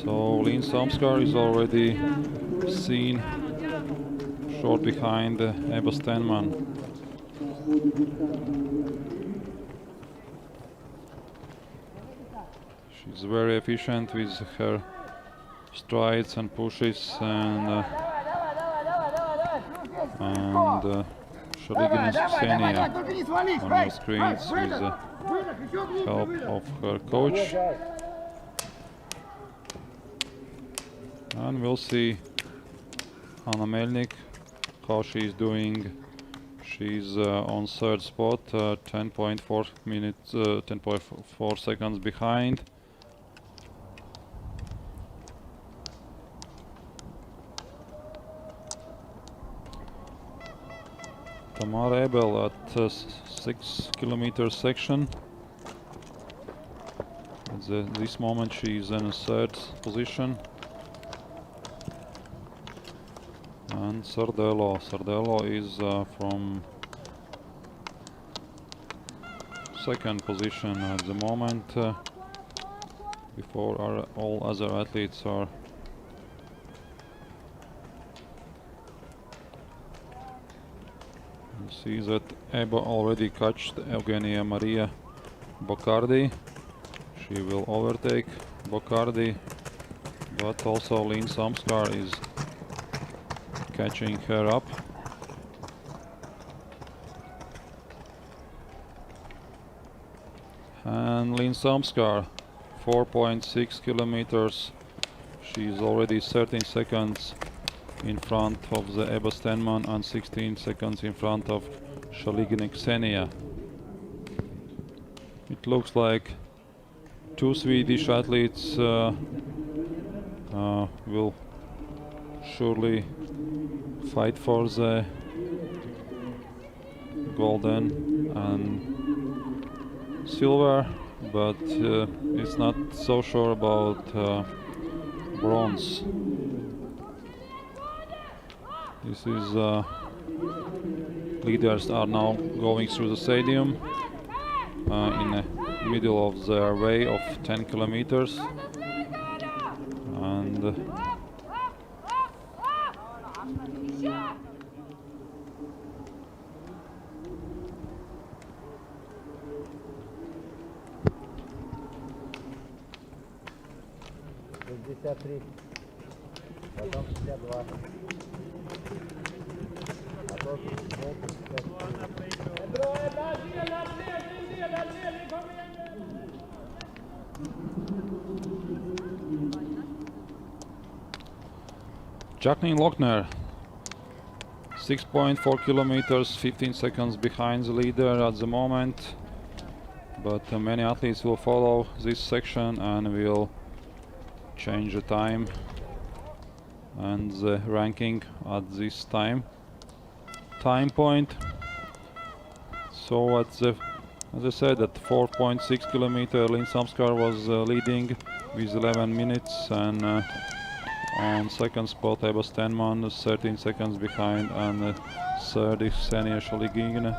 So Lynn Samskar is already seen short behind Eba Stenman. She's very efficient with her strides and pushes, and Shaligina Ksenia on your screens with the help of her coach. And we'll see Anna Melnik how she's doing. She's on third spot, 10.4 minutes, 10.4 seconds behind. Tamara Ebel at 6 kilometer section. At this moment she is in a third position. And Sardello is from second position at the moment, before all other athletes are. You see that Eba already catched Eugenia Maria Boccardi. She will overtake Boccardi, but also Lynn Samskar is catching her up. And Lynn Samskar, 4.6 kilometers. She's already 13 seconds in front of the Eba Stenman and 16 seconds in front of Shaligina Ksenia. It looks like two Swedish athletes will surely fight for the golden and silver, but it's not so sure about bronze. This is leaders are now going through the stadium in the middle of their way of 10 kilometers, and Jacqueline Lochner, 6.4 kilometers, 15 seconds behind the leader at the moment, but many athletes will follow this section and will change the time and the ranking at this time point. So as I said, at 4.6 kilometer, Lynn Samskar was leading with 11 minutes, and on second spot Eba Stenman 13 seconds behind, and third is Ksenia Shaligina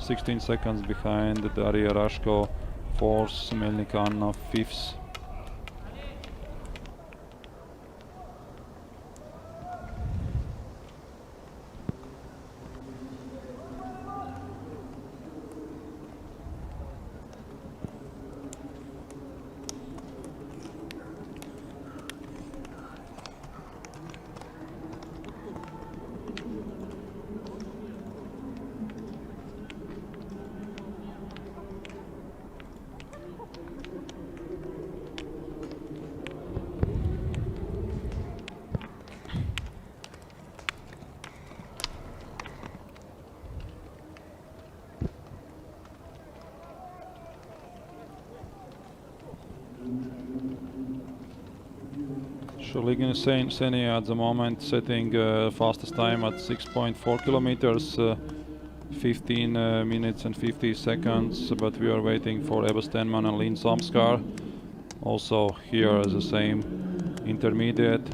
16 seconds behind, Daria Rashko fourth, Melnik Anna fifth. Schuchinsk at the moment setting fastest time at 6.4 kilometers, 15 minutes and 50 seconds, but we are waiting for Ebba Stenman and Lynn Samskar. Also here the same intermediate.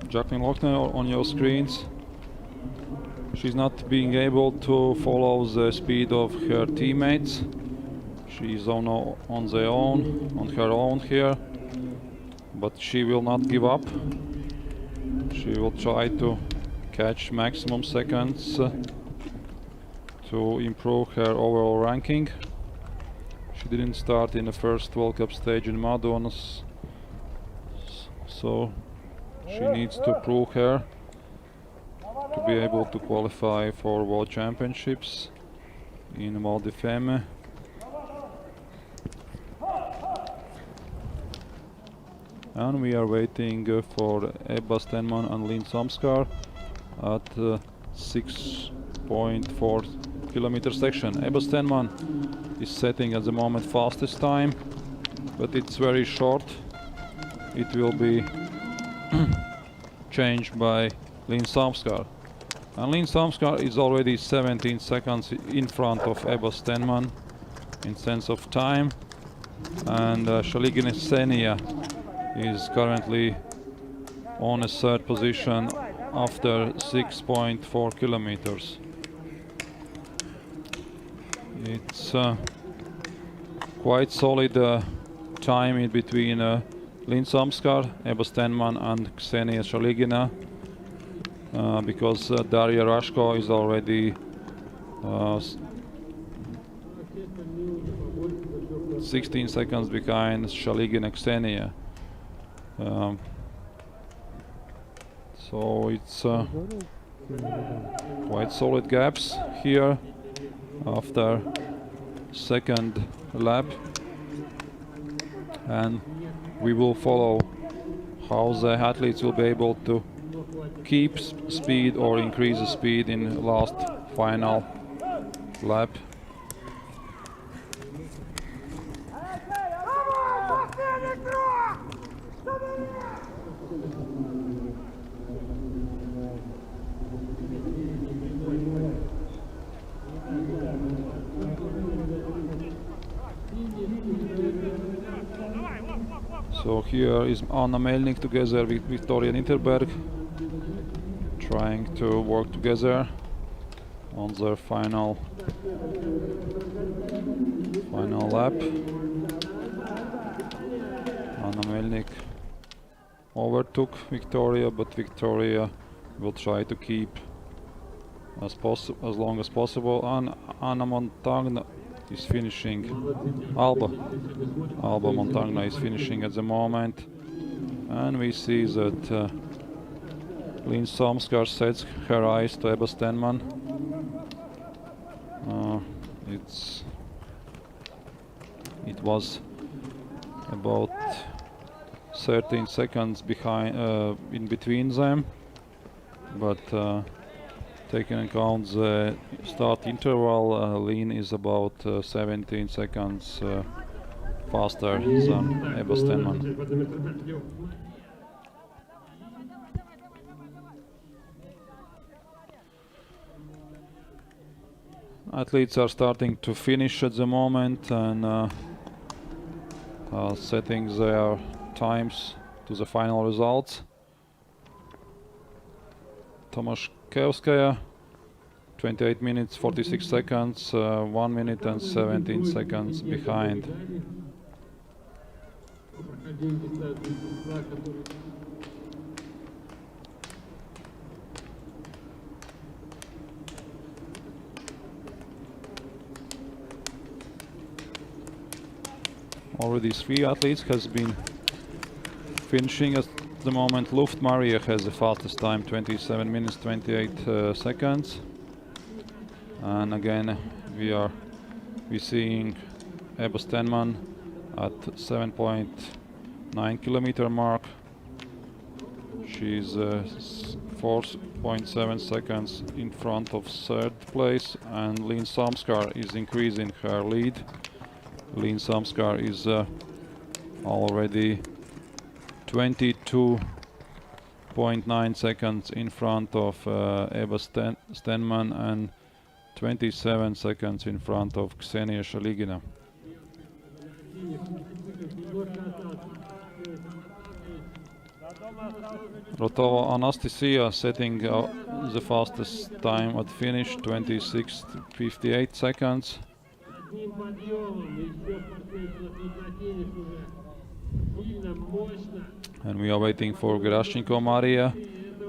Jacqueline Lochner on your screens. She's not being able to follow the speed of her teammates. She's on her own here, but she will not give up. She will try to catch maximum seconds to improve her overall ranking. She didn't start in the first World Cup stage in Madonas, so she needs to prove her to be able to qualify for World Championships in Val di Fiemme. And we are waiting for Ebba Stenman and Lynn Samskar at 6.4 kilometer section. Ebba Stenman is setting at the moment fastest time, but it's very short. It will be changed by Lynn Samskar. And Lynn Samskar is already 17 seconds in front of Ebba Stenman in sense of time. And Schuchinsk is currently on a third position after 6.4 kilometers. It's quite solid time in between Lynn Samskar, Ebba Stenman and Ksenia Schuchinsk, because Daria Rashko is already 16 seconds behind Schuchinsk Ksenia. So it's quite solid gaps here after second lap, and we will follow how the athletes will be able to keep speed or increase the speed in last final lap. So here is Anna Melnik together with Victoria Nitterberg, trying to work together on their final lap. Anna Melnik overtook Victoria, but Victoria will try to keep as long as possible. And Anna Montagna is finishing. Alba Montagna is finishing at the moment, and we see that Lynn Samskar sets her eyes to Ebba Stenman. It was about 13 seconds behind, in between them, but taking into account the start interval, Lynn is about 17 seconds faster than Ebba Stenman. Athletes are starting to finish at the moment and setting their times to the final results. Tomaszkewskaja, 28 minutes 46 seconds, 1 minute and 17 seconds behind. Already 3 athletes has been finishing at the moment. Luft Maria has the fastest time, 27 minutes 28 seconds. And again we are We're seeing Ebba Stenman at 7.9 kilometer mark. She's 4.7 seconds in front of third place, and Lynn Samskar is increasing her lead. Lynn Samskar is already 22.9 seconds in front of Ebba Stenman and 27 seconds in front of Ksenia Shaligina. Rotova Anastasia setting the fastest time at finish, 26:58 seconds. Одним подъемом и все спортсменки накинешь уже сильно, мощно. And we are waiting for Gerashchenko Maria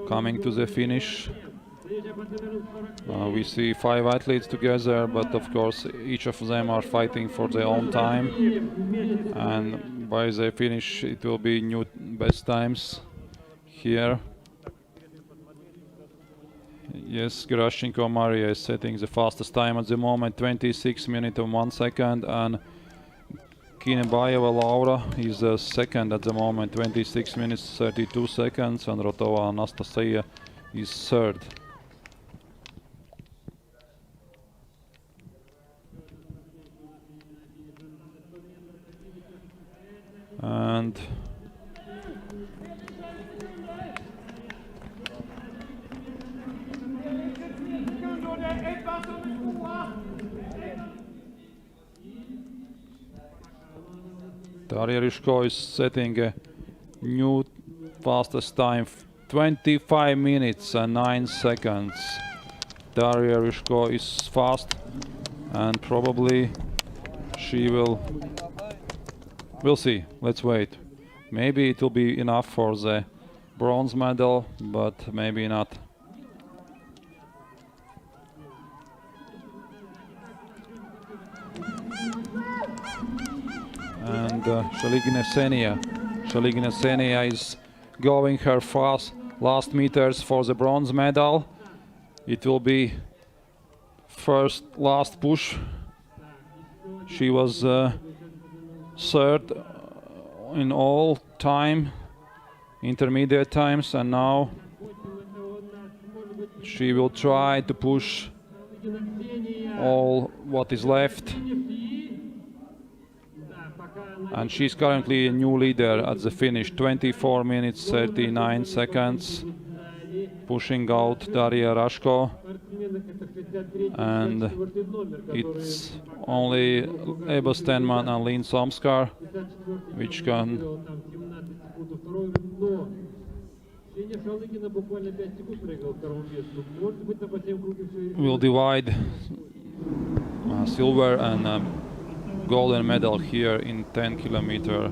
coming to the finish. We see 5 athletes together, but of course each of them are fighting for their own time, and by the finish it will be new best times here. Yes, Gerashchenko Maria is setting the fastest time at the moment, 26 minutes and 1 second, and Kinebayeva Laura is second at the moment, 26 minutes 32 seconds, and Rotova Anastasia is third. And Daria Ryshko is setting a new fastest time, 25 minutes and 9 seconds. Daria Ryshko is fast, and probably she will... We'll see, let's wait. Maybe it will be enough for the bronze medal, but maybe not. And Shaligina Senia is going her fast last meters for the bronze medal. It will be last push. She was third in all time, intermediate times, and now she will try to push all what is left. And she's currently a new leader at the finish, 24 minutes 39 seconds, pushing out Daria Rashko, and it's only Ebba Stenman and Lynn Samskar which will divide silver and golden medal here in 10 kilometer.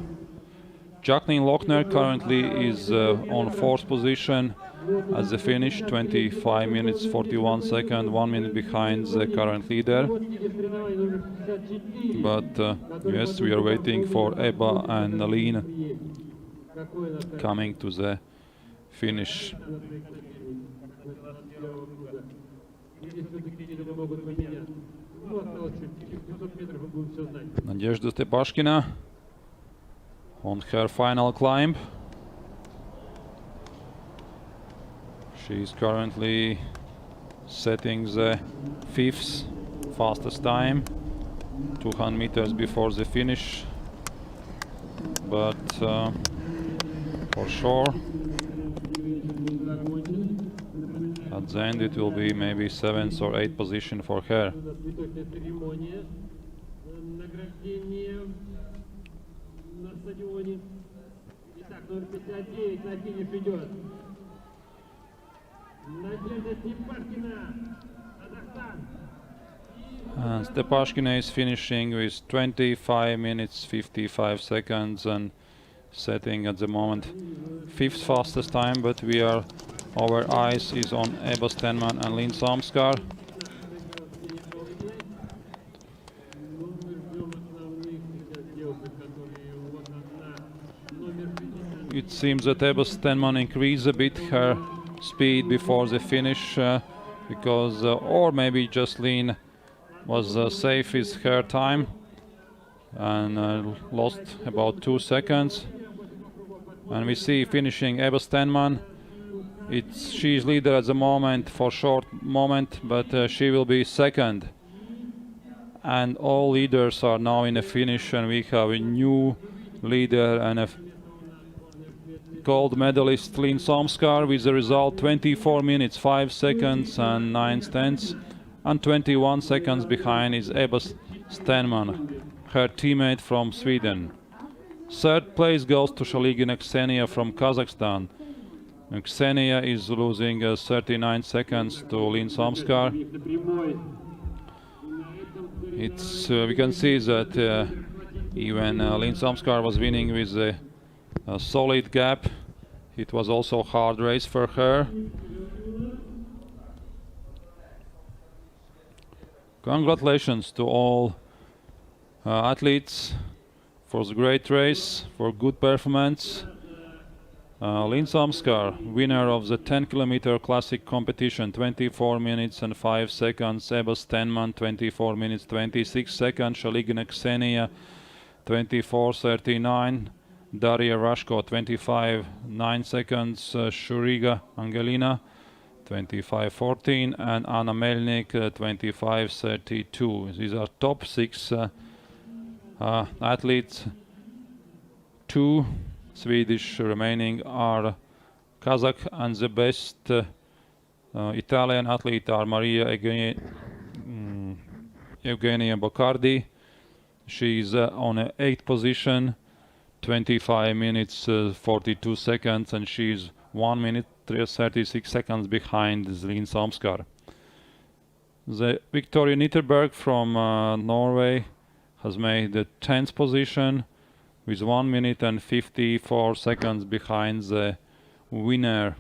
Jacqueline Lochner currently is on 4th position at the finish, 25 minutes 41 seconds, 1 minute behind the current leader. But yes, we are waiting for Ebba and Lynn coming to the finish. Nadezhda Stepashkina on her final climb. She is currently setting the 5th fastest time, 200 meters before the finish, but for sure at the end it will be maybe 7th or 8th position for her. And Stepashkina is finishing with 25 minutes 55 seconds and setting at the moment 5th fastest time, but our eyes is on Ebba Stenman and Lynn Samskar. It seems that Ebba Stenman increased a bit her speed before the finish, because or maybe just Lynn was safe with her time and lost about 2 seconds. And we see finishing Ebba Stenman. She is leader at the moment for short moment, but she will be second. And all leaders are now in the finish, and we have a new leader and a gold medalist, Lynn Somskar, with the result 24 minutes 5 seconds and 9 tenths, and 21 seconds behind is Ebba Stenman, her teammate from Sweden. Third place goes to Shaligina Ksenia from Kazakhstan. Ksenia is losing 39 seconds to Lynn Somskar. We can see that even Lynn Somskar was winning with a solid gap. It was also a hard race for her. Congratulations to all athletes for the great race, for good performance. Lynn Somskar, winner of the 10-kilometer classic competition, 24 minutes and 5 seconds. Ebba Stenman, 24 minutes 26 seconds. Shaligina Ksenia, 24:39. Daria Rashko, 25:9 seconds. Shuriga Angelina, 25:14, and Anna Melnik, 25:32. These are top 6 athletes. 2 Swedish remaining are Kazakh, and the best Italian athlete are Maria Eugenia Boccardi. She is on an 8th position, 25 minutes 42 seconds, and she is 1 minute 36 seconds behind Lynn Somskar. The Victoria Nitterberg from Norway has made the 10th position with 1 minute and 54 seconds behind the winner.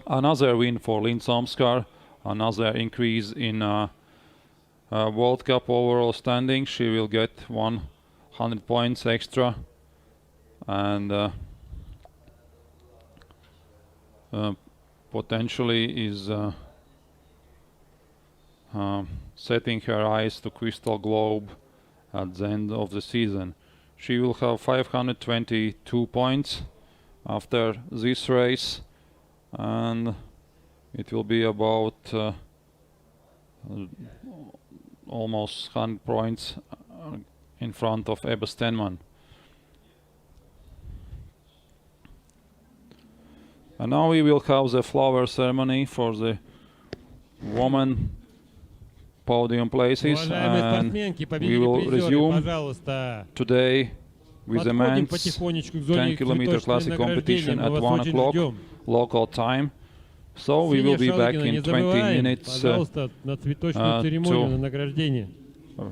Another win for Lynn Somskar, another increase in World Cup overall standing. She will get 100 points extra, and potentially is setting her eyes to Crystal Globe at the end of the season. She will have 522 points after this race, and it will be about almost 100 points in front of Ebba Stenman. And now we will have the flower ceremony for the women podium places, and we will resume today with the men's 10-kilometer classic competition at 1 o'clock local time. So we will be back in 20 minutes to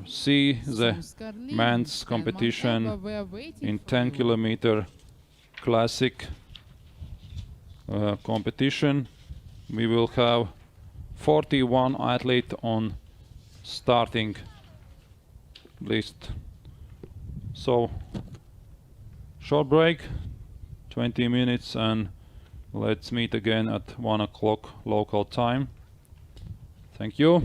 see the men's competition in 10-kilometer classic competition. We will have 41 athletes on starting list. So short break, 20 minutes, and let's meet again at 1 o'clock local time. Thank you.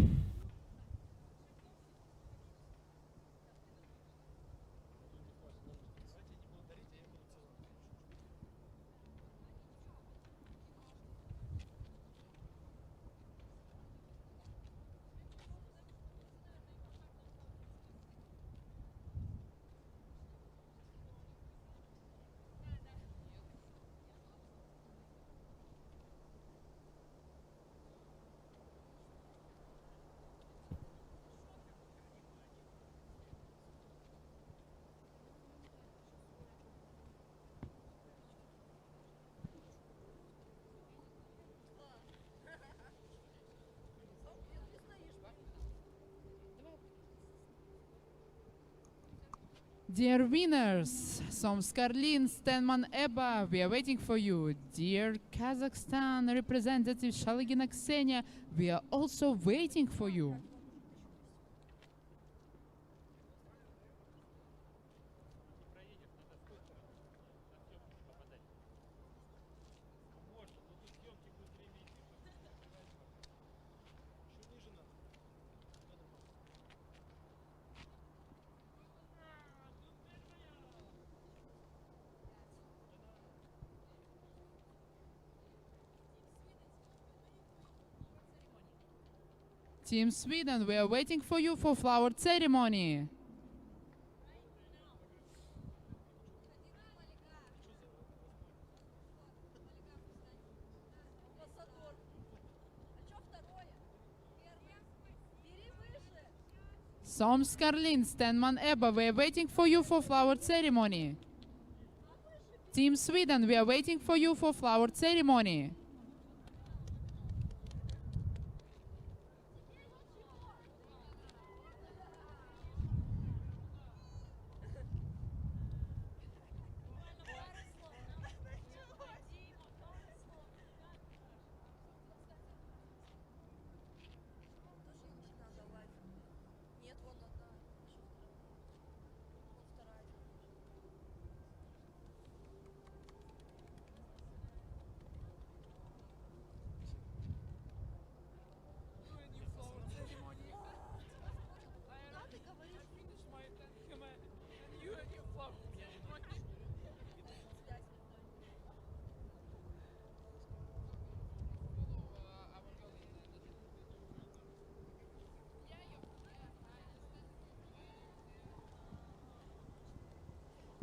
Dear winners, Somskar Lynn, Stenman Ebba, we are waiting for you. Dear Kazakhstan representative Shaligina Ksenia, we are also waiting for you. Team Sweden, we are waiting for you for flower ceremony. Karlin, Stenman Ebba, we are waiting for you for flower ceremony. Team Sweden, we are waiting for you for flower ceremony.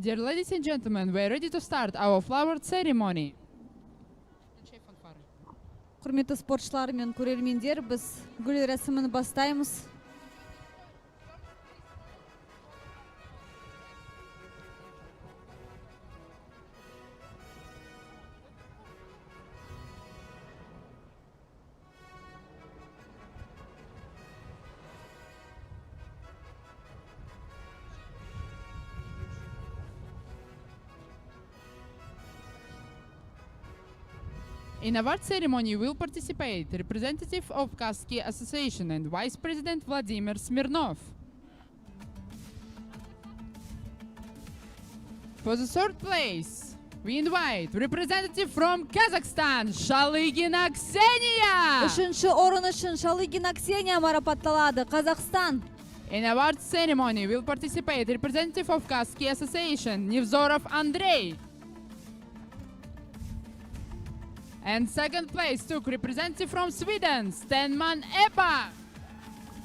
Dear ladies and gentlemen, we are ready to start our flower ceremony. Құрметті спортшылар мен көрермендер, біз гүл рәсімін бастаймыз. In award ceremony will participate representative of KAZ Association and Vice President Vladimir Smirnov. For the third place, we invite representative from Kazakhstan, Shalygina Ksenia. Үшінші орын үшін Шалыгина Ксения марапатталады, Қазақстан. In award ceremony will participate representative of KAZ Association, Nevzorov Andrei. And second place took representative from Sweden, Stenman Ebba.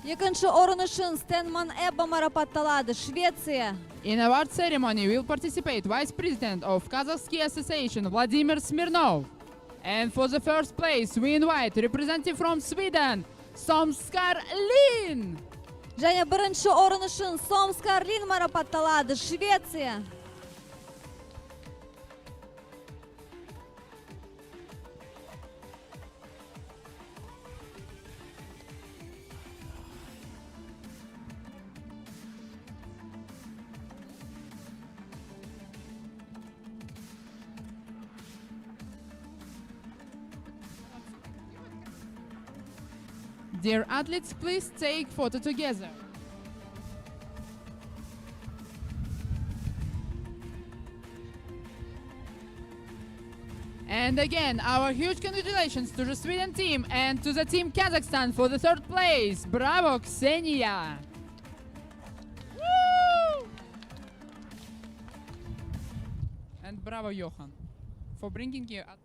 Екінші орын үшін Стенман Эбба марапатталады, Швеция. In award ceremony will participate Vice President of Kazakhstan Association, Vladimir Smirnov. And for the first place, we invite representative from Sweden, Karlin. Және бірінші орын үшін Карлин марапатталады, Швеция. Dear athletes, please take photo together. And again, our huge congratulations to the Sweden team and to the team Kazakhstan for the third place. Bravo, Ksenia! Woo! And bravo, Johan, for bringing you up.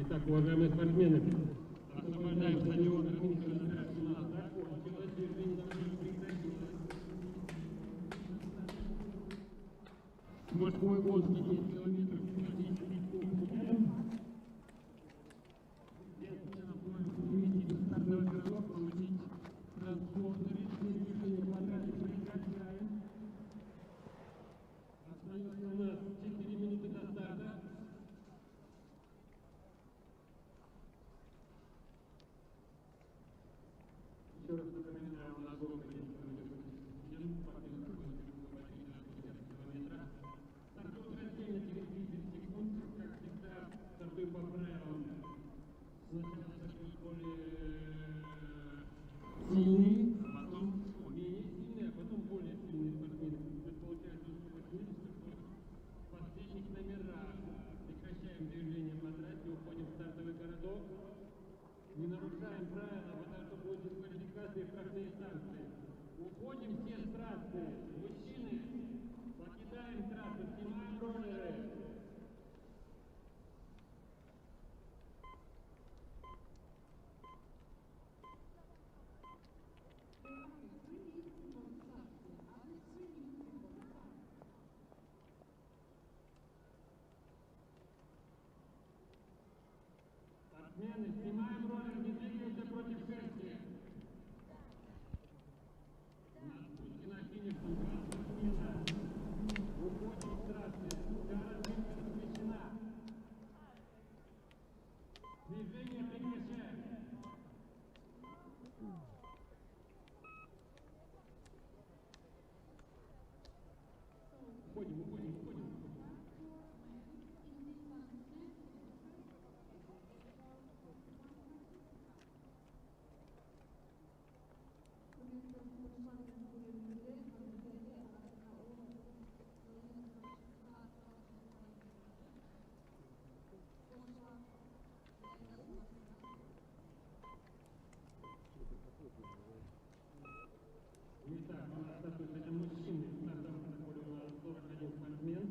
Итак, уважаемые спортсмены, освобождаем стадион административного закончилось, движение должно прекратилось. Морской Волжский 10 километров классический путь. Увидеть бесплатного городок, получить транспортеры, все движения потратить прекращаем. Остается у нас 4 минуты до старта. Еще раз напоминаю, у нас гонка 10 километров. Стартует раздельно через 30 секунд. Как всегда, стартуем по правилам. Сначала зашли более сильные, а потом менее сильные, а потом более сильные спортсмены. То есть получается, что спортсмены стартуют в последних номерах. Прекращаем движение по трассе, уходим в стартовый городок. Не нарушаем правила, потому что будет дисквалификация и штрафные санкции. Уходим все с трассы. Мужчины, покидаем трассу, снимаем роллеры. Спортсмены, снимаем роллер, не двигаемся против шерсти. На спуске на финиш 2 спортсмена. Уходим с трассы. Вся разметка смещена. Движение прекращаем. Уходим. Итак, у нас стартует это мужчины. В стартовом протоколе у нас 41 спортсмен.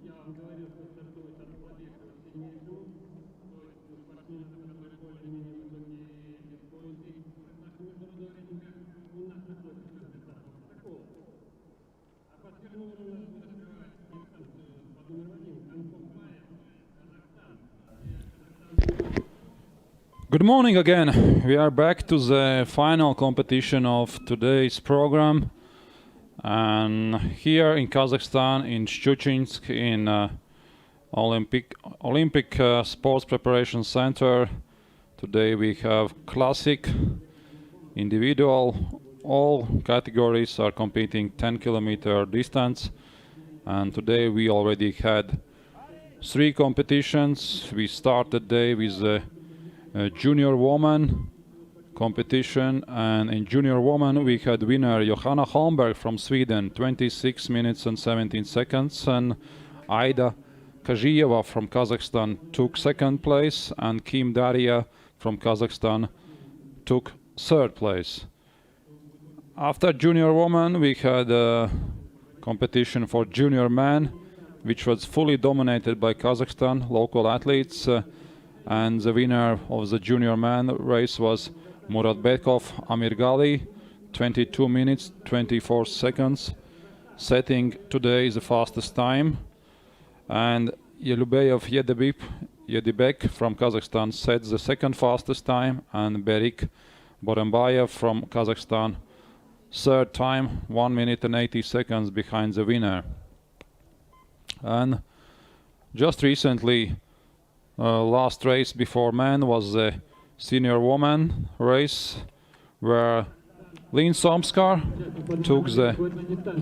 Я вам говорил, что стартует от слабейшего к сильнейшему. То есть спортсмены, которые более-менее высокие веспоинты нашего международного рейтинга, у нас находится каждый стартовый протокол. А под первым номером у нас будет открывать дистанцию под номером 1 Казахстан. Good morning again. We are back to the final competition of today's program. And here in Kazakhstan, in Schuchinsk, in Olympic Sports Preparation Center, today we have classic, individual. All categories are competing 10-kilometer distance. And today we already had 3 competitions. We started the day with the junior woman competition, and in junior woman we had winner Johanna Holmberg from Sweden, 26 minutes and 17 seconds, and Aida Kazhieva from Kazakhstan took 2nd place, and Kim Daria from Kazakhstan took 3rd place. After junior woman we had a competition for junior man, which was fully dominated by Kazakhstan local athletes. And the winner of the junior man race was Muratbekov Amirgali, 22 minutes 24 seconds, setting today the fastest time. And Yelubeyev Yedibek from Kazakhstan set the 2nd fastest time, and Berik Borembayev from Kazakhstan 3rd time, 1 minute and 80 seconds behind the winner. And just recently, last race before men was the senior woman race, where Lynn Somskar took the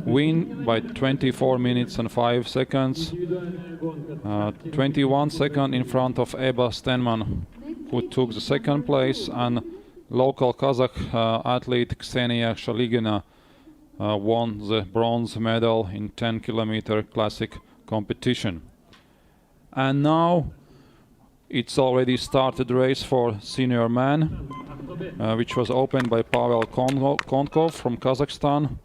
win by 24 minutes and 5 seconds, 21 seconds in front of Eba Stenman, who took the 2nd place, and local Kazakh athlete Ksenia Shaligina won the bronze medal in 10-kilometer classic competition. And now it's already started race for senior man, which was opened by Pavel Konkov from Kazakhstan.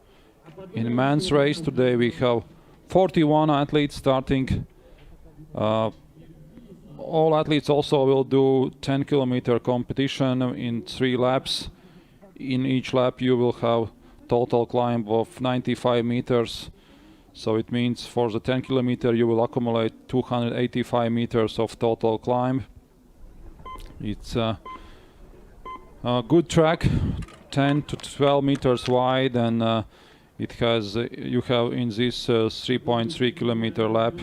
In men's race today we have 41 athletes starting all athletes also will do 10-kilometer competition in 3 laps. In each lap you will have total climb of 95 meters. So it means for the 10-kilometer you will accumulate 285 meters of total climb. It's a good track, 10 to 12 meters wide, and it has you have in this 3.3 kilometer lap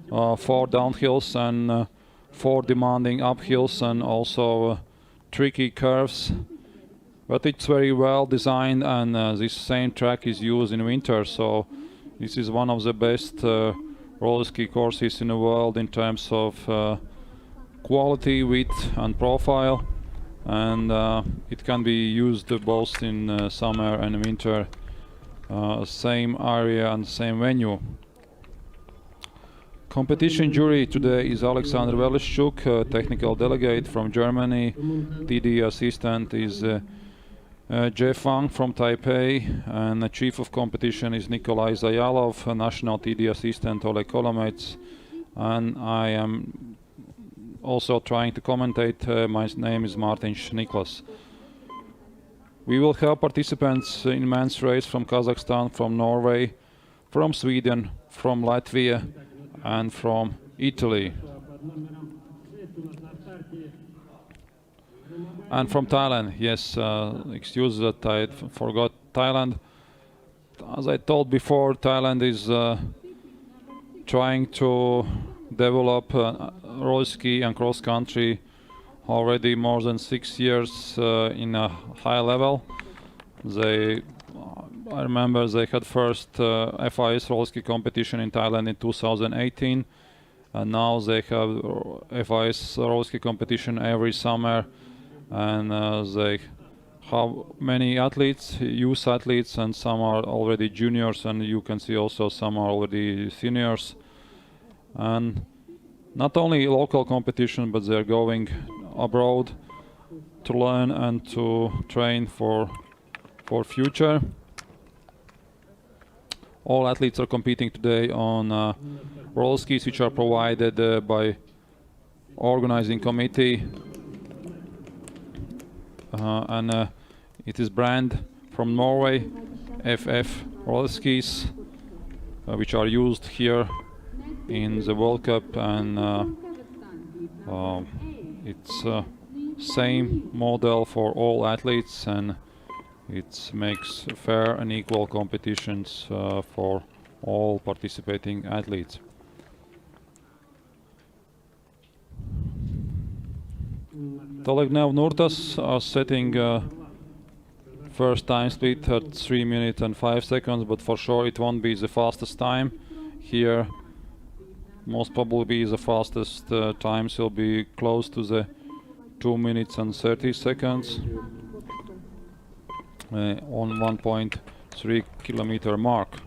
4 downhills and 4 demanding uphills and also tricky curves. But it's very well designed, and this same track is used in winter, so this is one of the best roller ski courses in the world in terms of quality, width and profile, and it can be used both in summer and winter, same area and same venue. Competition jury today is Alexander Welleschuk, technical delegate from Germany. TD assistant is Jeff Wang from Taipei, and the chief of competition is Nikolai Zayalov, national TD assistant Oleg Kolomets, and I am also trying to commentate. My name is Martin Niklas. We will have participants in men's race from Kazakhstan, from Norway, from Sweden, from Latvia, and from Italy. And from Thailand, yes, excuse that I forgot Thailand. As I told before, Thailand is trying to develop roller ski and cross country already more than 6 years in a high level. I remember they had first FIS roller ski competition in Thailand in 2018, and now they have FIS roller ski competition every summer, and they have many athletes, youth athletes, and some are already juniors, and you can see also some are already seniors. And not only local competition, but they're going abroad to learn and to train for future. All athletes are competing today on roller skis, which are provided by organizing committee, and it is brand from Norway, FF roller skis, which are used here in the World Cup, and it's same model for all athletes, and it makes fair and equal competitions for all participating athletes. Tolegnev Nurtas are setting first time split at 3 minutes and 5 seconds, but for sure it won't be the fastest time. Here most probably the fastest times will be close to the 2 minutes and 30 seconds on 1.3 kilometer mark.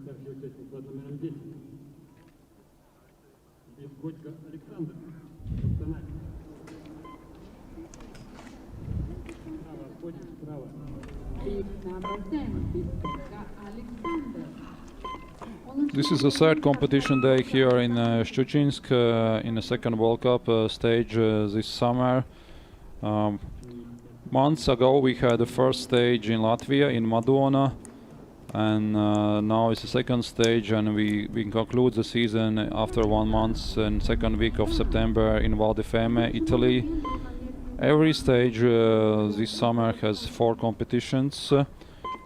Старший участник под номером 10. Бескотько Александр. Капитанат. Справа, отходит справа. This is the third competition day here in Schuchinsk in the second World Cup stage this summer. Months ago we had the first stage in Latvia, in Madona, and now it's the second stage, and we conclude the season after 1 month in second week of September in Val di Fiemme, Italy. Every stage this summer has 4 competitions.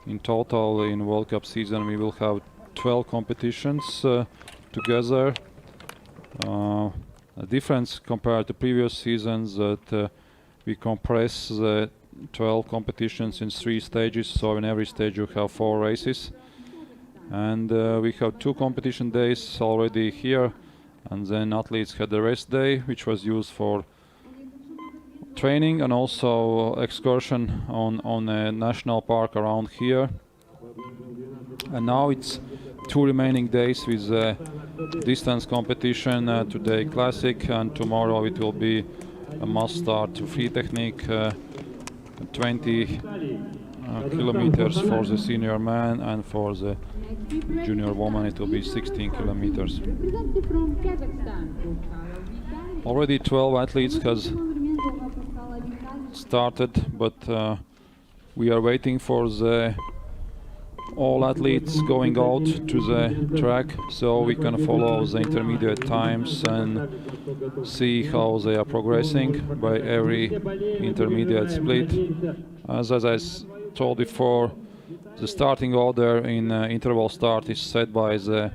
In total in World Cup season we will have 12 competitions together. A difference compared to previous seasons that we compress the 12 competitions in 3 stages, so in every stage you have 4 races, and we have 2 competition days already here, and then athletes had the rest day, which was used for training and also excursion on a national park around here. And now it's 2 remaining days with distance competition, today classic, and tomorrow it will be a must start to free technique 20 kilometers for the senior man, and for the junior woman it will be 16 kilometers. Already 12 athletes has started, but we are waiting for the all athletes going out to the track so we can follow the intermediate times and see how they are progressing by every intermediate split. As I told before, the starting order in interval start is set by the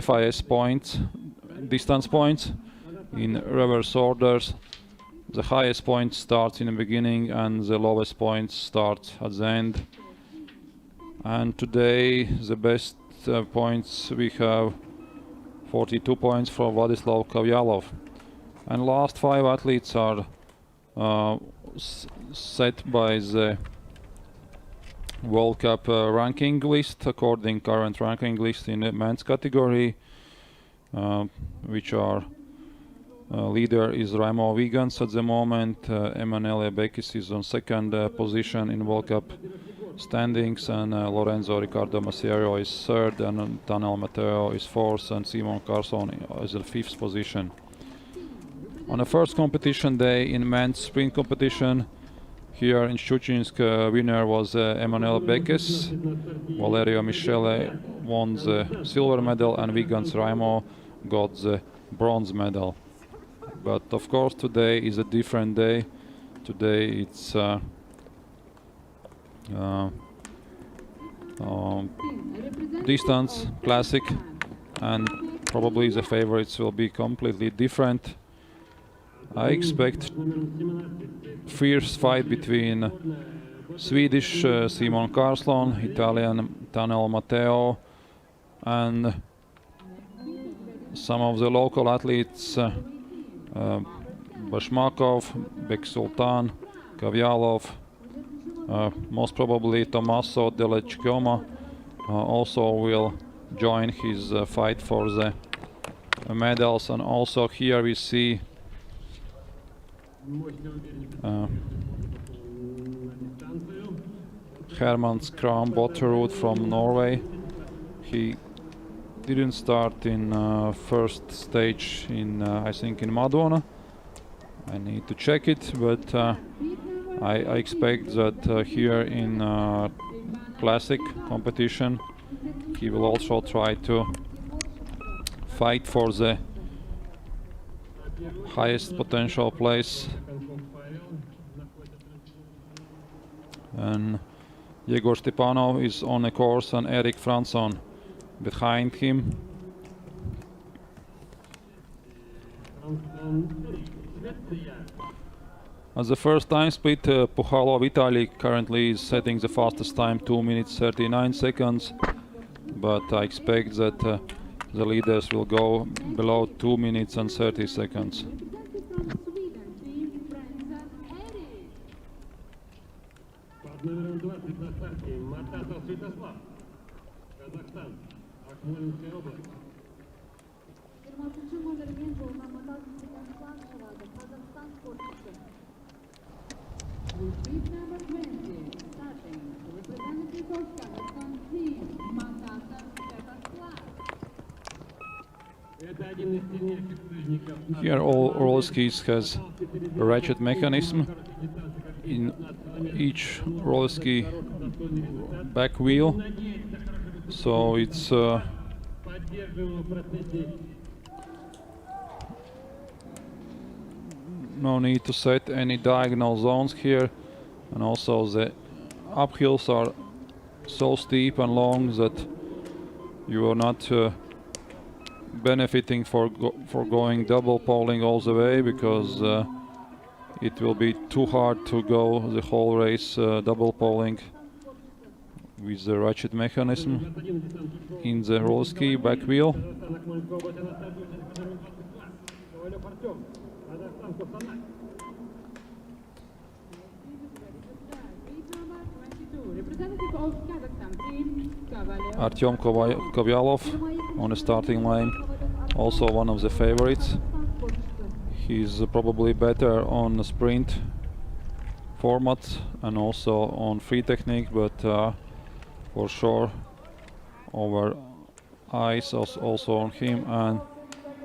FIS points, distance points. In reverse orders, the highest point starts in the beginning and the lowest point starts at the end. And today the best points we have 42 points from Vladislav Kavyalov. And last 5 athletes are set by the World Cup ranking list, according current ranking list in the men's category, which are leader is Raimo Vigans at the moment, Emanuele Bekis is on second position in World Cup standings, and Lorenzo Ricardo Maciero is third, and Tanel Mateo is fourth, and Simon Carson is in fifth position. On the first competition day in men's sprint competition here in Schuchinsk, winner was Emanuele Bekis. Valerio Michele won the silver medal, and Vigans Raimo got the bronze medal. But of course today is a different day. Today it's distance classic, and probably the favorites will be completely different. I expect fierce fight between Swedish Simon Carlsson, Italian Tanel Mateo, and some of the local athletes, Bashmakov, Bek Sultan, Kavyalov, most probably Tommaso Delechkoma also will join his fight for the medals. And also here we see Herman Skram Botterud from Norway. He didn't start in first stage in I think in Madona. I need to check it, but I expect that here in classic competition he will also try to fight for the highest potential place. And Yegor Stepanov is on the course and Erik Fransson behind him. As the first time split, Puchalov Vitaly currently is setting the fastest time, 2 minutes 39 seconds. But I expect that the leaders will go below 2 minutes and 30 seconds. Номером 20 на старте Матасов Святослав, Казахстан, Акмолинская область. With number 20, starting, representative of Kazakhstan team, Matasov Svetoslav. Это один из сильнейших лыжников. Here all ROLLERSKIs has a ratchet mechanism in each ROLLERSKI back wheel, so it's no need to set any diagonal zones here, and also the uphills are so steep and long that you are not benefiting for going double poling all the way, because it will be too hard to go the whole race double poling with the ratchet mechanism in the ROLLERSKI back wheel. Artyom Kavyalov on the starting line, also one of the favorites. He's probably better on the sprint format and also on free technique, but for sure over eyes also on him. And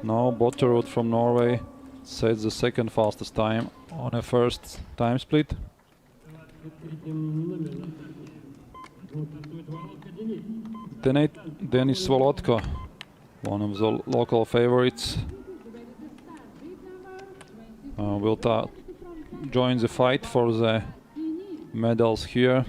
now Botterud from Norway sets the second fastest time on a first time split. Denis Volotka, one of the local favorites, will join the fight for the medals here.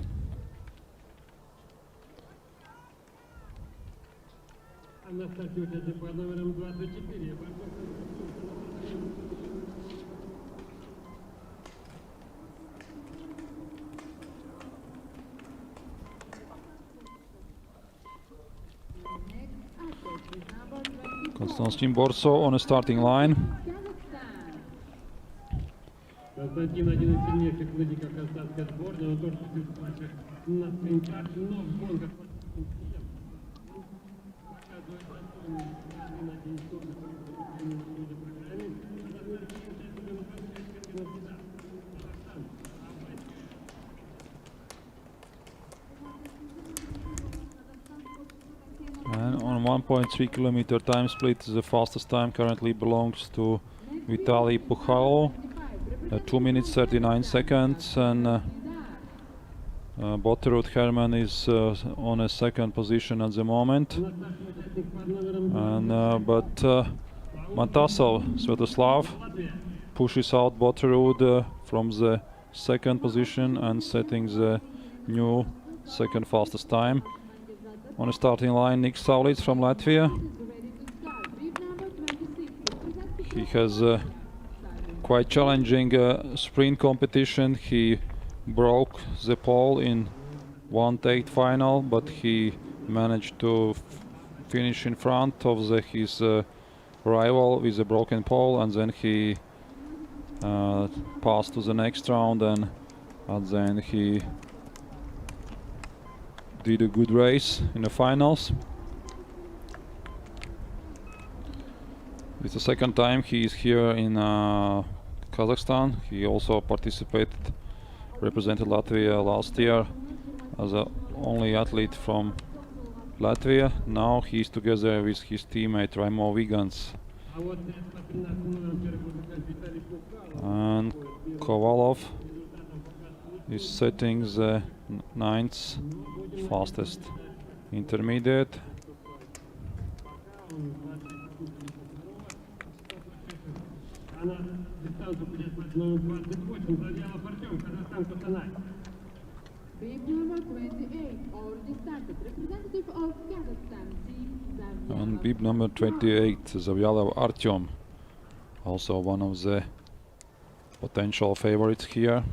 Konstantin Borso on a starting line. Константин один из сильнейших классиков казахстанской сборной, он тоже выступает на спринтах, но в гонках показывает на день And on 1.3 kilometer time split, the fastest time currently belongs to Vitaly Pukhalo, 2 minutes 39 seconds, and Botterud Herman is on a second position at the moment. And but Matasov Svetoslav pushes out Botterud from the second position and setting the new second fastest time. On the starting line, Nick Saulits from Latvia. He has a quite challenging sprint competition. He broke the pole in 1/8 final, but he managed to finish in front of his rival with a broken pole, and then he passed to the next round, and at the end he did a good race in the finals. It's the second time he is here in Kazakhstan. He also represented Latvia last year as the only athlete from Latvia. Now he's together with his teammate Raimo Vigans. And Kovalov is setting the ninth fastest intermediate. Bib number 28 already started. Representative of Kazakhstan, team And bib number 28, Zavyalov Artyom, also one of the potential favorites here.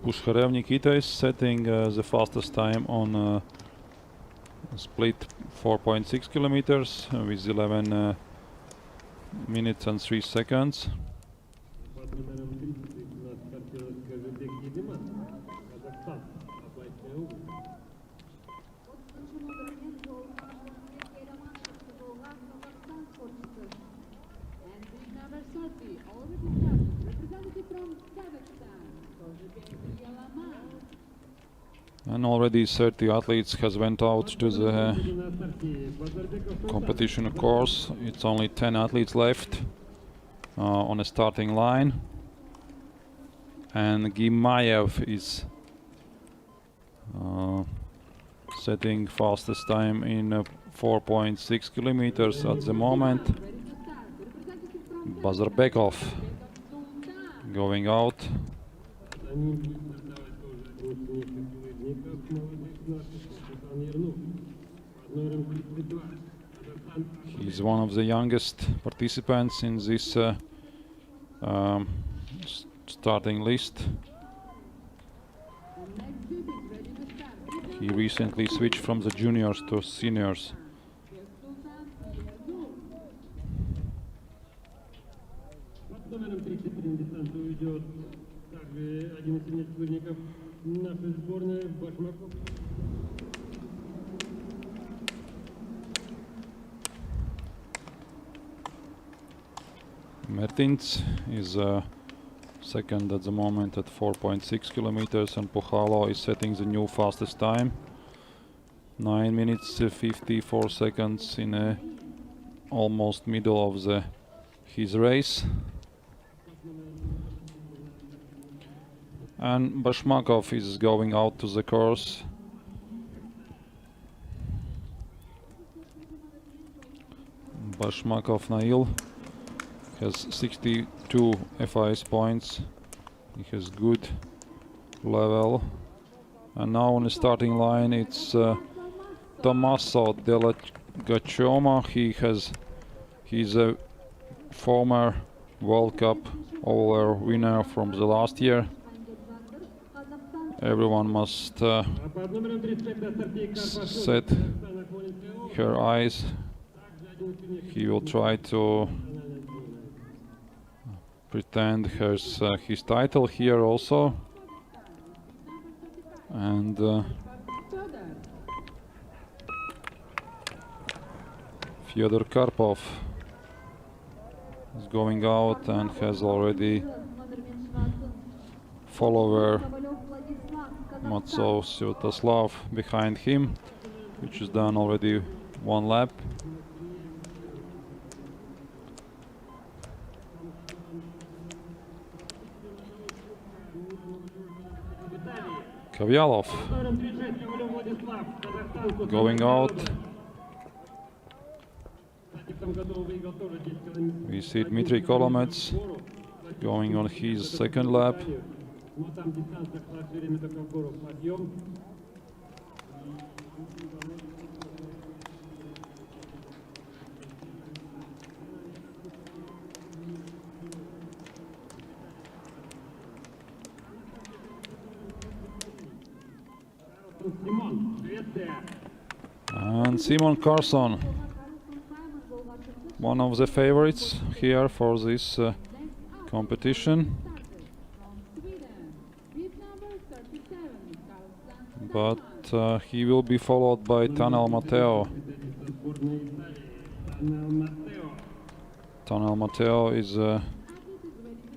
Pushkarev Nikita is setting the fastest time on split 4.6 kilometers with 11 minutes and 3 seconds. And bib number 30 already started. Representative from Kazakhstan. And already 30 athletes has went out to the competition course. It's only 10 athletes left on a starting line. And Gimayev is setting fastest time in 4.6 kilometers at the moment. Bazarbekov going out. He's one of the youngest participants in this starting list. He recently switched from the juniors to seniors. Также один из сильнейших соперников нашей сборной Башмаков. Mertins is second at the moment at 4.6 kilometers, and Puhalo is setting the new fastest time. 9 minutes 54 seconds in almost middle of his race. And Bashmakov is going out to the course. Bashmakov Nail has 62 FIS points. He has good level. And now on the starting line it's Tommaso Della Gaccioma. He's a former World Cup over winner from the last year. Everyone must set her eyes. He will try to pretend his title here also. And Fyodor Karpov is going out and has already follower Matsov Svetoslav behind him, which is done already one lap. Kavyalov going out. We see Dmitry Kolomets going on his second lap. And Simon Carson, one of the favorites here for this competition. But he will be followed by Tanel Matteo. Tanel Matteo is a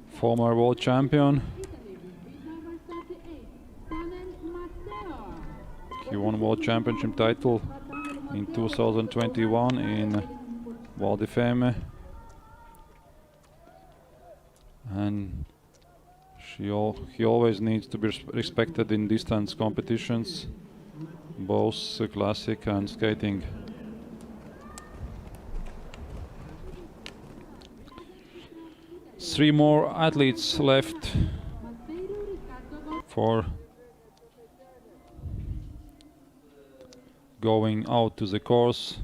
former world champion. He won world championship title in 2021 in Val di Fiemme. And he always needs to be respected in distance competitions, both classic and skating. Three more athletes left for going out to the course.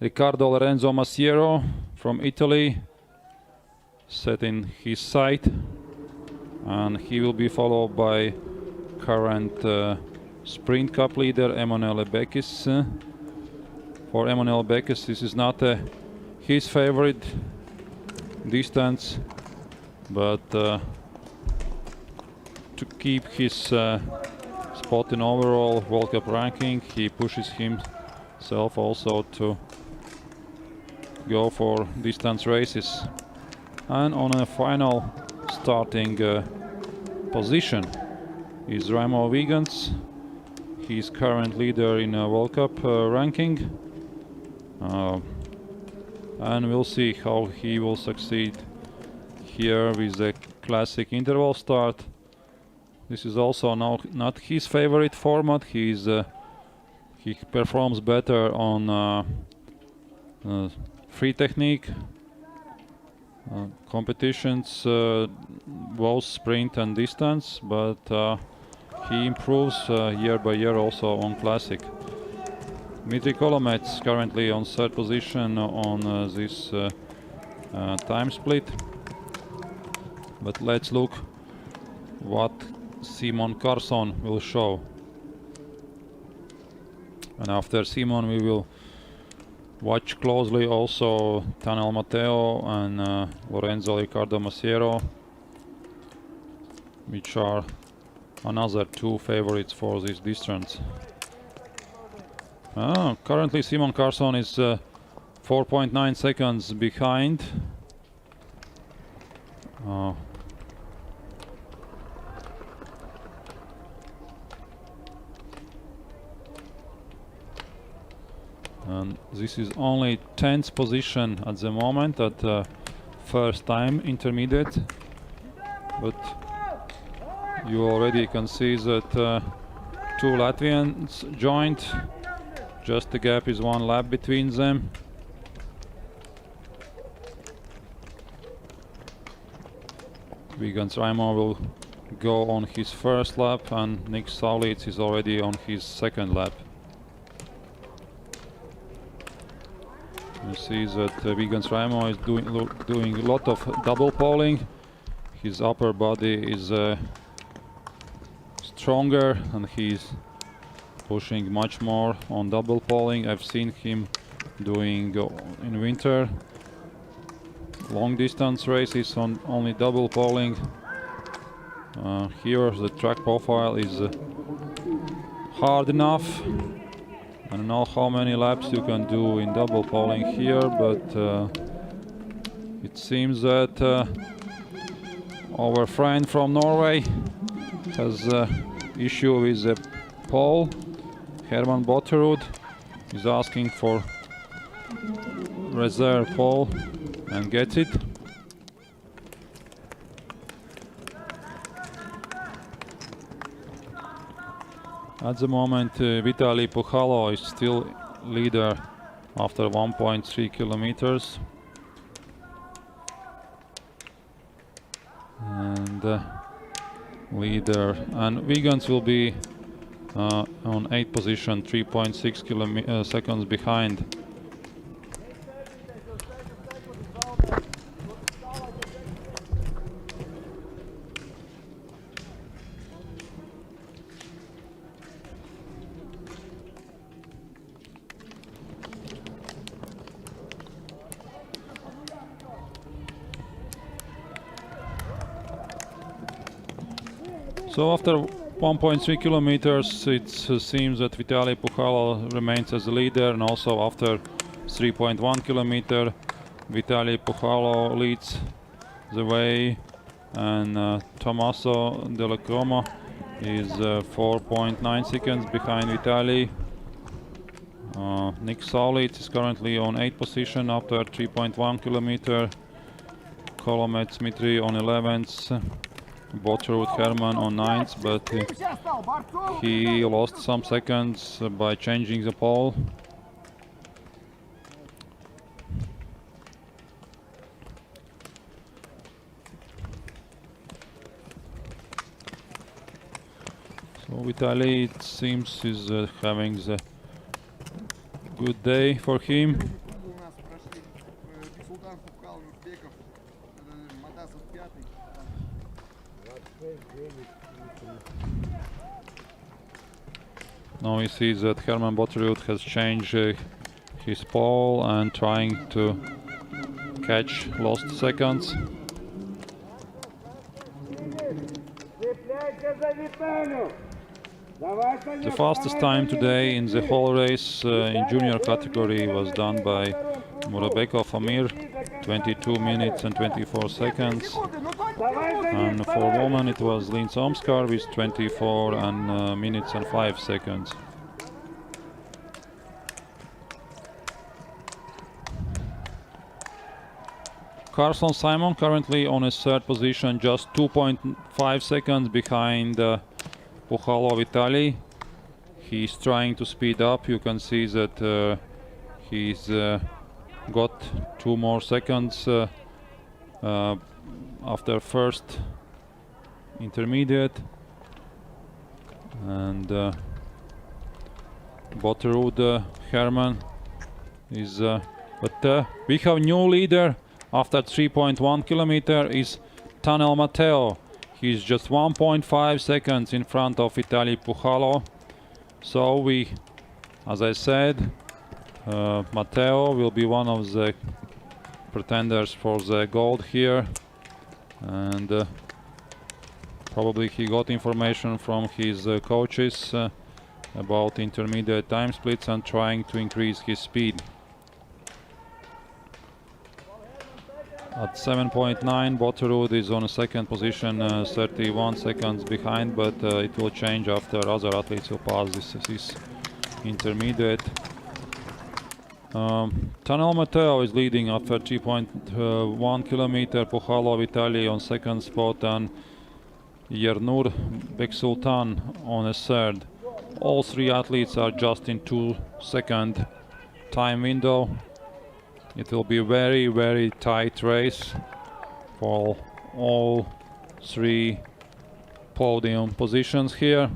Riccardo Lorenzo Masiero from Italy set in his sight, and he will be followed by current Sprint Cup leader Emanuele Bekis. For Emanuele Bekis, this is not his favorite distance, but to keep his spot in overall World Cup ranking, he pushes himself also to go for distance races. And on a final starting position is Raimo Vigans. He's current leader in World Cup ranking. And we'll see how he will succeed here with the classic interval start. This is also now not his favorite format. He performs better on free technique competitions, both sprint and distance, but he improves year by year also on classic. Dmitry Kolomets currently on third position on this time split. But let's look what Simon Carson will show. And after Simon we will watch closely also Tanel Matteo and Lorenzo Riccardo Masiero. which are another two favorites for this distance. Currently Simon Carson is 4.9 seconds behind. And this is only 10th position at the moment at first time intermediate, but you already can see that two Latvians joined. Just the gap is one lap between them. Vigans Raimo will go on his first lap, and Nick Saulitz is already on his second lap. You see that Vigans Raimo is doing a lot of double poling. His upper body is stronger and he's pushing much more on double poling. I've seen him doing in winter long distance races on only double poling. Here the track profile is hard enough. I don't know how many laps you can do in double poling here, but it seems that our friend from Norway has issue with the pole. Herman Botterud is asking for reserve pole and gets it. At the moment, Vitaly Pukhalo is still leader after 1.3 kilometers. And leader, and Vigans will be on 8th position, 3.6 seconds behind. So after 1.3 kilometers, it seems that Vitaly Pukhalo remains as the leader, and also after 3.1 kilometer, Vitaly Pukhalo leads the way, and Tommaso Della Croma is 4.9 seconds behind Vitaly. Nick Saulitz is currently on 8th position after 3.1 kilometer. Kolomets Dmitry on 11th. Botterud Herman on 9th, but he lost some seconds by changing the pole. So Vitaly, it seems, is having the good day for him. Now we see that Herman Botterud has changed his pole and trying to catch lost seconds. The fastest time today in the whole race in junior category was done by Murabekov Amir, 22 minutes and 24 seconds. And for women it was Lynn Somskar with 24 minutes and 5 seconds. Carson Simon currently on his third position, just 2.5 seconds behind Pukhalo Vitaly. He's trying to speed up. You can see that he's got 2 more seconds after first intermediate, and Botterud Herman is but we have new leader after 3.1 kilometer is Tanel Matteo. He's just 1.5 seconds in front of Vitaly Pukhalo. So we, as I said, Matteo will be one of the pretenders for the gold here, and Probably he got information from his coaches about intermediate time splits and trying to increase his speed. At 7.9, Botterud is on a second position, 31 seconds behind, but it will change after other athletes will pass this intermediate. Tanel Matteo is leading after 3.1 kilometer, Puhalo Vitali on second spot, and Yernur Beksultan on a third. All three athletes are just in 2-second time window. It will be a very, very tight race for all three podium positions here.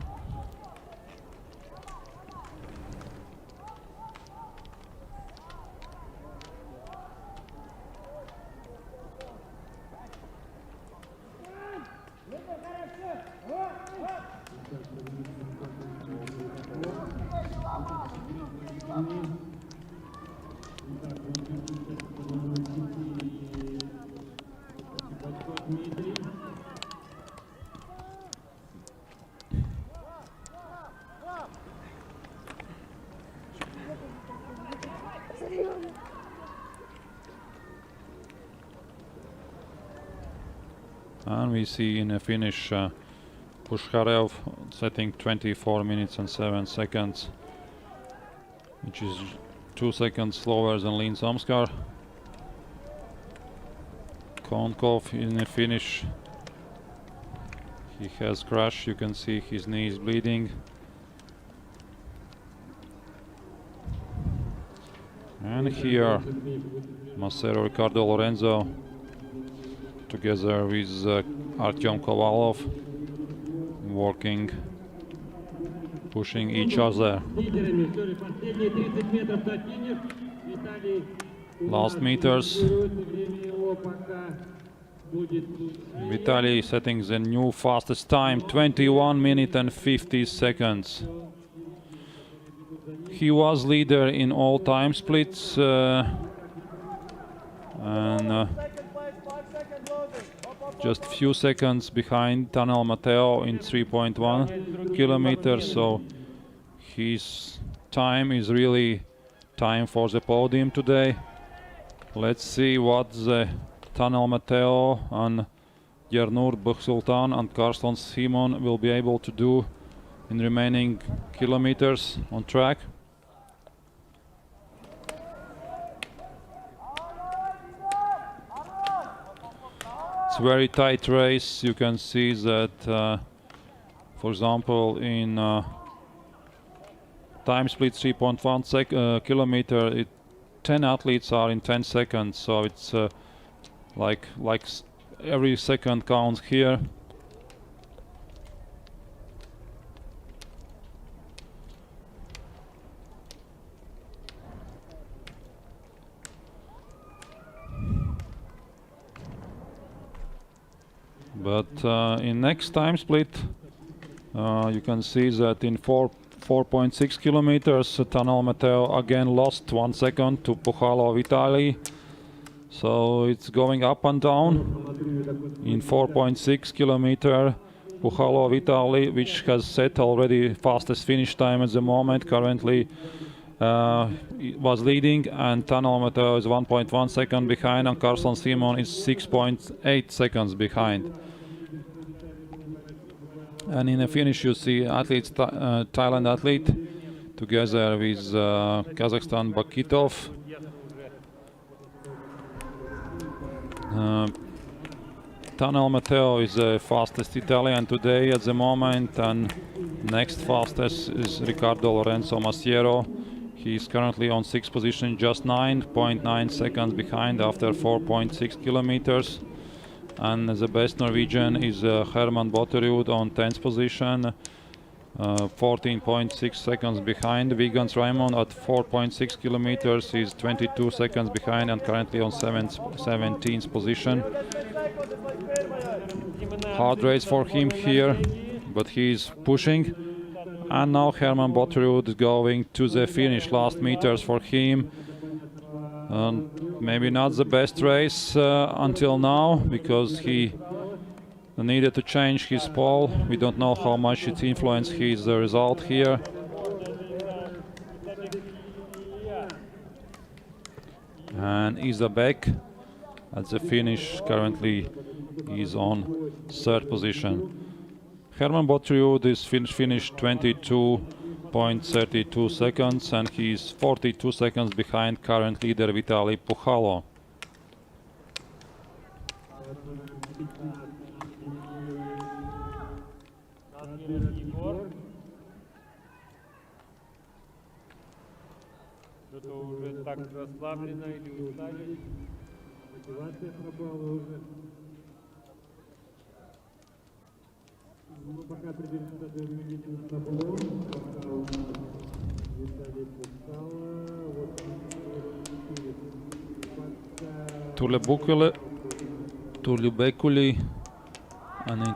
And we see in a finish Pushkarev setting 24 minutes and 7 seconds, which is 2 seconds slower than Lin Samskar. Konkov in a finish, he has crashed, you can see his knee is bleeding. And here Macero Ricardo Lorenzo together with Artyom Kovalov, working, pushing each other. Last meters. Vitaly setting the new fastest time, 21 minutes and 50 seconds. He was leader in all time splits and just few seconds behind Tanel Matteo in 3.1 kilometers, so his time is really time for the podium today. Let's see what the Tanel Matteo and Yernur Beksultan and Karsten Simon will be able to do in remaining kilometers on track. It's a very tight race. You can see that, for example, in time split 3.1 kilometer, 10 athletes are in 10 seconds, so it's like every second counts here. But in next time split, you can see that in 4.6 kilometers, Tanel Matteo again lost 1 second to Puhalo Vitali. So it's going up and down. In 4.6 kilometer, Puhalo Vitali, which has set already fastest finish time at the moment, currently was leading, and Tanel Matteo is 1.1 second behind, and Karsten Simon is 6.8 seconds behind. And in the finish you see athletes, Thailand athlete together with Kazakhstan Bakitov. Tanel Matteo is the fastest Italian today at the moment, and next fastest is Ricardo Lorenzo Masiero. He is currently on 6th position, just 9.9 seconds behind after 4.6 kilometers. And the best Norwegian is Herman Botterud on 10th position, 14.6 seconds behind. Vigans Raymond at 4.6 kilometers is 22 seconds behind and currently on 17th position. Hard race for him here, but he is pushing. And now Herman Botterud is going to the finish, last meters for him. Maybe not the best race until now, because he needed to change his pole. We don't know how much it influenced his result here. And Isa back at the finish. Currently is on third position. Herman Botriu, this finished 22.32 seconds, and he is 42 seconds behind current leader Vitaly Pukhalo. Что-то уже так расслаблено или устали. Мотивация пропала уже. Ну, пока придержится до медицинского табло, пока у нас Виталий Пухало, вот Turlebekuli and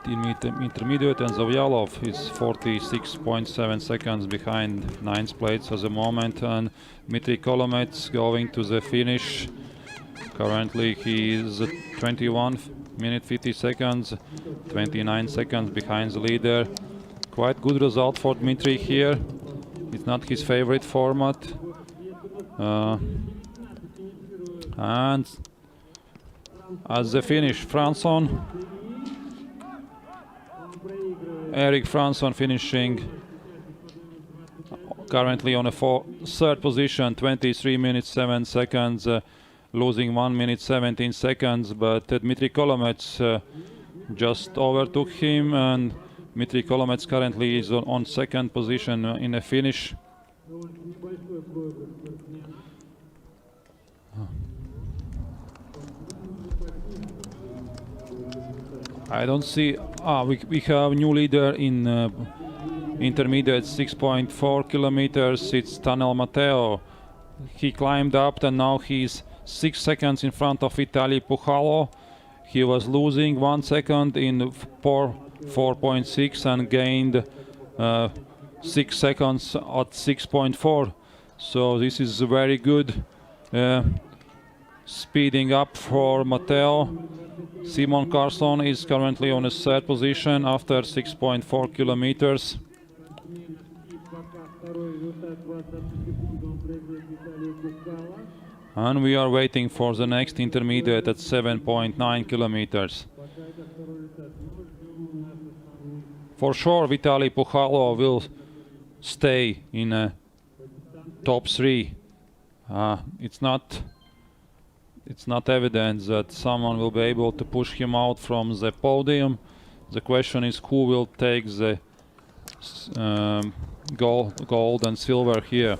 intermediate, and Zavyalov is 46.7 seconds behind 9th place at the moment, and Dmitry Kolomets going to the finish. Currently he is 21 minute 50 seconds, 29 seconds behind the leader. Quite good result for Dmitry here. It's not his favorite format. And at the finish, Eric Franson finishing currently on a third position, 23 minutes 7 seconds, losing 1 minute 17 seconds, but Dmitry Kolomets just overtook him, and Dmitry Kolomets currently is on second position in a finish. I don't see. We have new leader in intermediate 6.4 kilometers. It's Tanel Matteo. He climbed up and now he's 6 seconds in front of Vitaly Pukhalo. He was losing 1 second in 4.6 and gained 6 seconds at 6.4. So this is very good speeding up for Matteo. Simon Carson is currently on a third position after 6.4 kilometers. And we are waiting for the next intermediate at 7.9 kilometers. For sure, Vitaly Pukhalo will stay in top 3. It's not evident that someone will be able to push him out from the podium. The question is who will take the gold and silver here.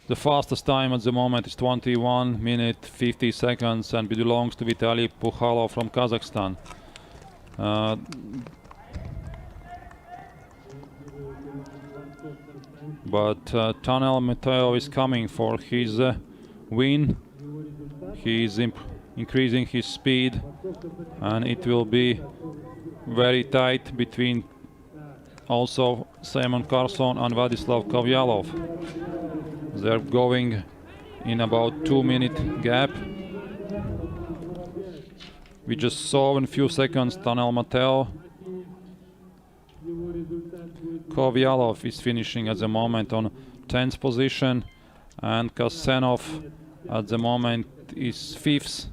The fastest time at the moment is 21 minute 50 seconds and belongs to Vitaly Pukhalo from Kazakhstan. But Tanel Matteo is coming for his win. He is increasing his speed, and it will be very tight between also Simon Carson and Vladislav Kovyalov. They're going in about 2 minute gap. We just saw in a few seconds Tanel Matteo. Kovyalov is finishing at the moment on 10th position, and Kasenov at the moment is 5th.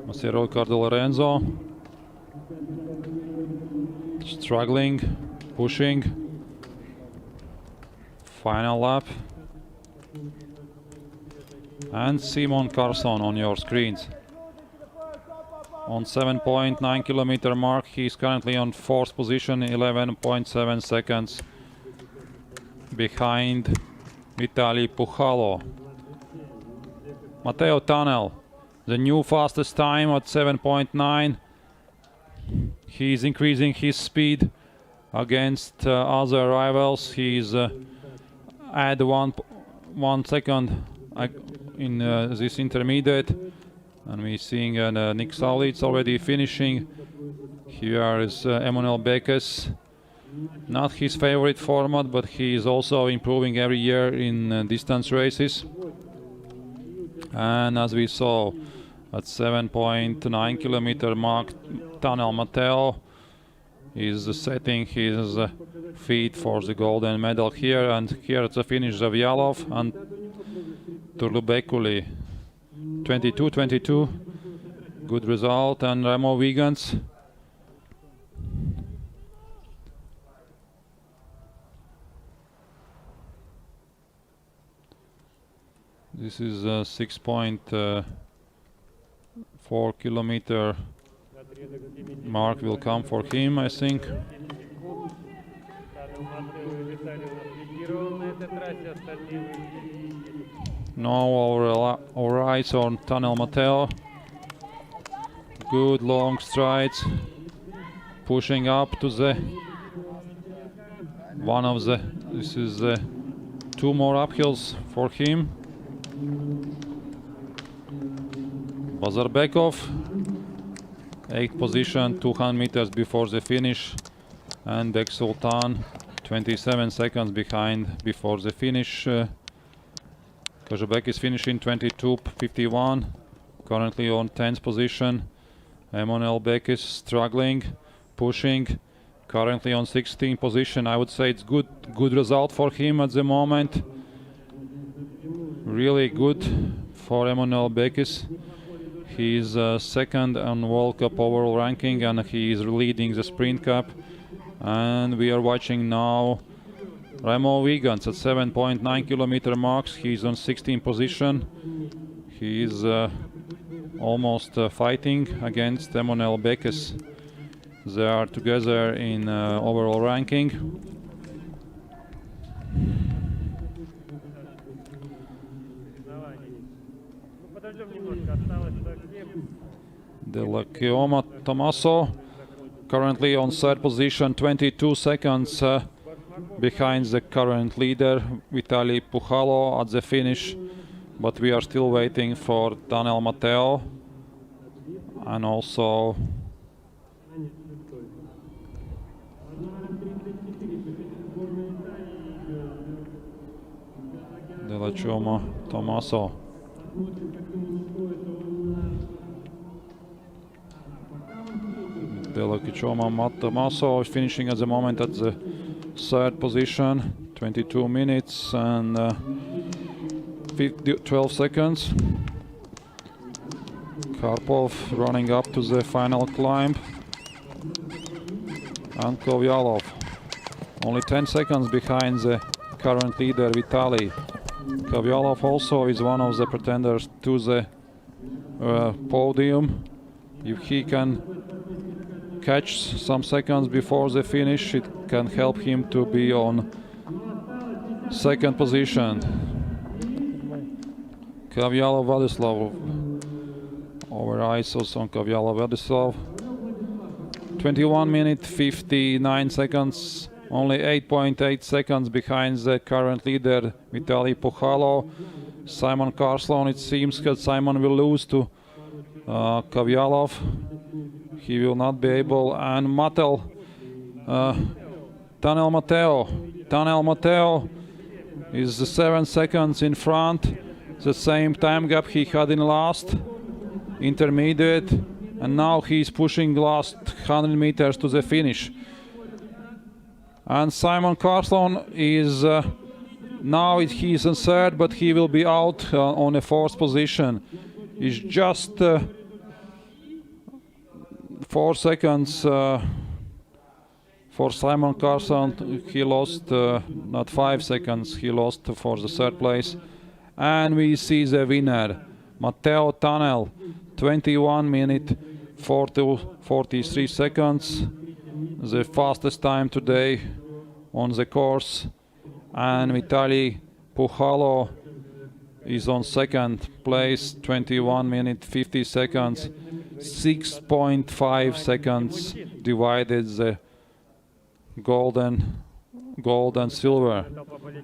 Massero Ricardo Lorenzo struggling, pushing. Final lap. And Simon Carson on your screens. On 7.9 kilometer mark, he is currently on 4th position, 11.7 seconds behind Vitaly Pukhalo. Matteo Tunnel, the new fastest time at 7.9. He's increasing his speed against other rivals. He's add 1 second in this intermediate, and we're seeing Nick Salitz already finishing. Here is Emanuel Bekes. Not his favorite format, but he is also improving every year in distance races. And as we saw at 7.9 kilometer mark, Tunnel Matteo is setting his feet for the golden medal here. And here at the finish, Zavyalov and Turlubekuli. 22-22, good result. And Remo Wiegans. This is a 6.4 kilometer mark will come for him, I think. Now our eyes on Tunnel Matteo. Good long strides, pushing up to the this is the 2 more uphills for him. Bazarbekov, 8th position, 200 meters before the finish, and Bek Sultan, 27 seconds behind before the finish. Kozhebek is finishing 22:51, currently on 10th position. Emanuel Bek is struggling, pushing, currently on 16th position. I would say it's good result for him at the moment. Really good for Emanuel Bekis. He is second on World Cup overall ranking, and he is leading the Sprint Cup. And we are watching now Remo Wiegans at 7.9 kilometer marks. He's on 16th position. He is almost fighting against Emanuel Bekis. They are together in overall ranking. Delakioma Tommaso, currently on 3rd position, 22 seconds behind the current leader, Vitaly Pukhalo, at the finish. But we are still waiting for Tunnel Matteo, and also Delakioma Tommaso. Delakioma Tommaso is finishing at the moment at the 3rd position, 22 minutes and 12 seconds. Karpov running up to the final climb. And Kovyalov only 10 seconds behind the current leader Vitaly. Kovyalov also is one of the pretenders to the podium. If he can catch some seconds before the finish, it can help him to be on 2nd position. Kovyalov Vladislav. Our eyes also on Kovyalov Vladislav. 21 minutes 59 seconds, only 8.8 seconds behind the current leader Vitaly Pukhalo. Simon Carslon, it seems that Simon will lose to Kovyalov. He will not be able. And Tunnel Matteo is 7 seconds in front, the same time gap he had in last intermediate, and now he's pushing last 100 meters to the finish. And Simon Carslon is now he's in 3rd, but he will be out on a 4th position. It's just 4 seconds for Simon Carslon. He lost not 5 seconds, he lost for the 3rd place. And we see the winner, Matteo Tunnel, 21 minutes 43 seconds, the fastest time today on the course. And Vitaly Puhalo is on second place, 21 minutes 50 seconds, 6.5 seconds divided the gold and silver.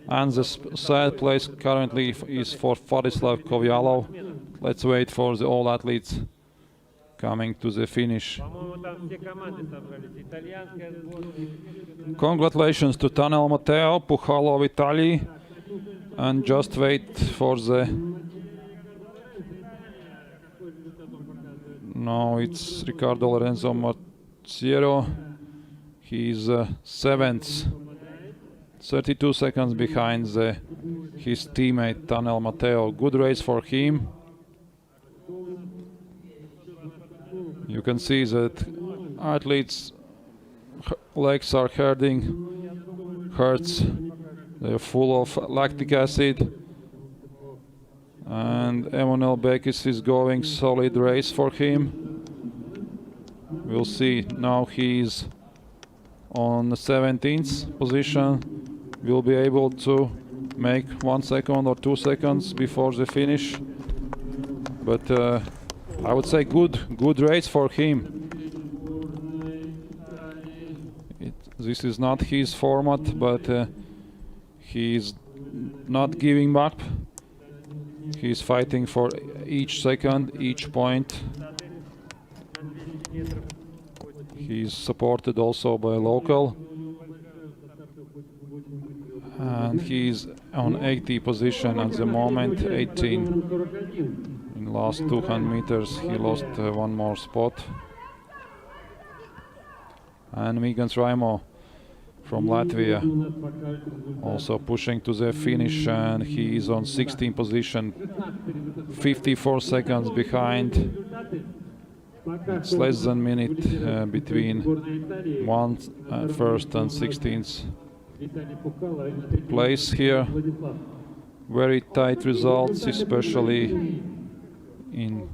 And the third place currently is for Vladislav Kovyalov. Let's wait for the all athletes coming to the finish. Congratulations to Tanel Matteo, Puhalo Vitaly, and just wait for the... No, it's Ricardo Lorenzo Mazziero. He's seventh, 32 seconds behind his teammate Tanel Matteo. Good race for him. You can see that athletes' legs are hurts. They're full of lactic acid. And Emanuel Bekis is going solid race for him. We'll see. Now he's on the 17th position. Will be able to make 1 second or 2 seconds before the finish. But I would say good race for him. This is not his format, but he's not giving up. He's fighting for each second, each point. He's supported also by local. And he's on 80 position at the moment, 18. In last 200 meters he lost one more spot. And Migans Raimo from Latvia also pushing to the finish, and he is on 16th position, 54 seconds behind. It's less than a minute between first and 16th place here. Very tight results, especially in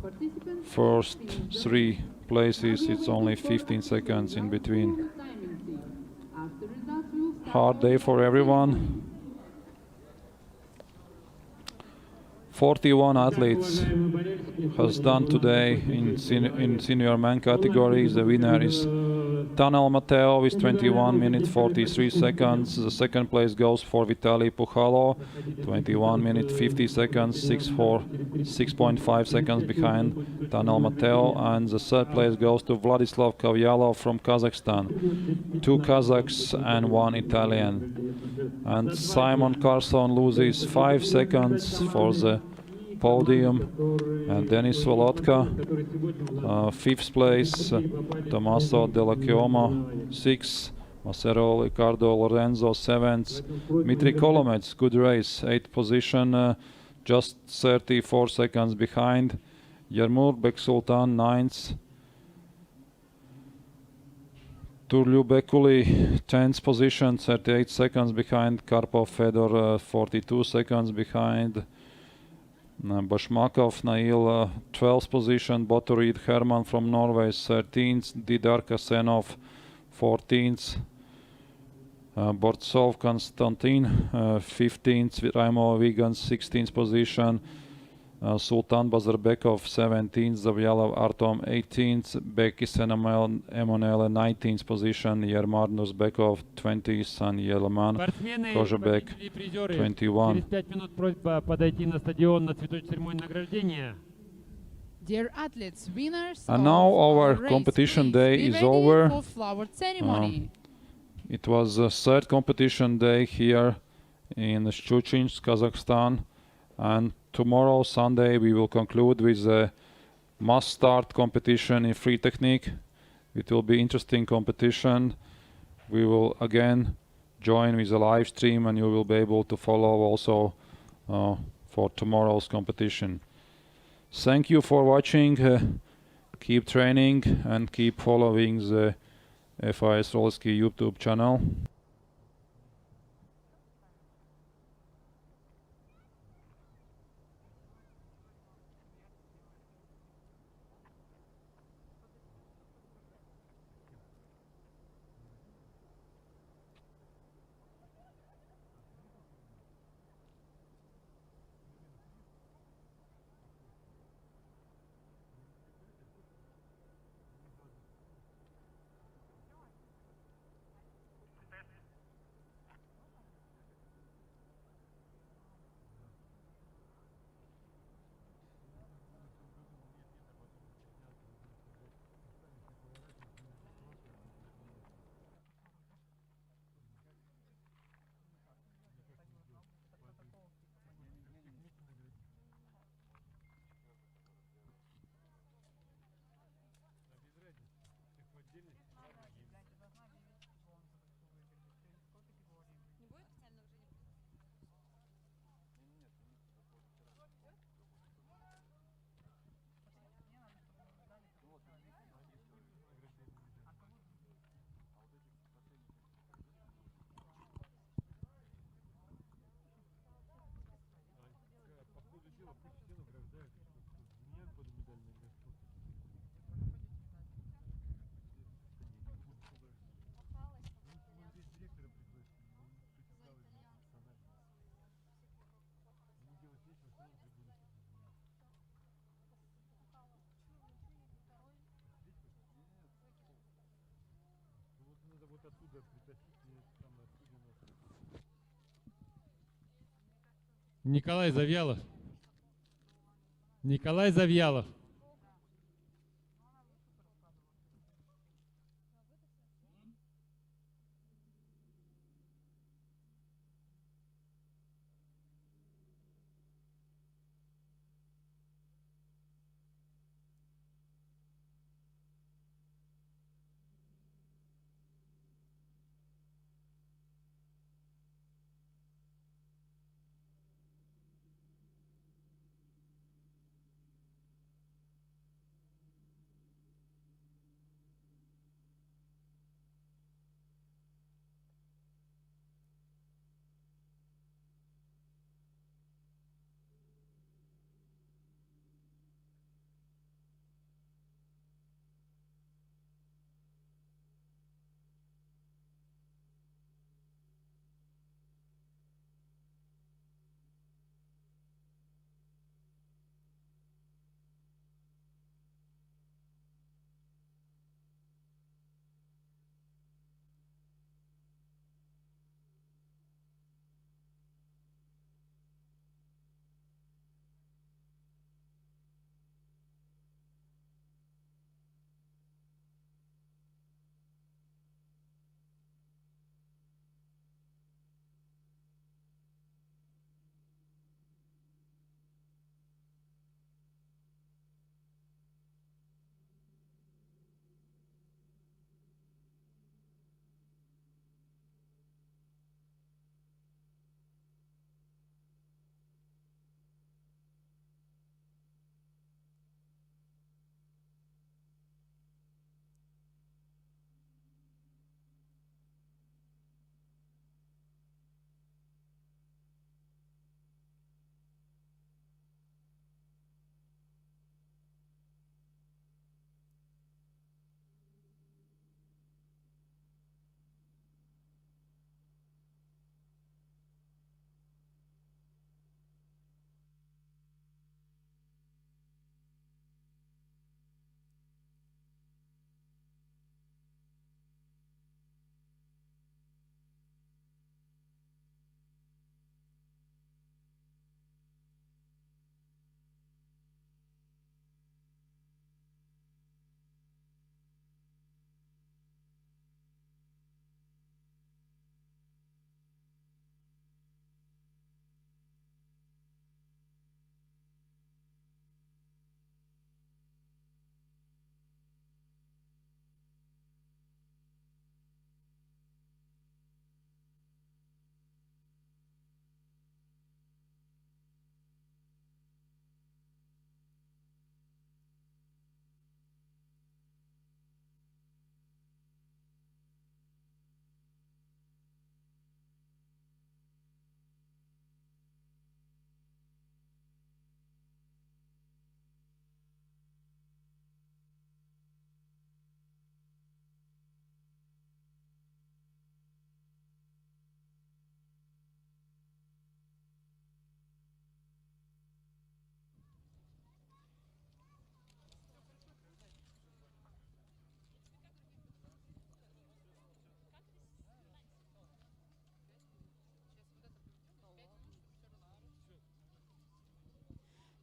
first 3 places. It's only 15 seconds in between. Hard day for everyone. 41 athletes has done today in senior men categories. The winner is Tanel Matteo with 21 minutes 43 seconds. The second place goes for Vitaly Puhalo, 21 minutes 50 seconds, 6.5 seconds behind Tanel Matteo. And the third place goes to Vladislav Kovyalov from Kazakhstan. 2 Kazakhs and 1 Italian. And Simon Carson loses 5 seconds for the podium, and Denis Volotka, 5th place, Tommaso Della Chioma, 6th, Macero Ricardo Lorenzo, 7th, Dmitry Kolomets, good race, 8th position, just 34 seconds behind, Yarmur Beksultan, 9th, Turliu Bekuli, 10th position, 38 seconds behind, Karpov Fedor, 42 seconds behind, Bashmakov Nail, 12th position, Botorid Herman from Norway, 13th, Didar Kasenov, 14th, Bortsov Konstantin, 15th, Raimo Vigans, 16th position, Sultan Bazarebekov, 17th, Zavyalov Artom, 18th, Bekis Emanuel, 19th position, Yermar Nuzbekov, 20th, and Yeleman Kozhebek, 21. Dear athletes, winners And now of our race, competition please day be is ready over. for flower ceremony. It was the 3rd competition day here in Schuchinsk, Kazakhstan, and tomorrow, Sunday, we will conclude with the must-start competition in free technique. It will be interesting competition. We will again join with a live stream, and you will be able to follow also for tomorrow's competition. Thank you for watching. Keep training and keep following the FIS ROLLERSKI YouTube channel. Николай Завьялов. Николай Завьялов.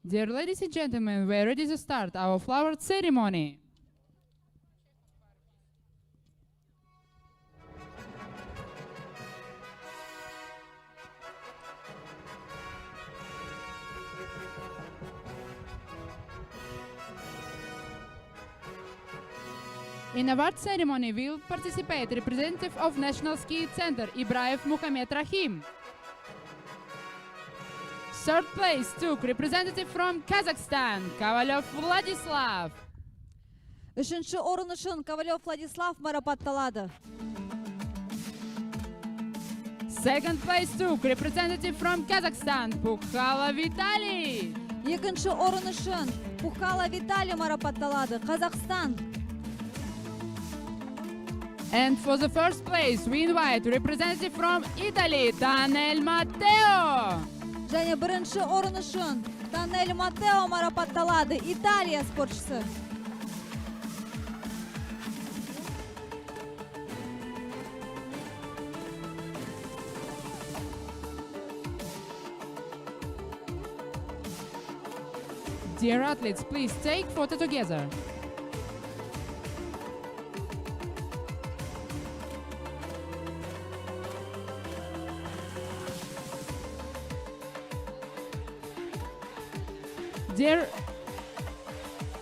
Dear ladies and gentlemen, we are ready to start our flower ceremony. In award ceremony will participate representative of National Ski Center Ibraev Muhammad Rahim. Third place took representative from Kazakhstan, Kovalев Vladislav. Үшінші орын үшін Ковалев Владислав марапатталады. Second place took representative from Kazakhstan, Pukhala Vitaly. Екінші орын үшін Пухкала Виталий марапатталады. Қазақстан. And for the first place, we invite representative from Italy, Tanel Matteo. Және бірінші орын үшін Танель Матео марапатталады. Италия спортшысы. Dear athletes, please take photo together.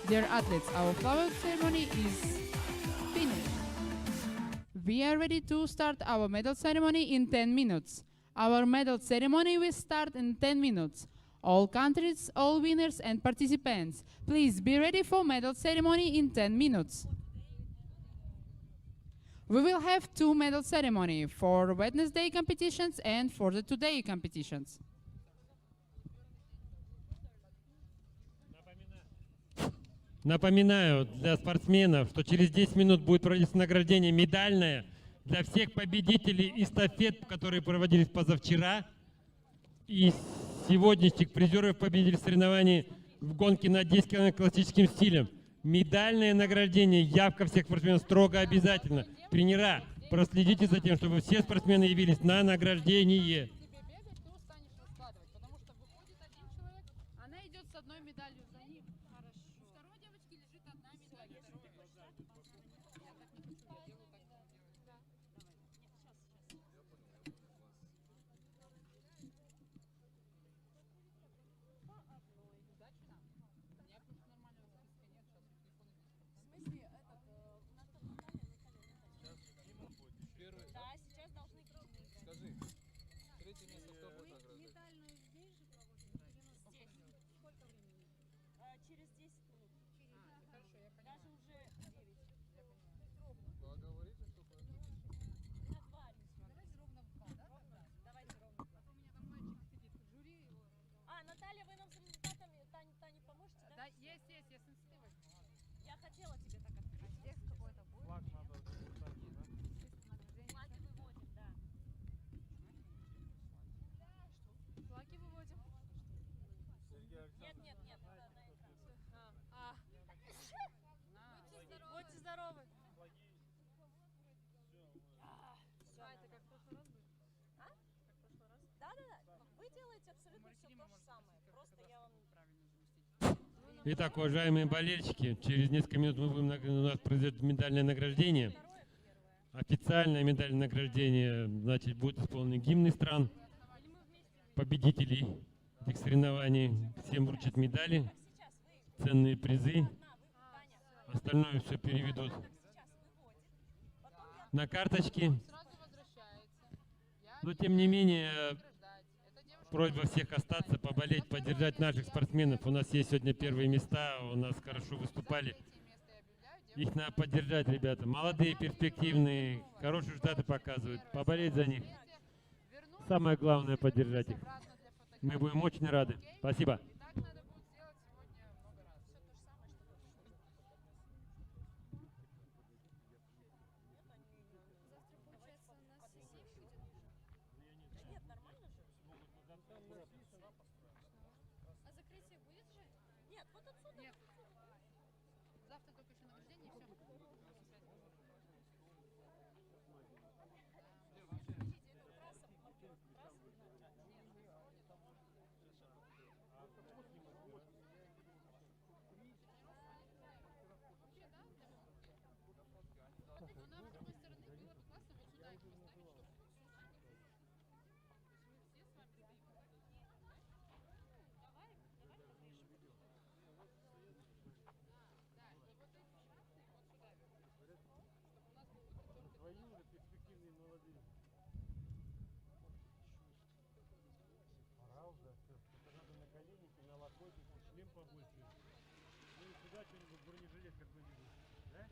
Dear athletes, our flower ceremony is finished. We are ready to start our medal ceremony in 10 minutes. Our medal ceremony will start in 10 minutes. All countries, all winners and participants, please be ready for medal ceremony in 10 minutes. We will have 2 medal ceremony for Wednesday competitions and for the today competitions. Напоминаю для спортсменов, что через 10 минут будет проводиться награждение медальное для всех победителей эстафет, которые проводились позавчера. И сегодняшних призеров победителей соревнований в гонке на 10 км классическим стилем. Медальное награждение, явка всех спортсменов строго обязательно. Тренера, проследите за тем, чтобы все спортсмены явились на награждение. Наталья, вы нам с результатами, Тане поможете, да? Да, есть, я с инициативой. Я хотела тебе так открыть. Здесь какой-то будет? Флаг надо ставить, да? Флаги выводим, да. Флаги выводим. Нет, нет, нет, на экран. Будьте здоровы. Все, это как в прошлый раз будет? А? Как в прошлый раз? Да. Вы делаете абсолютно все то же самое. Просто я вам... Итак, уважаемые болельщики, через несколько минут у нас произойдет медальное награждение. Официальное медальное награждение, значит, будет исполнен гимны стран, победителей этих соревнований. Всем вручат медали, ценные призы. Остальное все переведут на карточки. Но, тем не менее, просьба всех остаться, поболеть, поддержать наших спортсменов. У нас есть сегодня первые места, у нас хорошо выступали. Их надо поддержать, ребята. Молодые, перспективные, хорошие результаты показывают. Поболеть за них. Самое главное — поддержать их. Мы будем очень рады. Спасибо. А закрытие будет же? Нет, вот отсюда. Нет. Завтра только еще награждение и все. Шлем побольше. Ну и сюда что-нибудь бронежилет какой-нибудь. Да?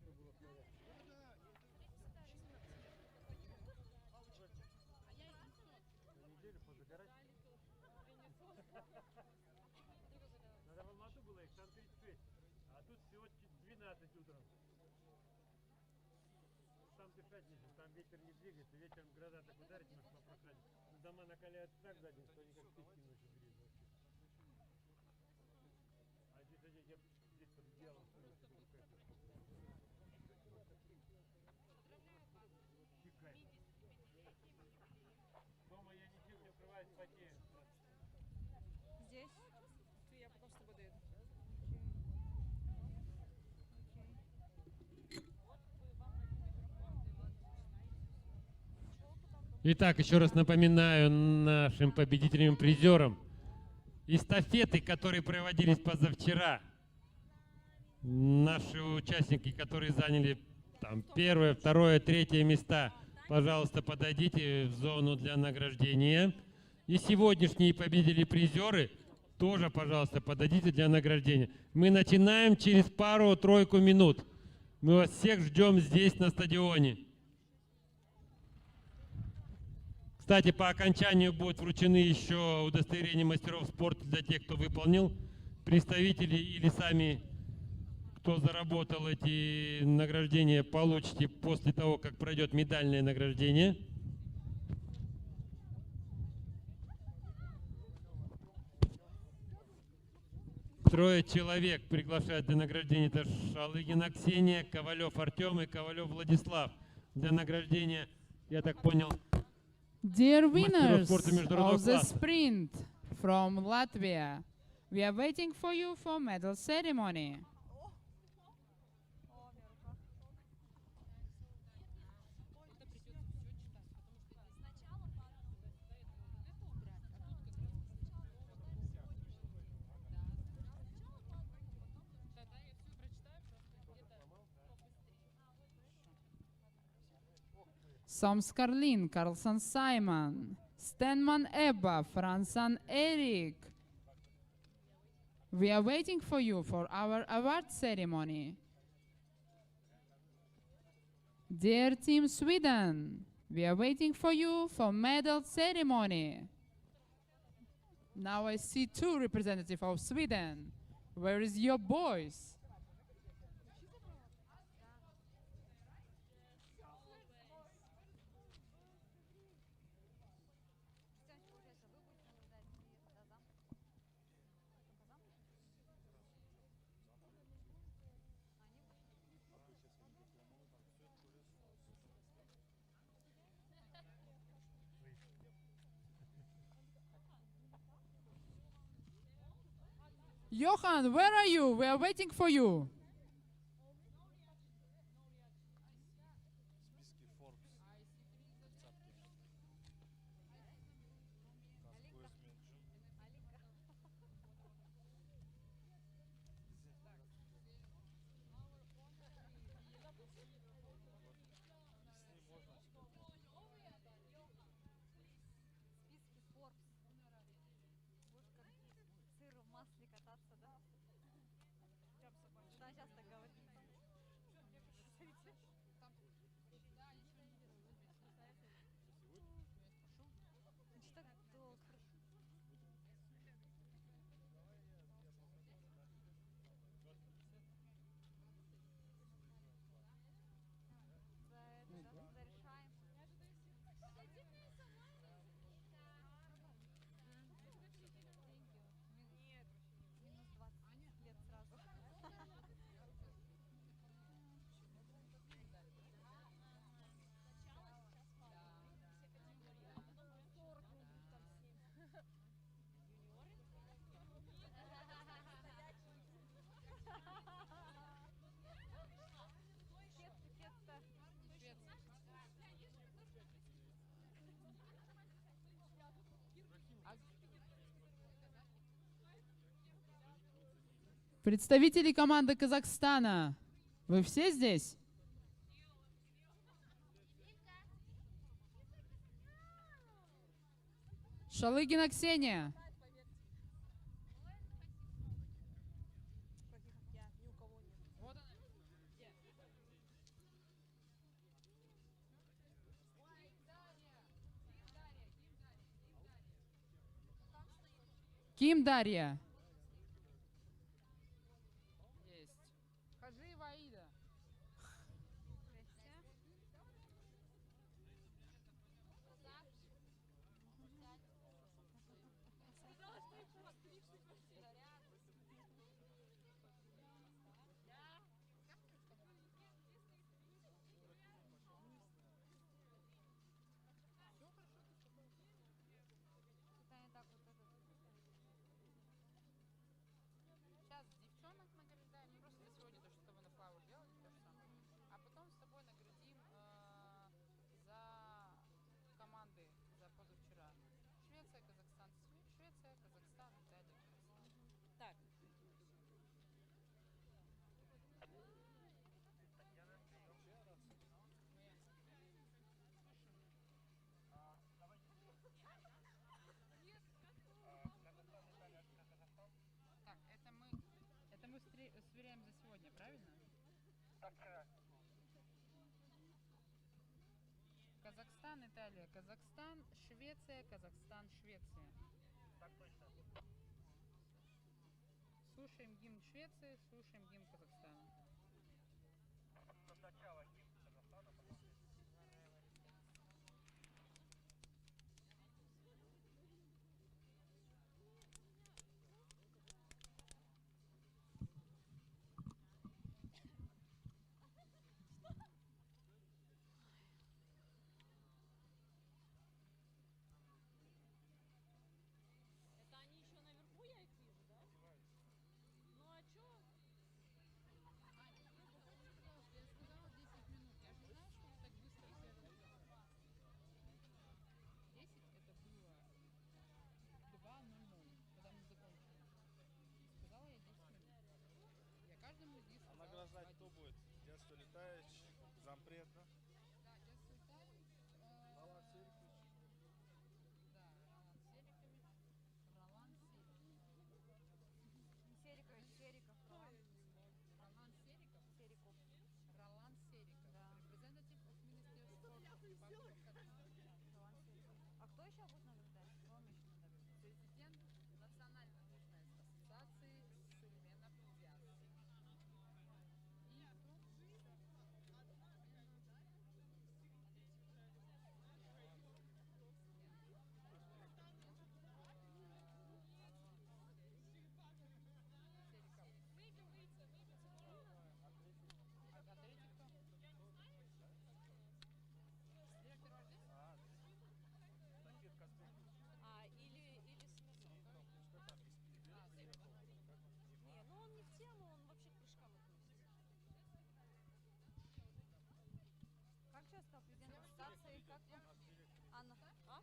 Чтобы было в порядке. На неделю позагорать. тут всего 12 утром. Там дышать нельзя, там ветер не двигается, вечером гроза так ударит, может попрохладить. Но дома накаляются так за день, что они как спички ночью греют вообще. А здесь они здесь под одеялом стоят, такой кайф. Шикарно. Дома я ничем не укрываюсь, потею. Здесь? Я потом с тобой доеду. Итак, еще раз напоминаю нашим победителям и призерам. Эстафеты, которые проводились позавчера, наши участники, которые заняли там первое, второе, третье места, пожалуйста, подойдите в зону для награждения. И сегодняшние победители призеры тоже, пожалуйста, подойдите для награждения. Мы начинаем через пару-тройку минут. Мы вас всех ждем здесь, на стадионе. Кстати, по окончанию будут вручены еще удостоверения мастеров спорта для тех, кто выполнил. Представители или сами, кто заработал эти награждения, получите после того, как пройдет медальное награждение. Трое человек приглашают для награждения. Это Шалыгина Ксения, Ковалев Артем и Ковалев Владислав. Для награждения, я так понял, Dear winners спорта международного of the класса. sprint from Latvia, we are waiting for you for medal ceremony. Somskarlin, Karlsson Simon, Stenman Ebba, Fransan Erik. We are waiting for you for our award ceremony. Dear Team Sweden, we are waiting for you for medal ceremony. Now I see two representatives of Sweden. Where is your boys? Johan, where are you? We are waiting for you. Сыр в масле кататься, да? Да, сейчас так говорит. Что так долго? Зарешаем. Нет, минус 20 лет сразу. Представители команды Казахстана, вы все здесь? Шалыгина Ксения. Ким Дарья. Есть. Казахстан, Италия, Казахстан, Швеция, Казахстан, Швеция. Так точно. Слушаем гимн Швеции, слушаем гимн Казахстана. Сначала гимн Казахстана, потом Это они еще наверху, я их вижу, да? Ну а чё? Я сказала 10 минут. Я же знала, что вы так быстро все разберете. 10 это было 2:00, когда мы закончили. Сказала я 10 минут. Я каждому из них А сказала награждать два кто дня. будет? Детство летающий, зампред, да? Да, сейчас летаем. Алан Серикович. Да, Ролан Серикович. Ролан Сериков. Серикович, Сериков, Ролан. Ролан Сериков. Сериков. Ролан Сериков. Да. Representative of Ministry of Sport of Republic of Kazakhstan. Ролан Сериков. А кто еще будет награждать? Кого мы еще награждаем? Президент Национальной лыжной ассоциации Сулейменов Диас. И кто? А третий кто? Директор вождей? Тахир Казбекович. Или Смирнов. Не, ну он не в тему, он вообще к прыжкам относится. Как сейчас стал президент ассоциации? Как вы? Анна.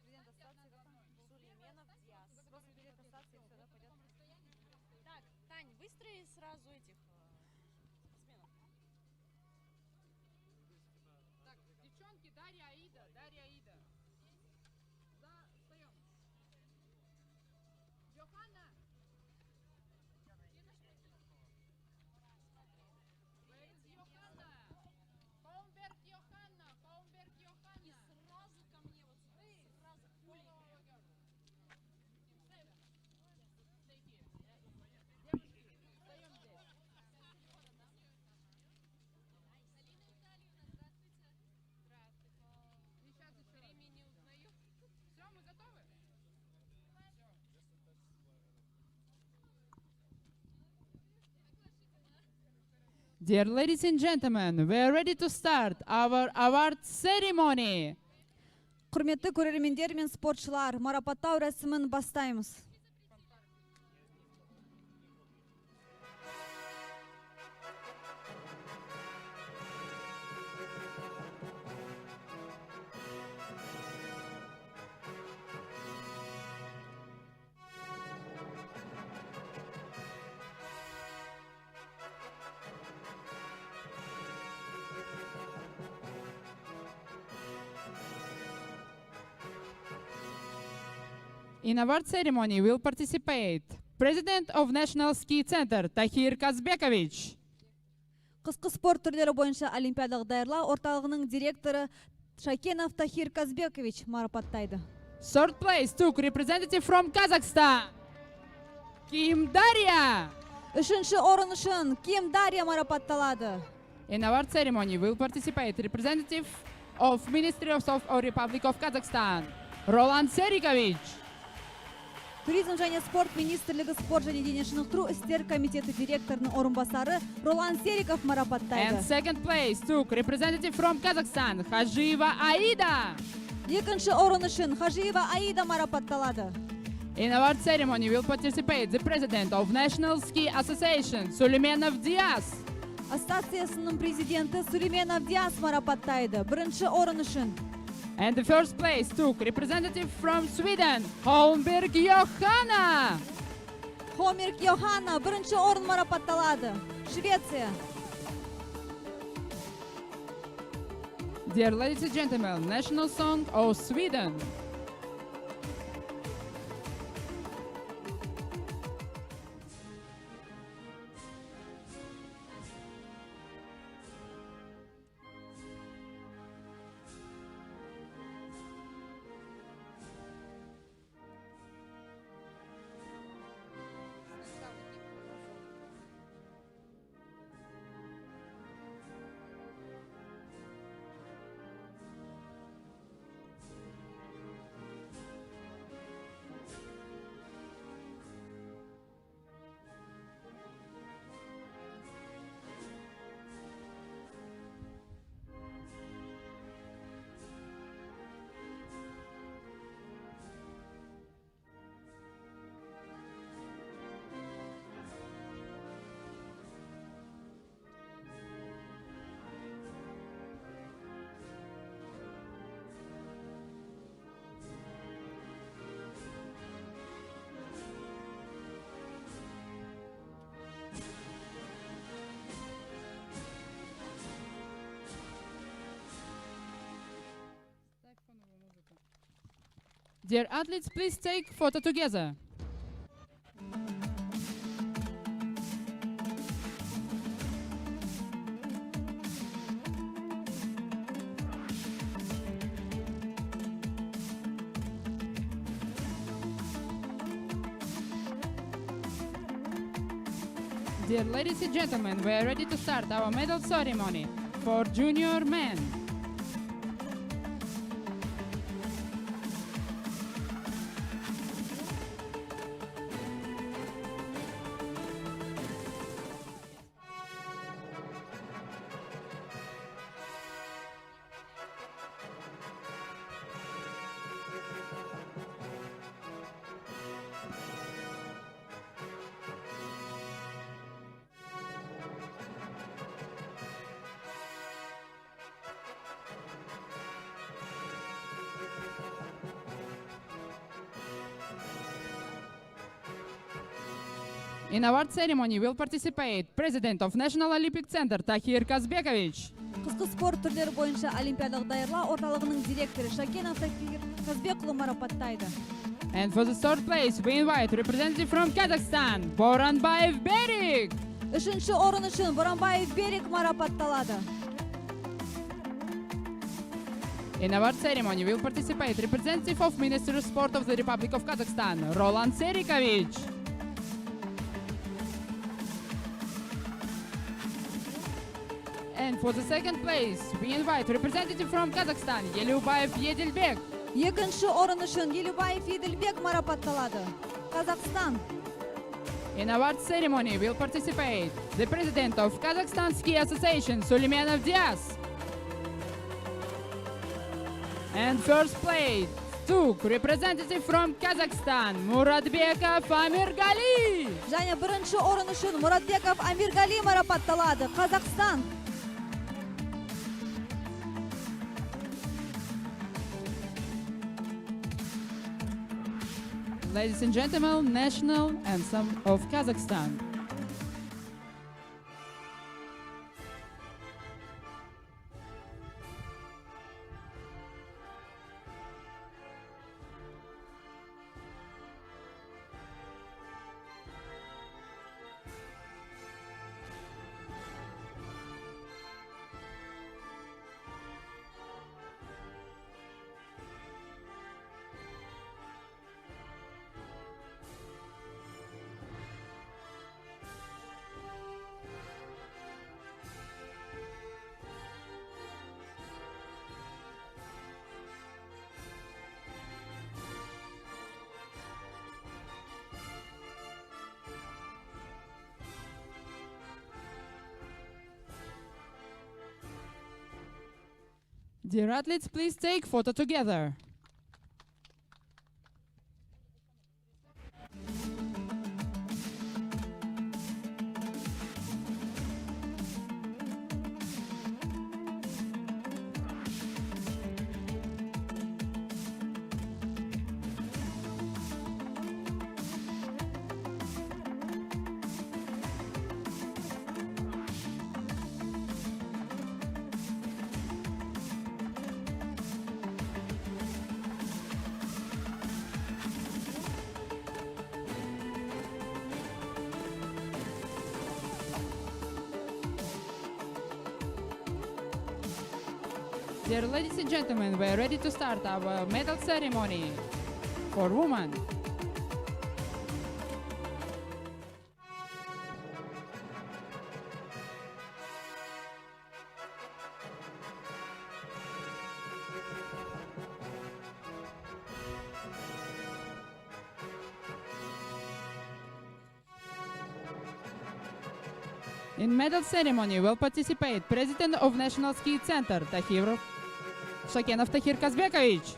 Президент ассоциации как он? Сулейменов Диас. Просто президент ассоциации, все, да, пойдет? Так, Тань, выстрои сразу этих спортсменов. Так, девчонки, Дарья Аида, Дарья Аида. Встаем. Йоханна. Where is Йоханна? Хоумберг Йоханна, Хоумберг И Йоханна. сразу ко мне, вот сразу пулей. Stay here. Девушки, встаем здесь. Алина Витальевна, здравствуйте. Здравствуйте. И сейчас еще раз. Имя не узнаю. Все, мы готовы? Все. Dear ladies and gentlemen, we are ready to start our award ceremony. Құрметті көрермендер мен спортшылар, марапаттау рәсімін бастаймыз. In award ceremony will participate President of National Ski Center Tahir Kazbekovich, Қысқы спорт түрлері бойынша олимпиадалық даярлау орталығының директоры Шакенов Тахир Казбекович марапаттайды. third place took representative from Kazakhstan Kim Darya. Үшінші орын үшін Ким Дарья марапатталады. In award ceremony will participate representative of Ministry of Sport of Republic of Kazakhstan Roland Serikovich. Туризм және спорт министрлігі спорт және дене шынықтыру істер комитеті директорының орынбасары Ролан Сериков марапаттайды. And second place took representative from Kazakhstan Hajiyeva Aida. Екінші орын үшін Хажиева Аида марапатталады. In award ceremony will participate the President of National Ski Association Süleymanov Dias. Ассоциациясының президенті Сулейменов Диас марапаттайды. Бірінші орын үшін. And the first place took representative from Sweden Holmberg Johanna. Хомерк Йоханна бірінші орын марапатталады. Швеция. Dear ladies and gentlemen, national song of Sweden. Dear athletes, please take photo together. Dear ladies and gentlemen, we are ready to start our medal ceremony for junior men. In award ceremony will participate President of National Olympic Center Tahir Kazbekovich. Кысқы спорт түрлері бойынша олимпиадалық даярлау орталығының директоры Шакенов Tahir Kazbekov'lu марапаттайды. And for the third place, we invite representative from Kazakhstan, Boranbayev Berik. Үшінші орын үшін Боранбаев Берик марапатталады. In award ceremony will participate representative of Ministry of Sport of the Republic of Kazakhstan, Roland Serikovich. And for the second place, we invite representative from Kazakhstan, Yelyubayev Yedelbek. Екінші орын үшін Елубаев Еделбек марапатталады. Қазақстан. In award ceremony will participate the president of Kazakhstan Ski Association, Suleimanov Diaz. And first place took representative from Kazakhstan, Muratbekov Amirgali. Және бірінші орын үшін Muratbekov Amirgali марапатталады. Қазақстан. Ladies and gentlemen, national anthem of Kazakhstan. Dear athletes, please take photo together. Dear ladies and gentlemen, we are ready to start our medal ceremony for women. In medal ceremony will participate President of National Ski Center Шакенов Tahir Kazbekovich.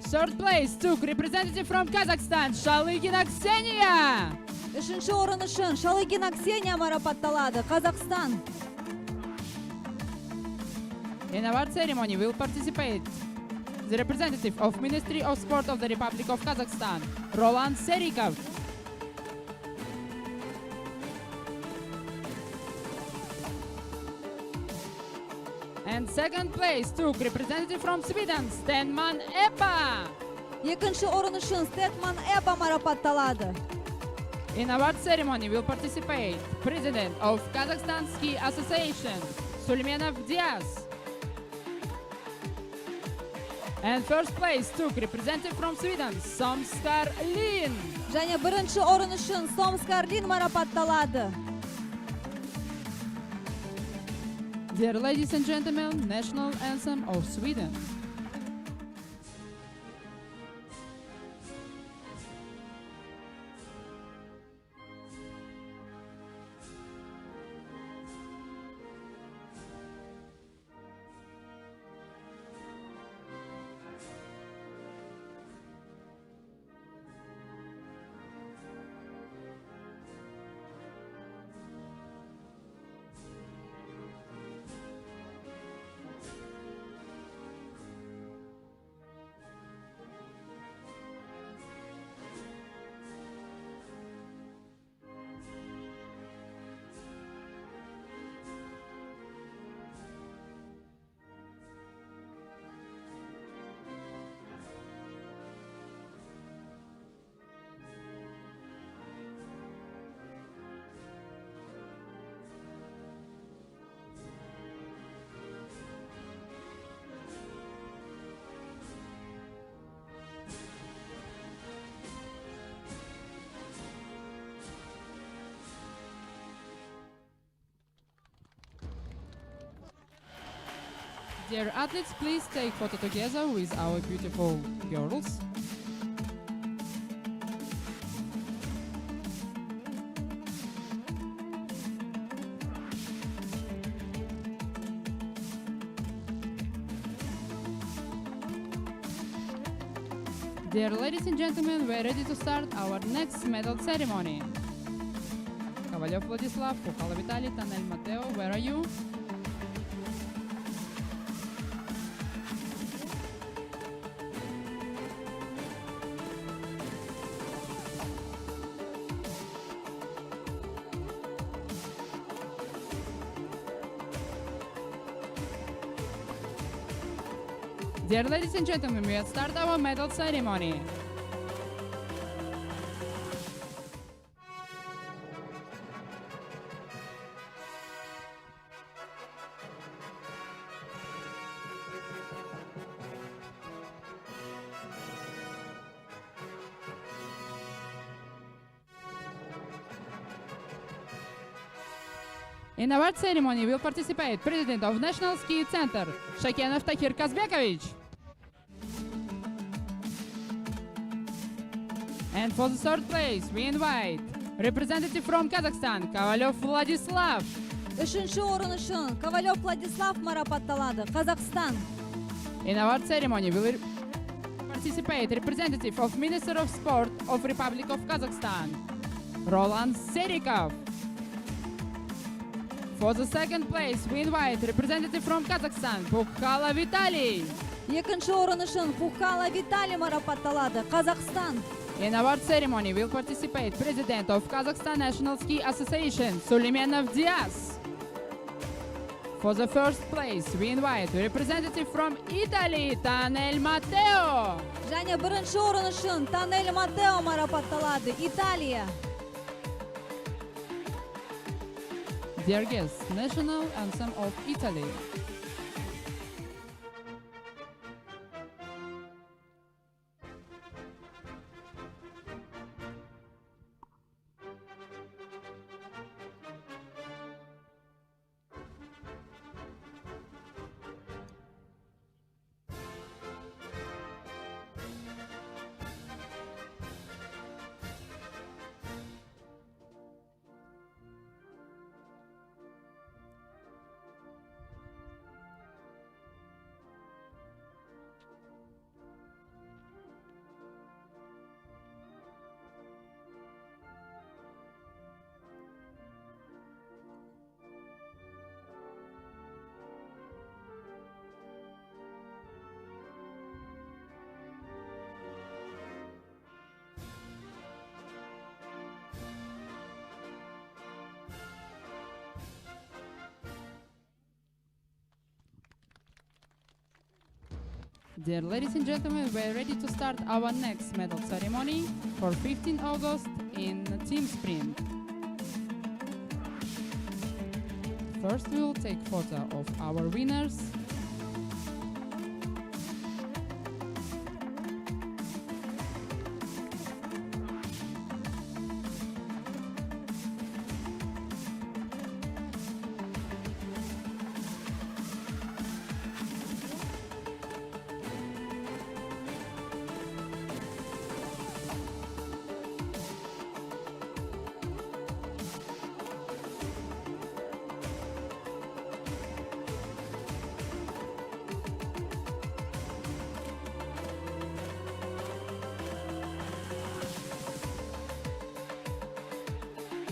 Third place took representative from Kazakhstan, Shalygina Ksenia. Үшінші орын үшін Шалыгина Ксения марапатталады. Қазақстан. In award ceremony will participate the representative of Ministry of Sport of the Republic of Kazakhstan, Roland Serikov. And second place took representative from Sweden, Stenman Epa. Екінші орын үшін Стетман Эба марапатталады. In award ceremony will participate President of Kazakhstan Ski Association, Suleymanov Diaz. And first place took representative from Sweden, Somskar Lin. Және бірінші орын үшін Сомскар Лин марапатталады. Dear ladies and gentlemen, national anthem of Sweden. Dear athletes, please take photo together with our beautiful girls. Dear ladies and gentlemen, we're ready to start our next medal ceremony. Ковалев Владислав, Пухало Виталий, Тоннель Матео, where are you? Dear ladies and gentlemen, we have started our medal ceremony. In our ceremony will participate President of National Ski Center, Shakenov Tahir Kazbekovich. And for the third place, we invite representative from Kazakhstan, Ковалев Владислав. Үшінші орын үшін Ковалев Владислав марапатталады, Қазақстан. In our ceremony will participate representative of Minister of Sport of Republic of Kazakhstan, Roland Serikov. For the second place, we invite representative from Kazakhstan, Пухало Виталий. Екінші орын үшін Пухало Виталий марапатталады, Қазақстан. In our ceremony will participate President of Kazakhstan National Ski Association, Suleymanov Diaz. For the first place, we invite representative from Italy, Tonnel Matteo. Және бірінші орын үшін Тоннель Матео марапатталады, Италия. Dear guests, national anthem of Italy. Dear ladies and gentlemen, we're ready to start our next medal ceremony for 15 August in team sprint. First, we will take photo of our winners.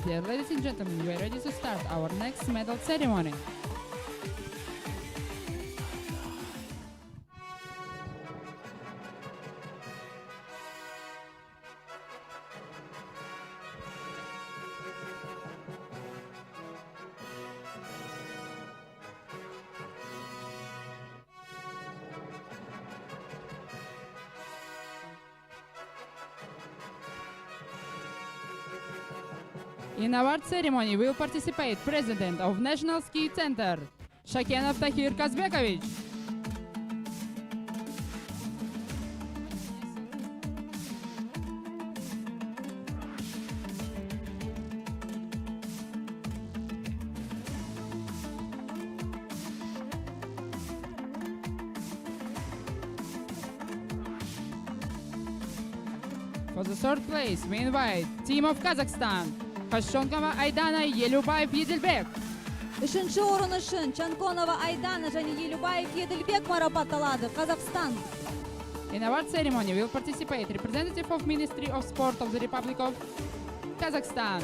Dear ladies and gentlemen, we are ready to start our next medal ceremony. In award ceremony will participate President of National Ski Center, Shakenov Tahir Kazbekovich. For the third place, we invite Team of Kazakhstan, Хашонкова Айдана, Елюбаев Еделбек. Үшінші орын үшін Чанконова Айдана және Елюбаев Еделбек марапатталады, Қазақстан. In award ceremony will participate representative of Ministry of Sport of the Republic of Kazakhstan,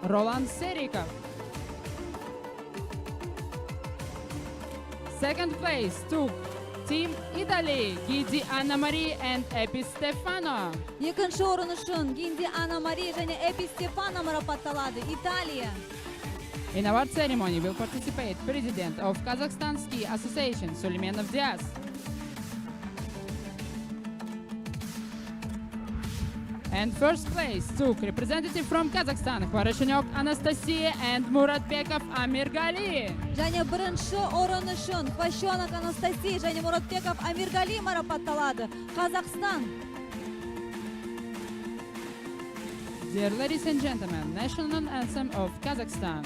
Roland Serikov. Second place took Team Italy, Gidi Anna Marie and Epi Stefano. Екінші орын үшін Гинди Анна Мари және Эпи Стефано марапатталады, Италия. In award ceremony will participate President of Kazakhstan Ski Association, Suleimanov Diaz. And first place took representative from Kazakhstan, Khvarashanyok Anastasia and Muratbekov Amirgali. Және бірінші орын үшін Хващенок Анастасия және Muratbekov Amirgali марапатталады, Қазақстан. Dear ladies and gentlemen, national anthem of Kazakhstan.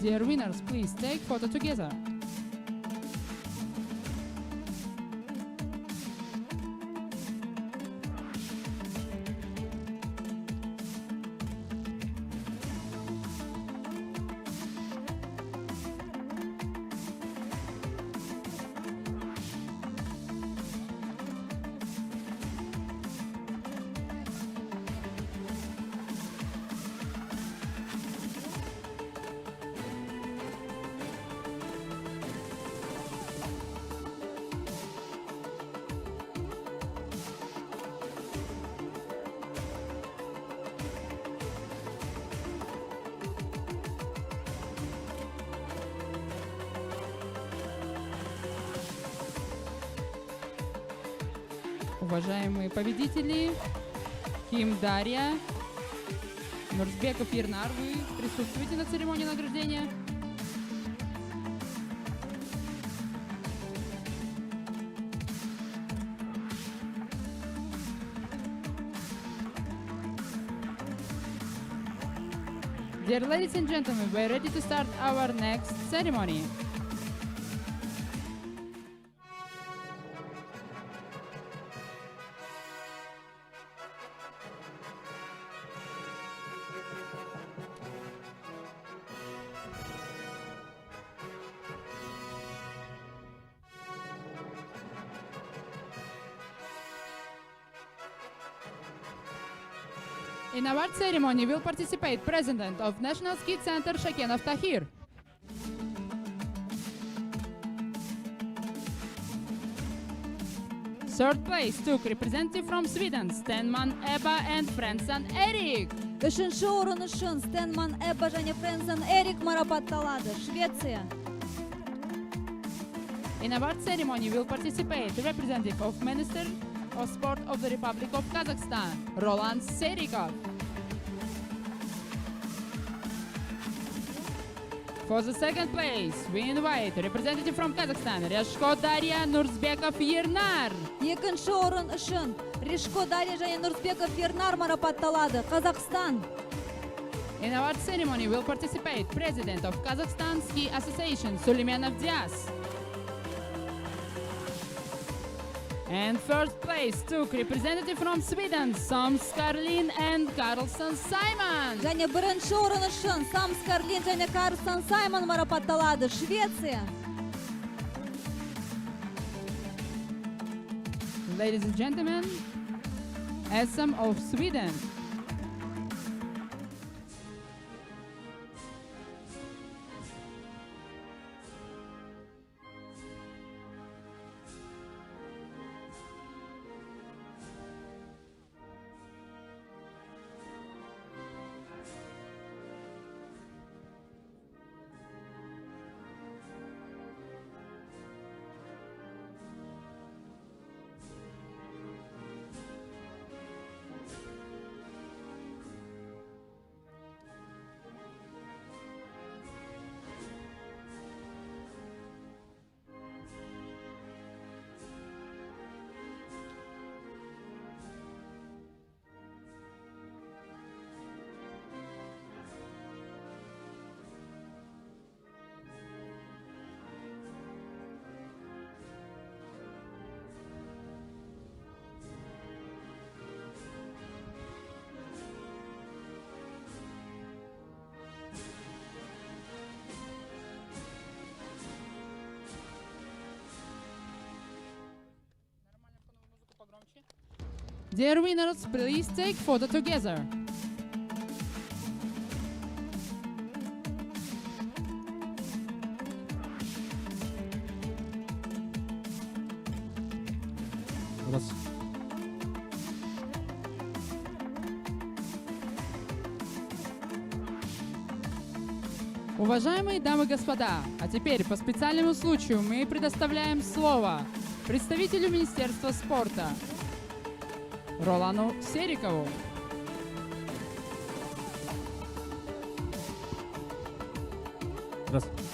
Dear winners, please take photo together. Уважаемые победители, Ким Дарья, Нурсбеков Ернар, вы присутствуете на церемонии награждения? Dear ladies and gentlemen, we're ready to start our next ceremony. In award ceremony will participate President of National Ski Center Shakenov Tahir. Third place took representative from Sweden, Stenman Ebba and Frenson Erik. Үшінші орын үшін Стенман Эбба және Френсон Эрик марапатталады. Швеция. In award ceremony will participate representative of Minister of Sport of the Republic of Kazakhstan, Roland Serikov. For the second place, we invite representative from Kazakhstan, Reshko Daria Nurzbekov Yernar. Екінші орын үшін Ришко Дарья және Нұрсбеков Ернар марапатталады. Қазақстан. In award ceremony will participate President of Kazakhstan Ski Association, Suleimanov Diaz. And first place took representative from Sweden, Sams Karlin and Carlson Simon. Және бірінші орын үшін Самс Карлин және Карлсон Саймон марапатталады. Швеция. Ladies and gentlemen, SM of Sweden. Dear winners, please take photo together. Уважаемые дамы и господа, а теперь по специальному случаю мы предоставляем слово представителю Министерства спорта Ролану Серикову. Здравствуйте.